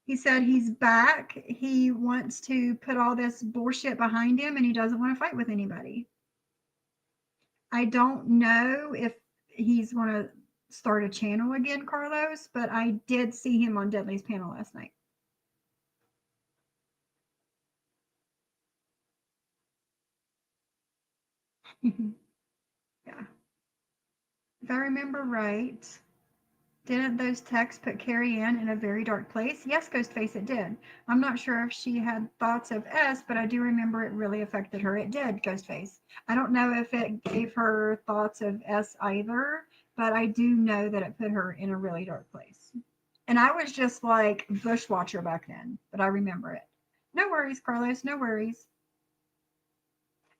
He said he's back. He wants to put all this bullshit behind him, and he doesn't want to fight with anybody. I don't know if he's going to start a channel again, Carlos, but I did see him on Deadly's panel last night. Yeah. If I remember right, didn't those texts put Carrie Ann in a very dark place? Yes, Ghostface, it did. I'm not sure if she had thoughts of S, but I do remember it really affected her. It did, Ghostface. I don't know if it gave her thoughts of S either, but I do know that it put her in a really dark place. And I was just like bushwatcher back then, but I remember it. No worries, Carlos. No worries.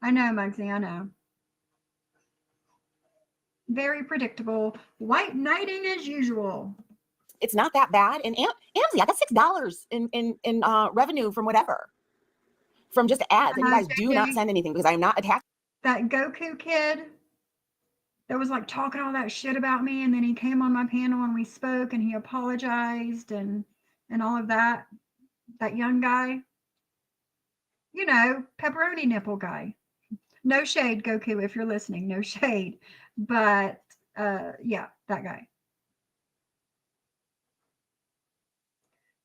I know, Mugsy. I know. Very predictable. White knighting as usual. It's not that bad. And Amzi, I got $6 in revenue from whatever, from just ads. And you guys do not send anything because I am not attached. That Goku kid that was like talking all that shit about me, and then he came on my panel and we spoke and he apologized and all of that. That young guy, you know, pepperoni nipple guy. No shade, Goku, if you're listening, no shade. But yeah, that guy.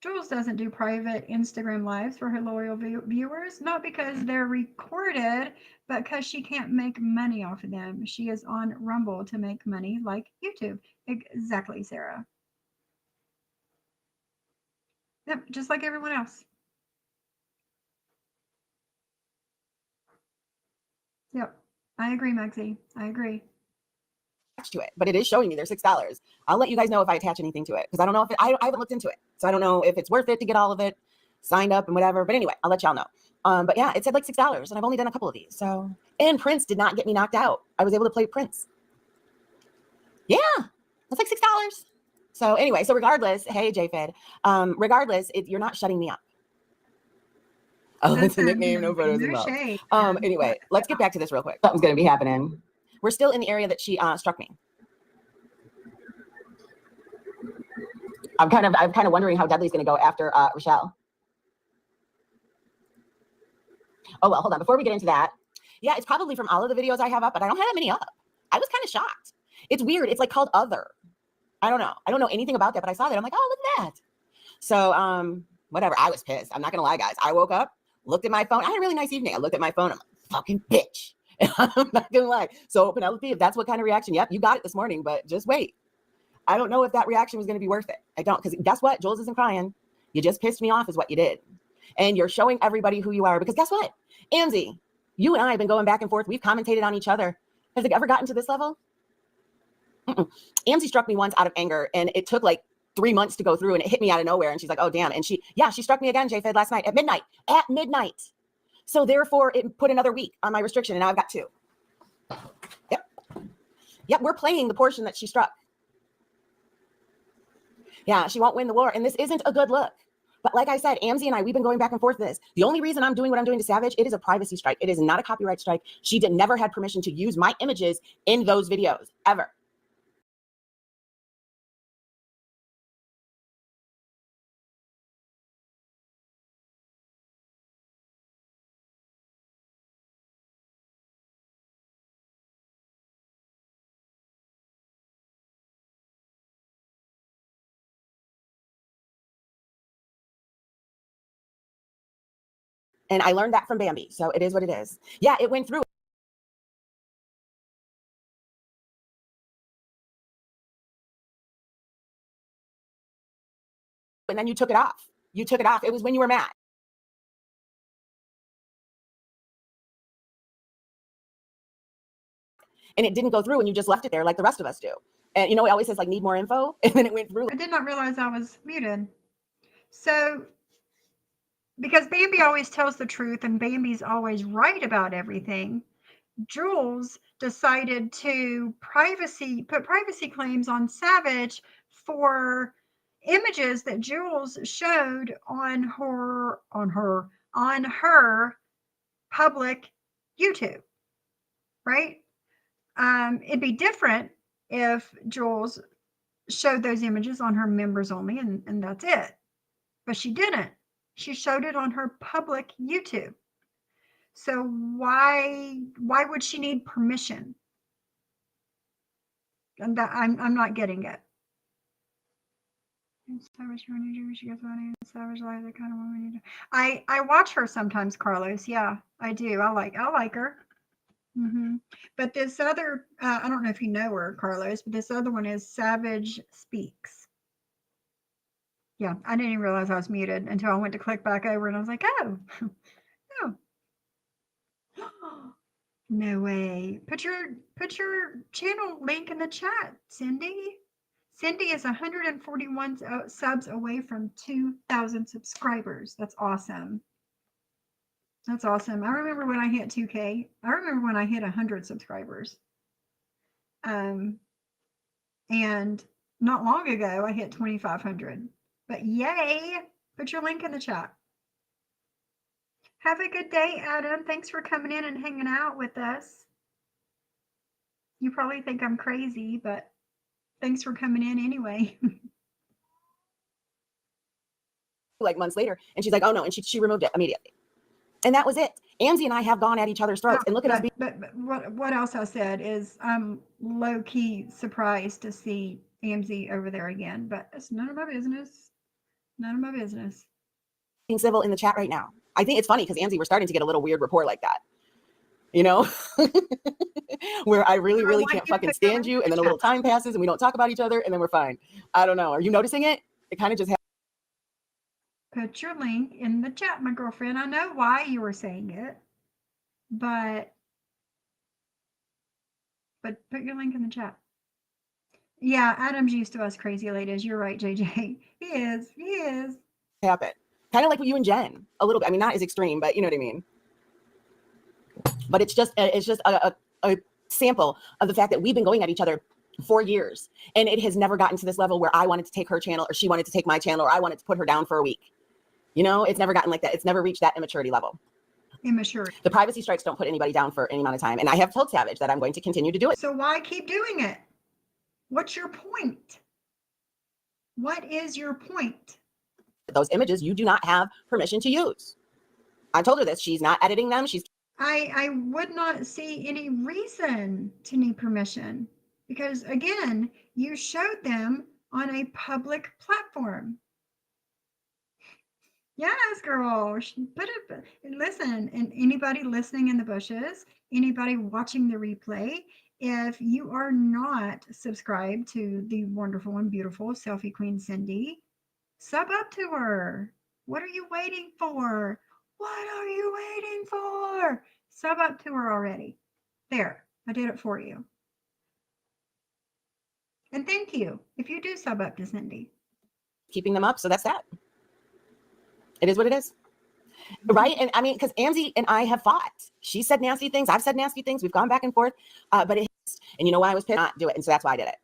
Jules doesn't do private Instagram lives for her loyal viewers, not because they're recorded, but because she can't make money off of them. She is on Rumble to make money like YouTube. Exactly, Sarah. Yep, just like everyone else. Yep, I agree, Maxie. I agree. To it, but it is showing me there's $6. I'll let you guys know if I attach anything to it because I don't know if I haven't looked into it, so I don't know if it's worth it to get all of it signed up and whatever. But anyway, I'll let y'all know. But yeah, it said like $6, and I've only done a couple of these. So, and Prince did not get me knocked out. I was able to play Prince. Yeah, that's like $6. So anyway, so regardless, hey JFed, regardless, you're not shutting me up. Oh, it's a nickname, no photos involved. Anyway, let's get back to this real quick. Something's gonna be happening. We're still in the area that she struck me. I'm kind of wondering how Dudley's going to go after Rochelle. Oh, well, hold on. Before we get into that, yeah, it's probably from all of the videos I have up, but I don't have that many up. I was kind of shocked. It's weird. It's like called Other. I don't know. I don't know anything about that, but I saw that. I'm like, oh, look at that. So, whatever. I was pissed. I'm not going to lie, guys. I woke up, looked at my phone. I had a really nice evening. I looked at my phone. I'm like, fucking bitch. I'm not gonna lie. So Penelope, if that's what kind of reaction, yep, you got it this morning, but just wait. I don't know if that reaction was going to be worth it. I don't, because guess what? Jules isn't crying. You just pissed me off is what you did. And you're showing everybody who you are, because guess what? Amzi, you and I have been going back and forth. We've commentated on each other. Has it ever gotten to this level? Amzi struck me once out of anger, and it took like 3 months to go through, and it hit me out of nowhere. And she's like, oh, damn. And she struck me again, JFed, last night at midnight. So therefore, it put another week on my restriction, and now I've got 2. Yep, we're playing the portion that she struck. Yeah, she won't win the war, and this isn't a good look. But like I said, Amzi and I, we've been going back and forth this. The only reason I'm doing what I'm doing to Savage, it is a privacy strike. It is not a copyright strike. She never had permission to use my images in those videos, ever. And I learned that from Bambi. So it is what it is. Yeah, it went through. And then you took it off. You took it off. It was when you were mad. And it didn't go through, and you just left it there like the rest of us do. And you know, it always says like need more info. And then it went through. I did not realize I was muted. So, because Bambi always tells the truth and Bambi's always right about everything, Jules decided to put privacy claims on Savage for images that Jules showed on her public YouTube, right? It'd be different if Jules showed those images on her members only and that's it. But she didn't. She showed it on her public YouTube. So why would she need permission? And that I'm not getting it. Savage she gets money. Savage life, the kind of woman you do. I watch her sometimes, Carlos. Yeah, I do. I like her. Mm-hmm. But this other, I don't know if you know her, Carlos, but this other one is Savage Speaks. Yeah, I didn't even realize I was muted until I went to click back over and I was like, oh, oh. No way. Put your channel link in the chat, Cindy. Cindy is 141 subs away from 2,000 subscribers. That's awesome. That's awesome. I remember when I hit 2K. I remember when I hit 100 subscribers. And not long ago, I hit 2,500. But yay! Put your link in the chat. Have a good day, Adam. Thanks for coming in and hanging out with us. You probably think I'm crazy, but thanks for coming in anyway. Like months later, and she's like, oh no, and she removed it immediately. And that was it. Angie and I have gone at each other's throats, and look at us being. But what else I said is I'm low key surprised to see Amzie over there again, but it's none of my business. None of my business. Being civil in the chat right now. I think it's funny because Angie, we're starting to get a little weird rapport like that. You know, where I really can't fucking stand you, and then a little time passes and we don't talk about each other, and then we're fine. I don't know. Are you noticing it? It kind of just happens. Put your link in the chat, my girlfriend. I know why you were saying it, but put your link in the chat. Yeah, Adam's used to us crazy ladies. You're right, JJ. He is. Happen. Kind of like with you and Jen, a little bit. I mean, not as extreme, but you know what I mean. But it's just a sample of the fact that we've been going at each other for years, and it has never gotten to this level where I wanted to take her channel or she wanted to take my channel or I wanted to put her down for a week. You know, it's never gotten like that. It's never reached that immaturity level. Immature. The privacy strikes don't put anybody down for any amount of time. And I have told Savage that I'm going to continue to do it. So why keep doing it? What's your point? What is your point? Those images you do not have permission to use. I told her this. She's not editing them. I would not see any reason to need permission because, again, you showed them on a public platform. Yes, girl. Put it. Listen, and anybody listening in the bushes, anybody watching the replay, if you are not subscribed to the wonderful and beautiful Selfie Queen Cindy, sub up to her. What are you waiting for? What are you waiting for? Sub up to her already. There, I did it for you. And thank you if you do sub up to Cindy. Keeping them up. So that's that. It is what it is. Right. And I mean, because Amzie and I have fought. She said nasty things. I've said nasty things. We've gone back and forth. But and you know why I was pissed? Not do it. And so that's why I did it.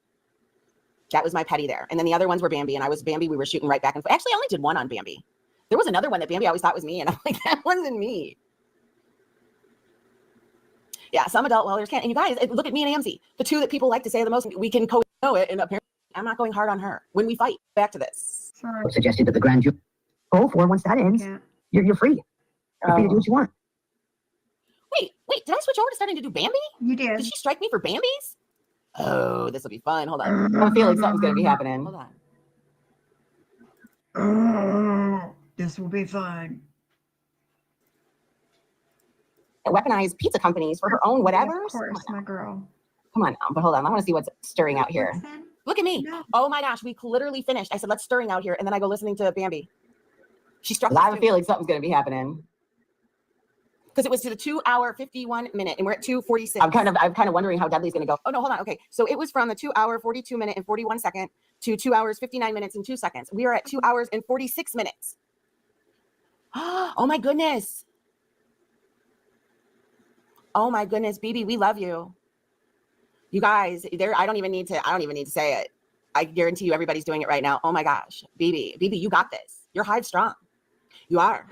That was my petty there. And then the other ones were Bambi, and I was Bambi. We were shooting right back and forth. Actually, I only did one on Bambi. There was another one that Bambi always thought was me. And I'm like, that wasn't me. Yeah, some adult lawyers can't. And you guys, look at me and Amzie, the two that people like to say the most. We can know it. And apparently, I'm not going hard on her when we fight. Back to this. Sorry. Suggested that the grand jury go for once that ends. Yeah. You're free. You're free to do what you want. Wait, did I switch over to starting to do Bambi? You did. Did she strike me for Bambis? Oh, this will be fun. Hold on. I feel like something's going to be happening. Hold on. Oh, this will be fun. Weaponize pizza companies for her own whatever. Of course, my girl. Come on now. But hold on. I want to see what's stirring out here. Listen. Look at me. No. Oh my gosh. We literally finished. I said, let's stirring out here. And then I go listening to Bambi. She struck. I have a feeling something's going to be happening. Because it was to the 2 hour 51 minute and we're at 2:46. I'm kind of wondering how Dudley's going to go. Oh no, hold on. Okay. So it was from the 2 hour 42 minute and 41 second to 2 hours 59 minutes and 2 seconds. We are at 2 hours and 46 minutes. Oh my goodness. Oh my goodness, BB, we love you. You guys, I don't even need to say it. I guarantee you everybody's doing it right now. Oh my gosh. BB, you got this. You're Hive strong. You are.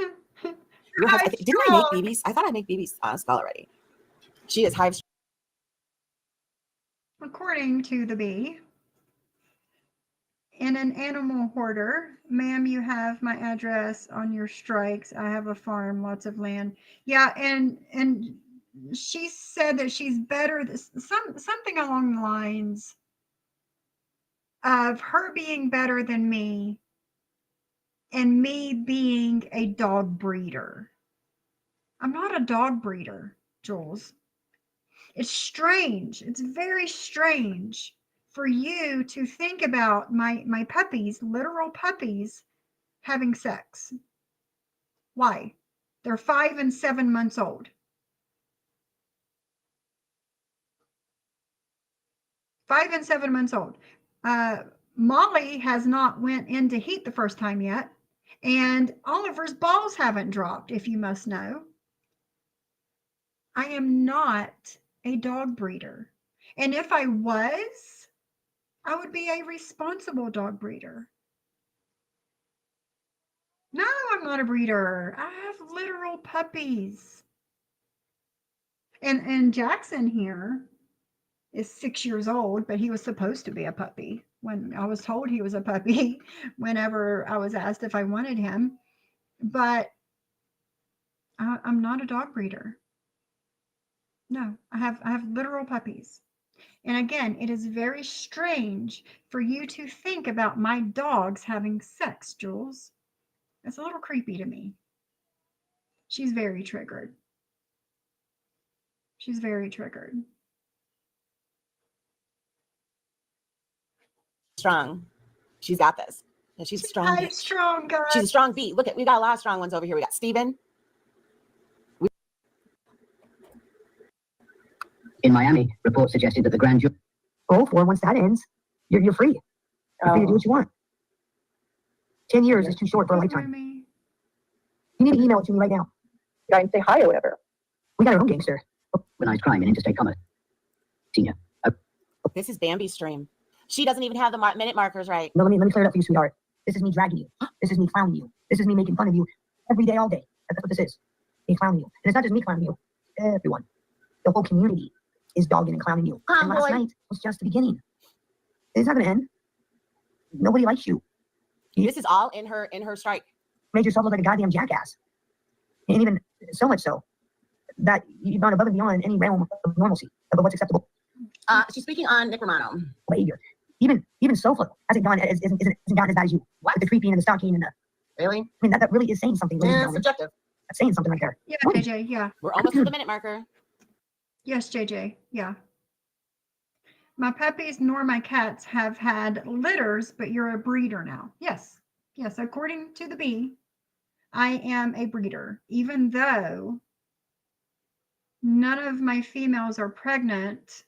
Didn't I make BB's? I thought I made BB's spell already. She is Hive. According to the bee, in an animal hoarder, ma'am, you have my address on your strikes. I have a farm, lots of land. Yeah, and she said that she's better. Something along the lines of her being better than me and me being a dog breeder. I'm not a dog breeder, Jules. It's strange. It's very strange for you to think about my puppies, literal puppies, having sex. Why? They're 5 and 7 months old. 5 and 7 months old. Molly has not went into heat the first time yet, and Oliver's balls haven't dropped, if you must know. I am not a dog breeder. And if I was, I would be a responsible dog breeder. No, I'm not a breeder. I have literal puppies. And Jackson here is 6 years old, but he was supposed to be a puppy when I was told he was a puppy whenever I was asked if I wanted him. But I'm not a dog breeder. No, I have literal puppies. And again, it is very strange for you to think about my dogs having sex, Jules. It's a little creepy to me. She's very triggered. She's very triggered. Strong. She's got this. And she's strong. I'm strong, guys. She's a strong bee. Look at, we got a lot of strong ones over here. We got Steven. In Miami, reports suggested that the grand jury. Go for once that ends, you're free. You're free to do what you want. 10 years is too short for a lifetime. You need to email it to me right now. You gotta say hi or whatever. We got our own gangster. Organized crime and interstate commerce. Senior. This is Bambi's stream. She doesn't even have the minute markers right. No, let me clear it up for you, sweetheart. This is me dragging you. This is me clowning you. This is me making fun of you every day, all day. That's what this is. Me clowning you. And it's not just me clowning you. Everyone. The whole community is dogging and clowning you. And last night was just the beginning. It's not gonna end. Nobody likes you. This is all in her strike. Made yourself look like a goddamn jackass. And even so much so that you've gone above and beyond any realm of normalcy of what's acceptable She's speaking on Nick Romano. behavior. Even Sofa hasn't gone isn't gone as bad as you. What? With the creeping and the stalking and the Really? I mean that really is saying something. ladies and Yeah, gentlemen. subjective. That's saying something right there. Yeah, What? JJ, yeah. We're almost to the minute marker. Yes, JJ, yeah. My puppies nor my cats have had litters, but you're a breeder now. Yes, yes, according to the bee, I am a breeder, even though none of my females are pregnant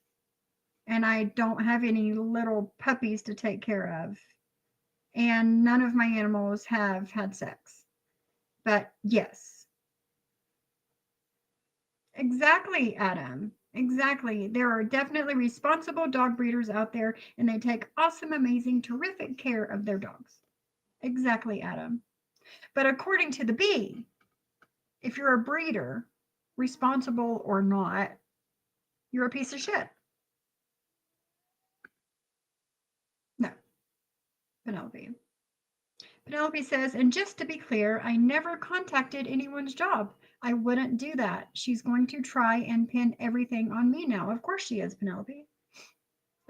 and I don't have any little puppies to take care of. And none of my animals have had sex. But yes. Exactly, Adam. Exactly. There are definitely responsible dog breeders out there, and they take awesome, amazing, terrific care of their dogs. Exactly, Adam. But according to the bee, if you're a breeder, responsible or not, you're a piece of shit. No. Penelope. Penelope says, and just to be clear, I never contacted anyone's job. I wouldn't do that. She's going to try and pin everything on me now. Of course she is, Penelope.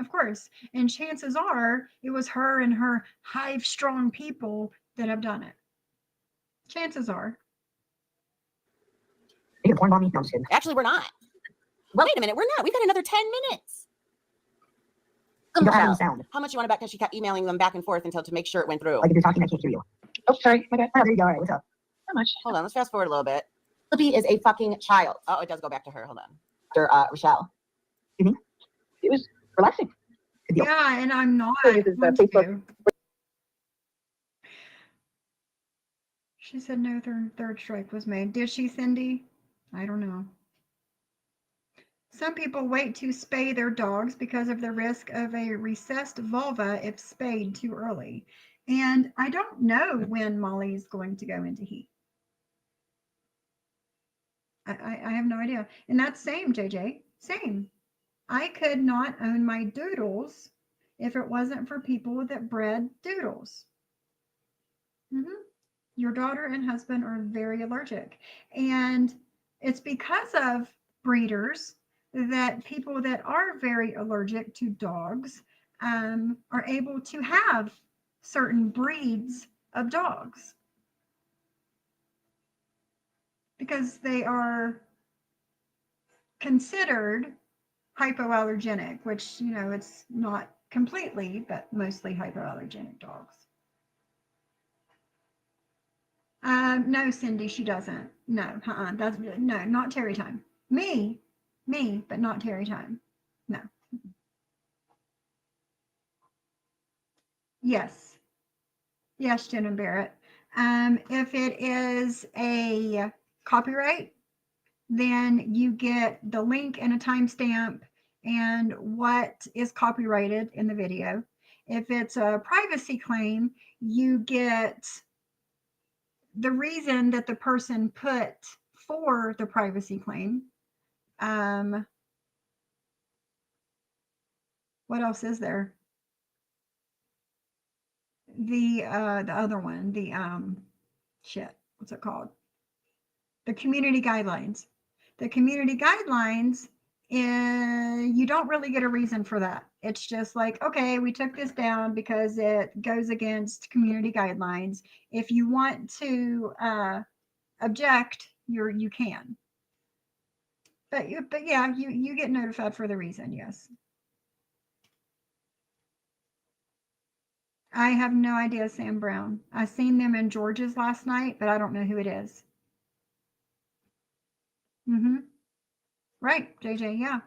Of course. And chances are it was her and her hive strong people that have done it. Chances are. You get porn bomb me? No, I'm just kidding. Actually, we're not. Wait a minute. We're not. We've got another 10 minutes. You don't have any Michelle, sound. how much you want to bet? Because she kept emailing them back and forth until to make sure it went through. Like if you're talking, I can't hear you. Oh, sorry. My bad. Oh, there you go. All right, what's up? How much? Hold on. Let's fast forward a little bit. Libby is a fucking child. Oh, it does go back to her. Hold on. After Rochelle. It was relaxing. Good deal. Yeah, and I'm not. So uses going Facebook. to. She said no third strike was made. Did she, Cindy? I don't know. Some people wait to spay their dogs because of the risk of a recessed vulva if spayed too early. And I don't know when Molly's going to go into heat. I have no idea. And that's same, JJ. Same. I could not own my doodles if it wasn't for people that bred doodles. Your daughter and husband are very allergic. And it's because of breeders that people that are very allergic to dogs are able to have certain breeds of dogs because they are considered hypoallergenic, which, you know, it's not completely, but mostly hypoallergenic dogs. No, Cindy, she doesn't. No, that's no, not Terry time. Me, but not Terry time. No. Yes. Yes, Jen and Barrett. If it is a copyright, then you get the link and a timestamp and what is copyrighted in the video. If it's a privacy claim, you get the reason that the person put for the privacy claim. What else is there? The other one, the what's it called? The community guidelines. The community guidelines, you don't really get a reason for that. It's just like, okay, we took this down because it goes against community guidelines. If you want to object, you can. But yeah, you get notified for the reason, yes. I have no idea, Sam Brown. I seen them in George's last night, but I don't know who it is. Right, JJ, yeah.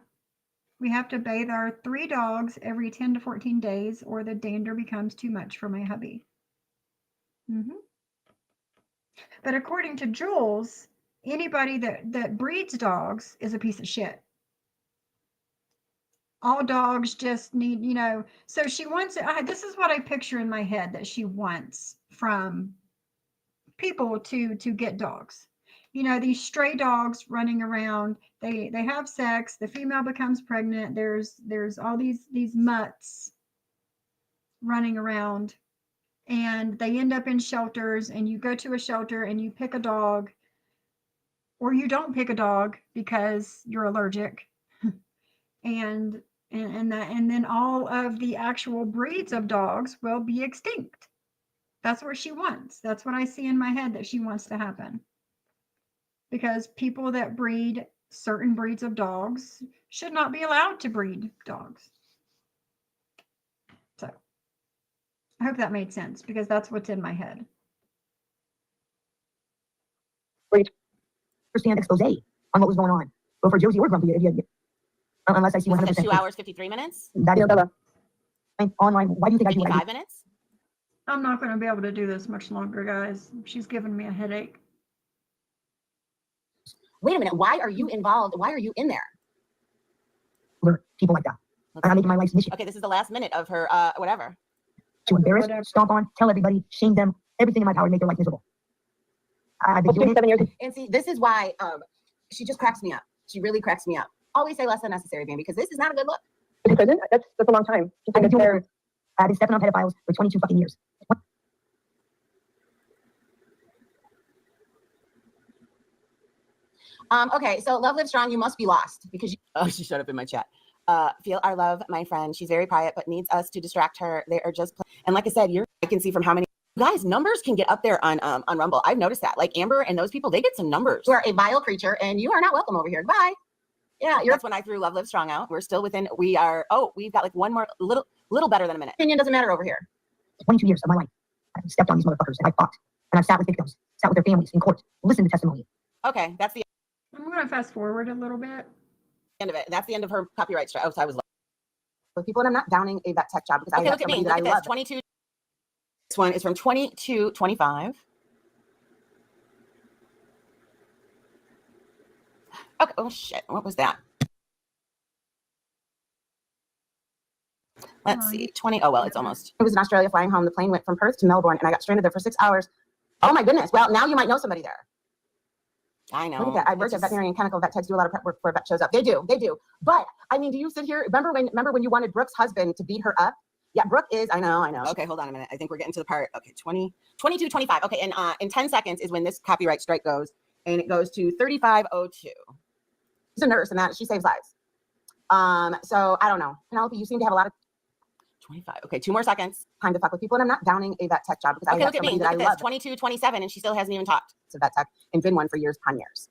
We have to bathe our 3 dogs every 10 to 14 days or the dander becomes too much for my hubby. But according to Jules, anybody that breeds dogs is a piece of shit. All dogs just need, so she wants, this is what I picture in my head that she wants from people to get dogs. These stray dogs running around, they have sex, the female becomes pregnant, there's all these mutts running around, and they end up in shelters, and you go to a shelter and you pick a dog, or you don't pick a dog because you're allergic. and then all of the actual breeds of dogs will be extinct. That's what she wants. That's what I see in my head that she wants to happen. Because people that breed certain breeds of dogs should not be allowed to breed dogs. So I hope that made sense, because that's what's in my head. Great. Understand expose on what was going on. But for Josie or Grumpy, unless I see 100%. 2 hours, 53 minutes? That is online. Why do you think I do what I do? 55 minutes? I'm not going to be able to do this much longer, guys. She's giving me a headache. Wait a minute. Why are you involved? Why are you in there? For people like that. I'm making my life's mission. Okay, this is the last minute of her, whatever. To embarrass, stomp on, tell everybody, shame them, everything in my power to make their life miserable. I've been doing 7 years. And see, this is why she just cracks me up. She really cracks me up. Always say less than necessary, man, because this is not a good look. In prison? That's a long time. I've been stepping on pedophiles for 22 fucking years. Okay, so Love Live Strong, you must be lost because she showed up in my chat. Feel our love, my friend. She's very quiet, but needs us to distract her. They are just, and like I said, I can see from how many guys numbers can get up there on Rumble. I've noticed that. Like Amber and those people, they get some numbers. You are a vile creature, and you are not welcome over here. Goodbye. Yeah, that's when I threw Love Live Strong out. We're still within. We've got like one more little better than a minute. Opinion doesn't matter over here. 22 years of my life, I've stepped on these motherfuckers, and I fought, and I've sat with victims, sat with their families in court, listened to testimony. Okay, that's the I'm going to fast forward a little bit. end of it. That's the end of her copyright strike. Oh, so I was with people, and I'm not downing a vet tech job because I have somebody that I love. 22. This one is from 2225. Okay. Oh shit. What was that? Let's see. 20. Oh well, it's almost. It was in Australia flying home. The plane went from Perth to Melbourne, and I got stranded there for 6 hours. Oh my goodness. Well, now you might know somebody there. I know. Look at that. I worked at veterinary and chemical vet techs, do a lot of prep work before a vet shows up. They do. But I mean, do you sit here? Remember when you wanted Brooke's husband to beat her up? Yeah, Brooke is. I know. Okay, hold on a minute. I think we're getting to the part. Okay, 22, 25. Okay, and in 10 seconds is when this copyright strike goes, and it goes to 3502. She's a nurse, and that she saves lives. So I don't know. Penelope, you seem to have a lot of 25. Okay, 2 more seconds. Time to fuck with people, and I'm not downing a vet tech job because I have somebody that I love. 22, 27, and she still hasn't even talked to vet tech and been one for years upon years.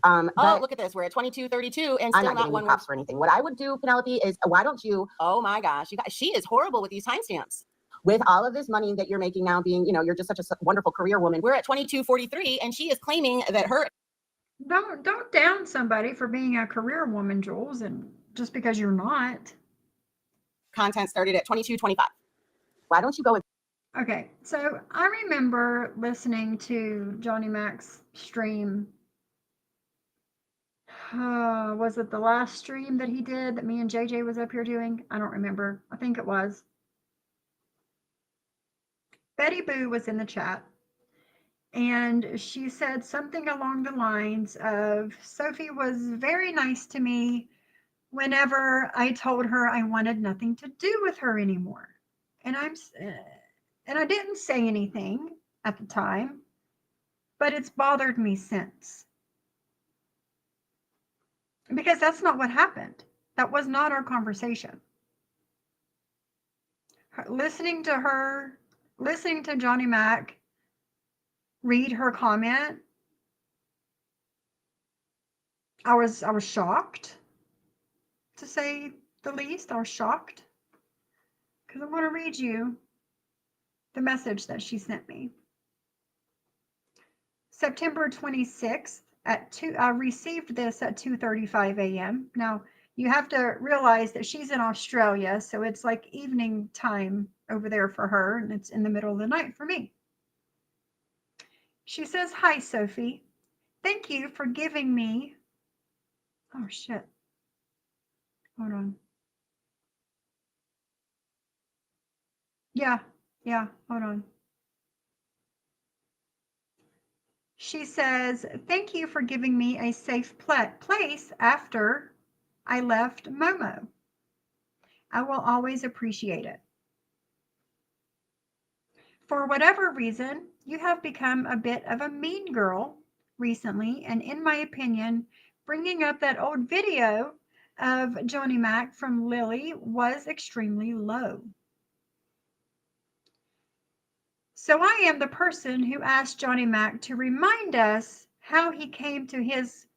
Oh, look at this. We're at 22, 32, and still not one props for anything. What I would do, Penelope, is why don't you? Oh my gosh, you guys, she is horrible with these timestamps. With all of this money that you're making now, being, you're just such a wonderful career woman. We're at 22:43, and she is claiming that her. Don't down somebody for being a career woman, Jules, and just because you're not. Content started at 22:25. Why don't you go with Okay, so I remember listening to Johnny Mac's stream. Was it the last stream that he did that me and JJ was up here doing? I don't remember. I think it was. Betty Boo was in the chat, and she said something along the lines of Sophie was very nice to me whenever I told her I wanted nothing to do with her anymore. And I didn't say anything at the time, but it's bothered me since. Because that's not what happened. That was not our conversation. Listening to Johnny Mac read her comment, I was shocked, to say the least. I was shocked because I want to read you the message that she sent me. September 26th at 2, I received this at 2:35 a.m. Now, you have to realize that she's in Australia, so it's like evening time over there for her, and it's in the middle of the night for me. She says, "Hi, Sophie. Thank you for giving me..." Oh, shit. Hold on. Yeah, hold on. She says, "Thank you for giving me a safe place after I left Momo. I will always appreciate it. For whatever reason, you have become a bit of a mean girl recently, and in my opinion, bringing up that old video of Johnny Mac from Lily was extremely low. So I am the person who asked Johnny Mac to remind us how he came to his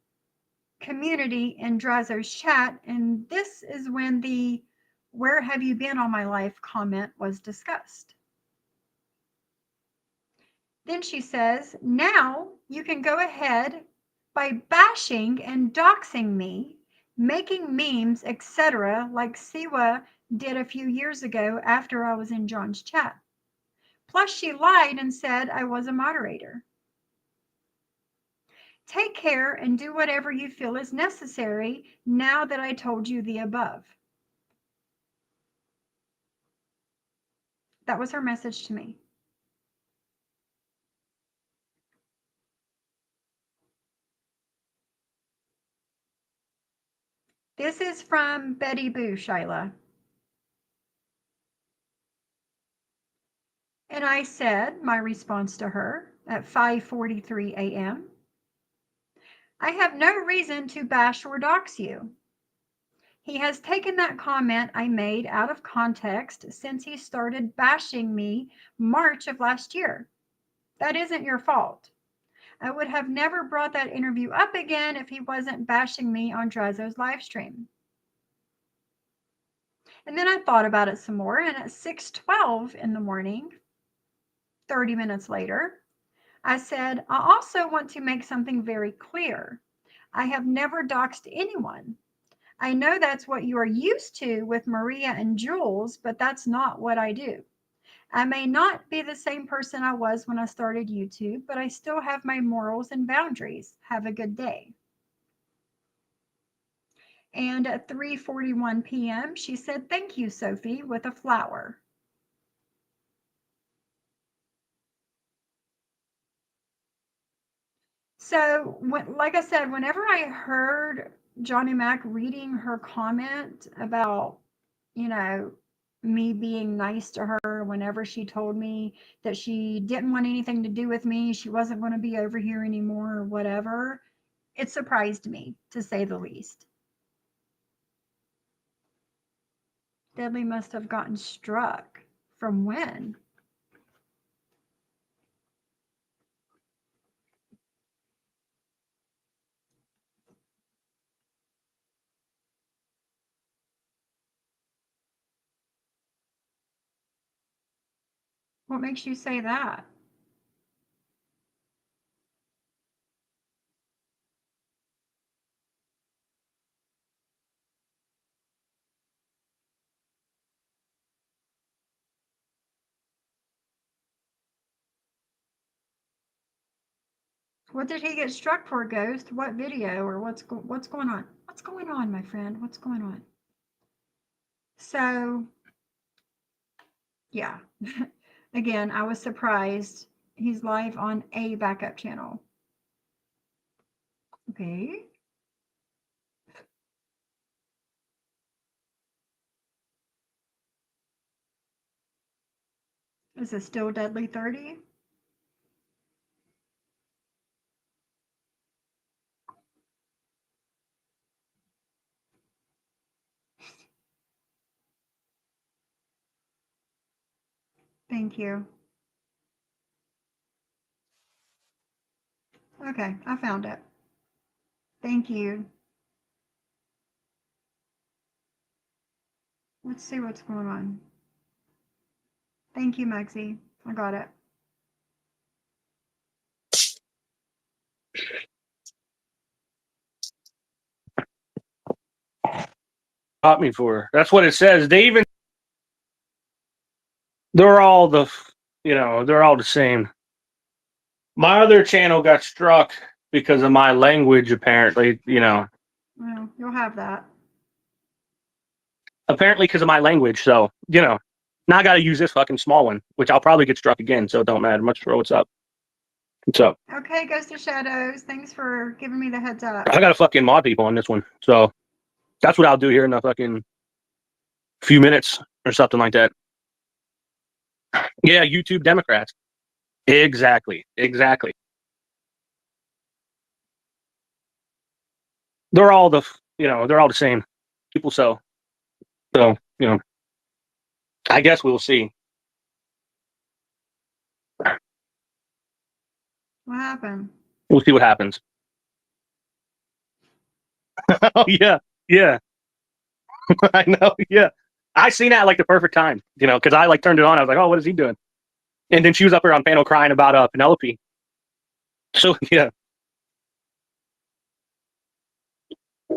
community in Drazo's chat, and this is when the 'Where have you been all my life' comment was discussed. Then she says, now you can go ahead by bashing and doxing me, making memes, etc., like Siwa did a few years ago after I was in John's chat. Plus, she lied and said I was a moderator. Take care and do whatever you feel is necessary now that I told you the above." That was her message to me. This is from Betty Boo, Shyla. And I said, my response to her at 5:43 a.m., "I have no reason to bash or dox you. He has taken that comment I made out of context since he started bashing me March of last year. That isn't your fault. I would have never brought that interview up again if he wasn't bashing me on Drazo's live stream." And then I thought about it some more, and at 6:12 in the morning, 30 minutes later, I said, "I also want to make something very clear. I have never doxed anyone. I know that's what you are used to with Maria and Jules, but that's not what I do. I may not be the same person I was when I started YouTube, but I still have my morals and boundaries. Have a good day." And at 3:41 p.m., she said, "Thank you, Sophie," with a flower. So, like I said, whenever I heard Johnny Mac reading her comment about, me being nice to her whenever she told me that she didn't want anything to do with me, she wasn't going to be over here anymore or whatever, it surprised me, to say the least. Deadly must have gotten struck. From when? What makes you say that? What did he get struck for, Ghost? What video or what's going on? What's going on, my friend? What's going on? So, yeah. Again, I was surprised. He's live on a backup channel. Okay. Is it still Deadly 30? Thank you. Okay, I found it. Thank you. Let's see what's going on. Thank you, Maxie. I got it. Got me for. That's what it says. They're all the, they're all the same. My other channel got struck because of my language, apparently, Well, you'll have that. apparently because of my language. So, now I got to use this fucking small one, which I'll probably get struck again. So it don't matter much for what's up. What's up? Okay, Ghost of Shadows. Thanks for giving me the heads up. I got to fucking mod people on this one. So that's what I'll do here in a fucking few minutes or something like that. Yeah, YouTube Democrats. Exactly. They're all the, they're all the same people. So, I guess we'll see. What happened? We'll see what happens. Oh, yeah. I know, yeah. I seen that at like the perfect time, because I like turned it on. I was like, oh, what is he doing? And then she was up here on panel crying about Penelope. So, yeah.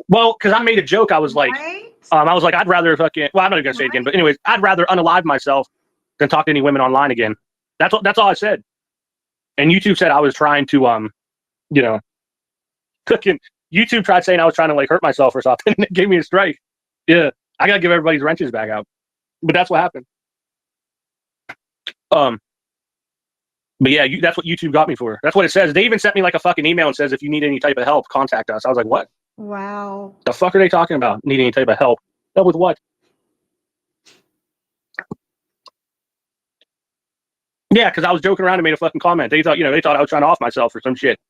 Well, because I made a joke. I was like, Right? I'd rather fucking, well, I'm not going to say it again, but anyways, I'd rather unalive myself than talk to any women online again. That's all I said. And YouTube said I was trying to, fucking YouTube tried saying I was trying to like hurt myself or something, and it gave me a strike. Yeah, I gotta give everybody's wrenches back out. But that's what happened. But yeah, that's what YouTube got me for. That's what it says. They even sent me like a fucking email and says if you need any type of help, contact us. I was like, what? Wow. The fuck are they talking about? Need any type of help? Help with what? Yeah, because I was joking around and made a fucking comment. They thought I was trying to off myself or some shit.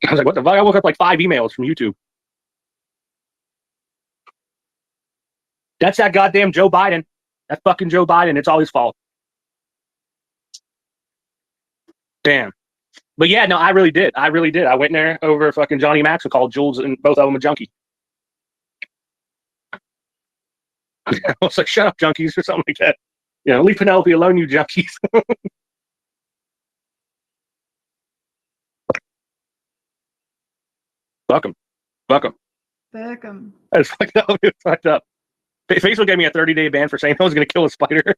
I was like, what the fuck? I woke up like 5 emails from YouTube. That's that goddamn Joe Biden. That's fucking Joe Biden. It's all his fault. Damn. But yeah, no, I really did. I went in there over fucking Johnny Max and called Jules and both of them a junkie. I was like, shut up, junkies, or something like that. Leave Penelope alone, you junkies. Welcome. It's fucked up. It's fucked up. Facebook gave me a 30-day ban for saying I was going to kill a spider.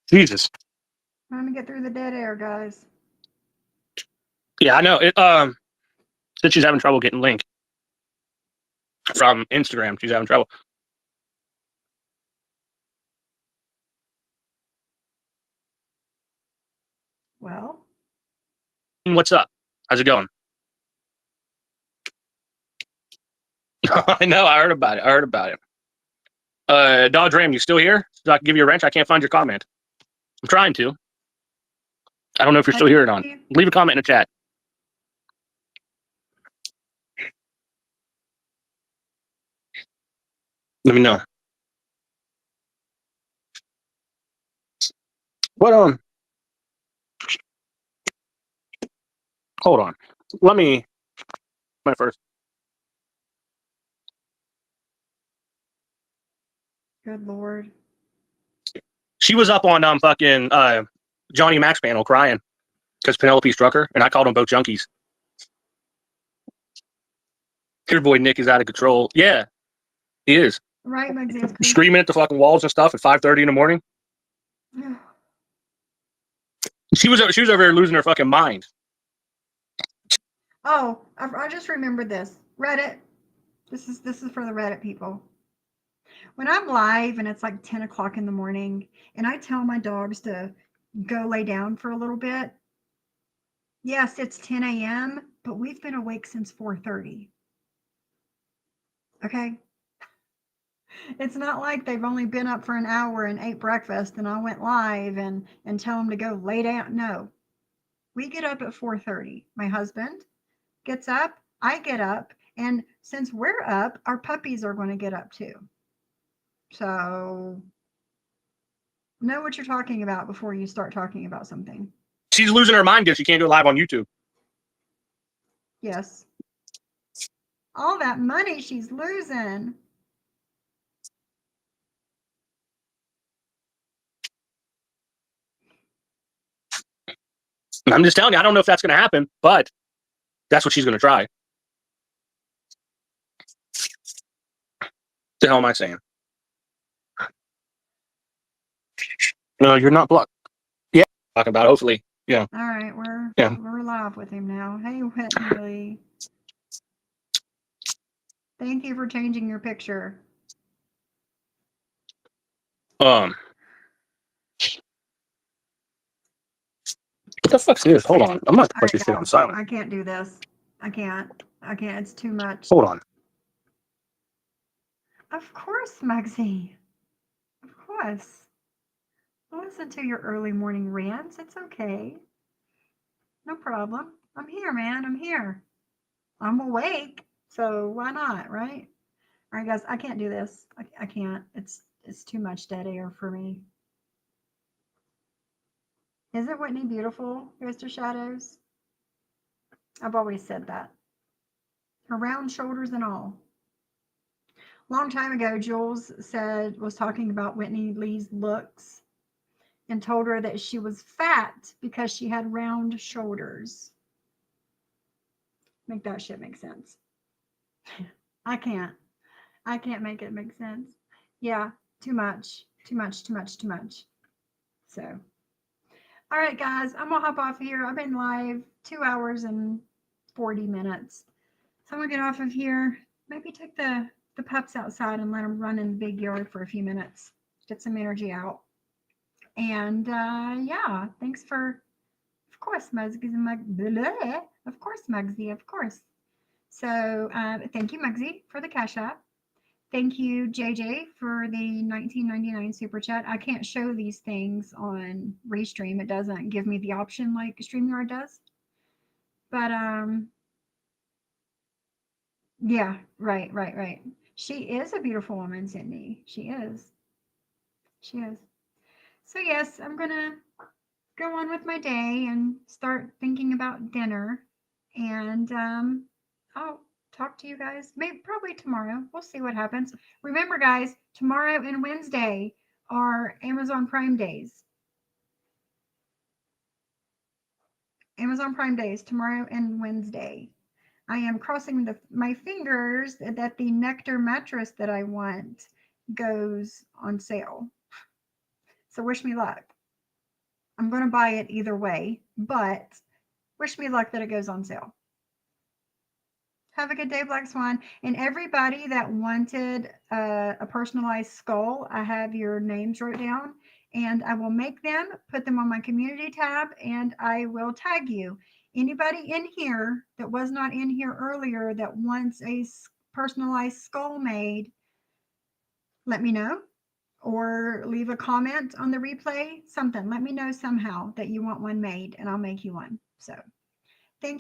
Jesus. Trying to get through the dead air, guys. Yeah, I know. It since she's having trouble getting link from Instagram, she's having trouble. Well, What's up? How's it going? I know. I heard about it. Dodge Ram, you still here? So I can give you a wrench. I can't find your comment. I'm trying to. I don't know if you're still here or not. Leave a comment in the chat. Let me know. What hold on. Let me my first. good Lord. She was up on fucking Johnny Max panel crying because Penelope struck her, and I called them both junkies. Your boy Nick is out of control. Yeah, he is. Right, Mugsy? It's crazy. Screaming at the fucking walls and stuff at 5:30 in the morning. She was over there losing her fucking mind. Oh, I just remembered this. Reddit. This is for the Reddit people. When I'm live and it's like 10 o'clock in the morning and I tell my dogs to go lay down for a little bit, yes, it's 10 a.m., but we've been awake since 4:30. Okay? It's not like they've only been up for an hour and ate breakfast and I went live and tell them to go lay down. No. We get up at 4:30. My husband gets up, I get up, and since we're up, our puppies are going to get up too. So know what you're talking about before you start talking about something. She's losing her mind because she can't go live on YouTube. Yes. All that money she's losing. I'm just telling you, I don't know if that's going to happen, but that's what she's going to try. The hell am I saying? No, you're not blocked. Yeah, talking about hopefully. Yeah. All right, we're live with him now. Hey, Whitney. Thank you for changing your picture. What the fuck's this? Hold on. I'm not put this shit on silent. I can't do this. I can't. It's too much. Hold on. Of course, Mugsy. Of course. Listen to your early morning rants. It's okay. No problem. I'm here, man. I'm here. I'm awake. So why not, right? All right, guys. I can't do this. I can't. It's too much dead air for me. Isn't Whitney beautiful, Mr. Shadows? I've always said that. Her round shoulders and all. Long time ago, Jules was talking about Whitney Lee's looks and told her that she was fat because she had round shoulders. Make that shit make sense. I can't make it make sense. Yeah, too much. So, all right, guys, I'm gonna hop off here. I've been live 2 hours and 40 minutes. So I'm gonna get off of here. Maybe take the pups outside and let them run in the big yard for a few minutes. Get some energy out. And yeah, thanks for, of course, Mugsy. Of course, Mugsy, of course. So thank you, Mugsy, for the Cash App. Thank you, JJ, for the $19.99 super chat. I can't show these things on Restream. It doesn't give me the option like StreamYard does. But yeah, right. She is a beautiful woman, Sydney. She is. So yes, I'm gonna go on with my day and start thinking about dinner. And I'll talk to you guys probably tomorrow. We'll see what happens. Remember, guys, tomorrow and Wednesday are Amazon Prime days. Amazon Prime days, tomorrow and Wednesday. I am crossing my fingers that the Nectar mattress that I want goes on sale. So wish me luck. I'm going to buy it either way, but wish me luck that it goes on sale. Have a good day, Black Swan. And everybody that wanted a personalized skull, I have your names wrote down, and I will make them, put them on my community tab, and I will tag you. Anybody in here that was not in here earlier that wants a personalized skull made, let me know. Or leave a comment on the replay, something. Let me know somehow that you want one made, and I'll make you one. So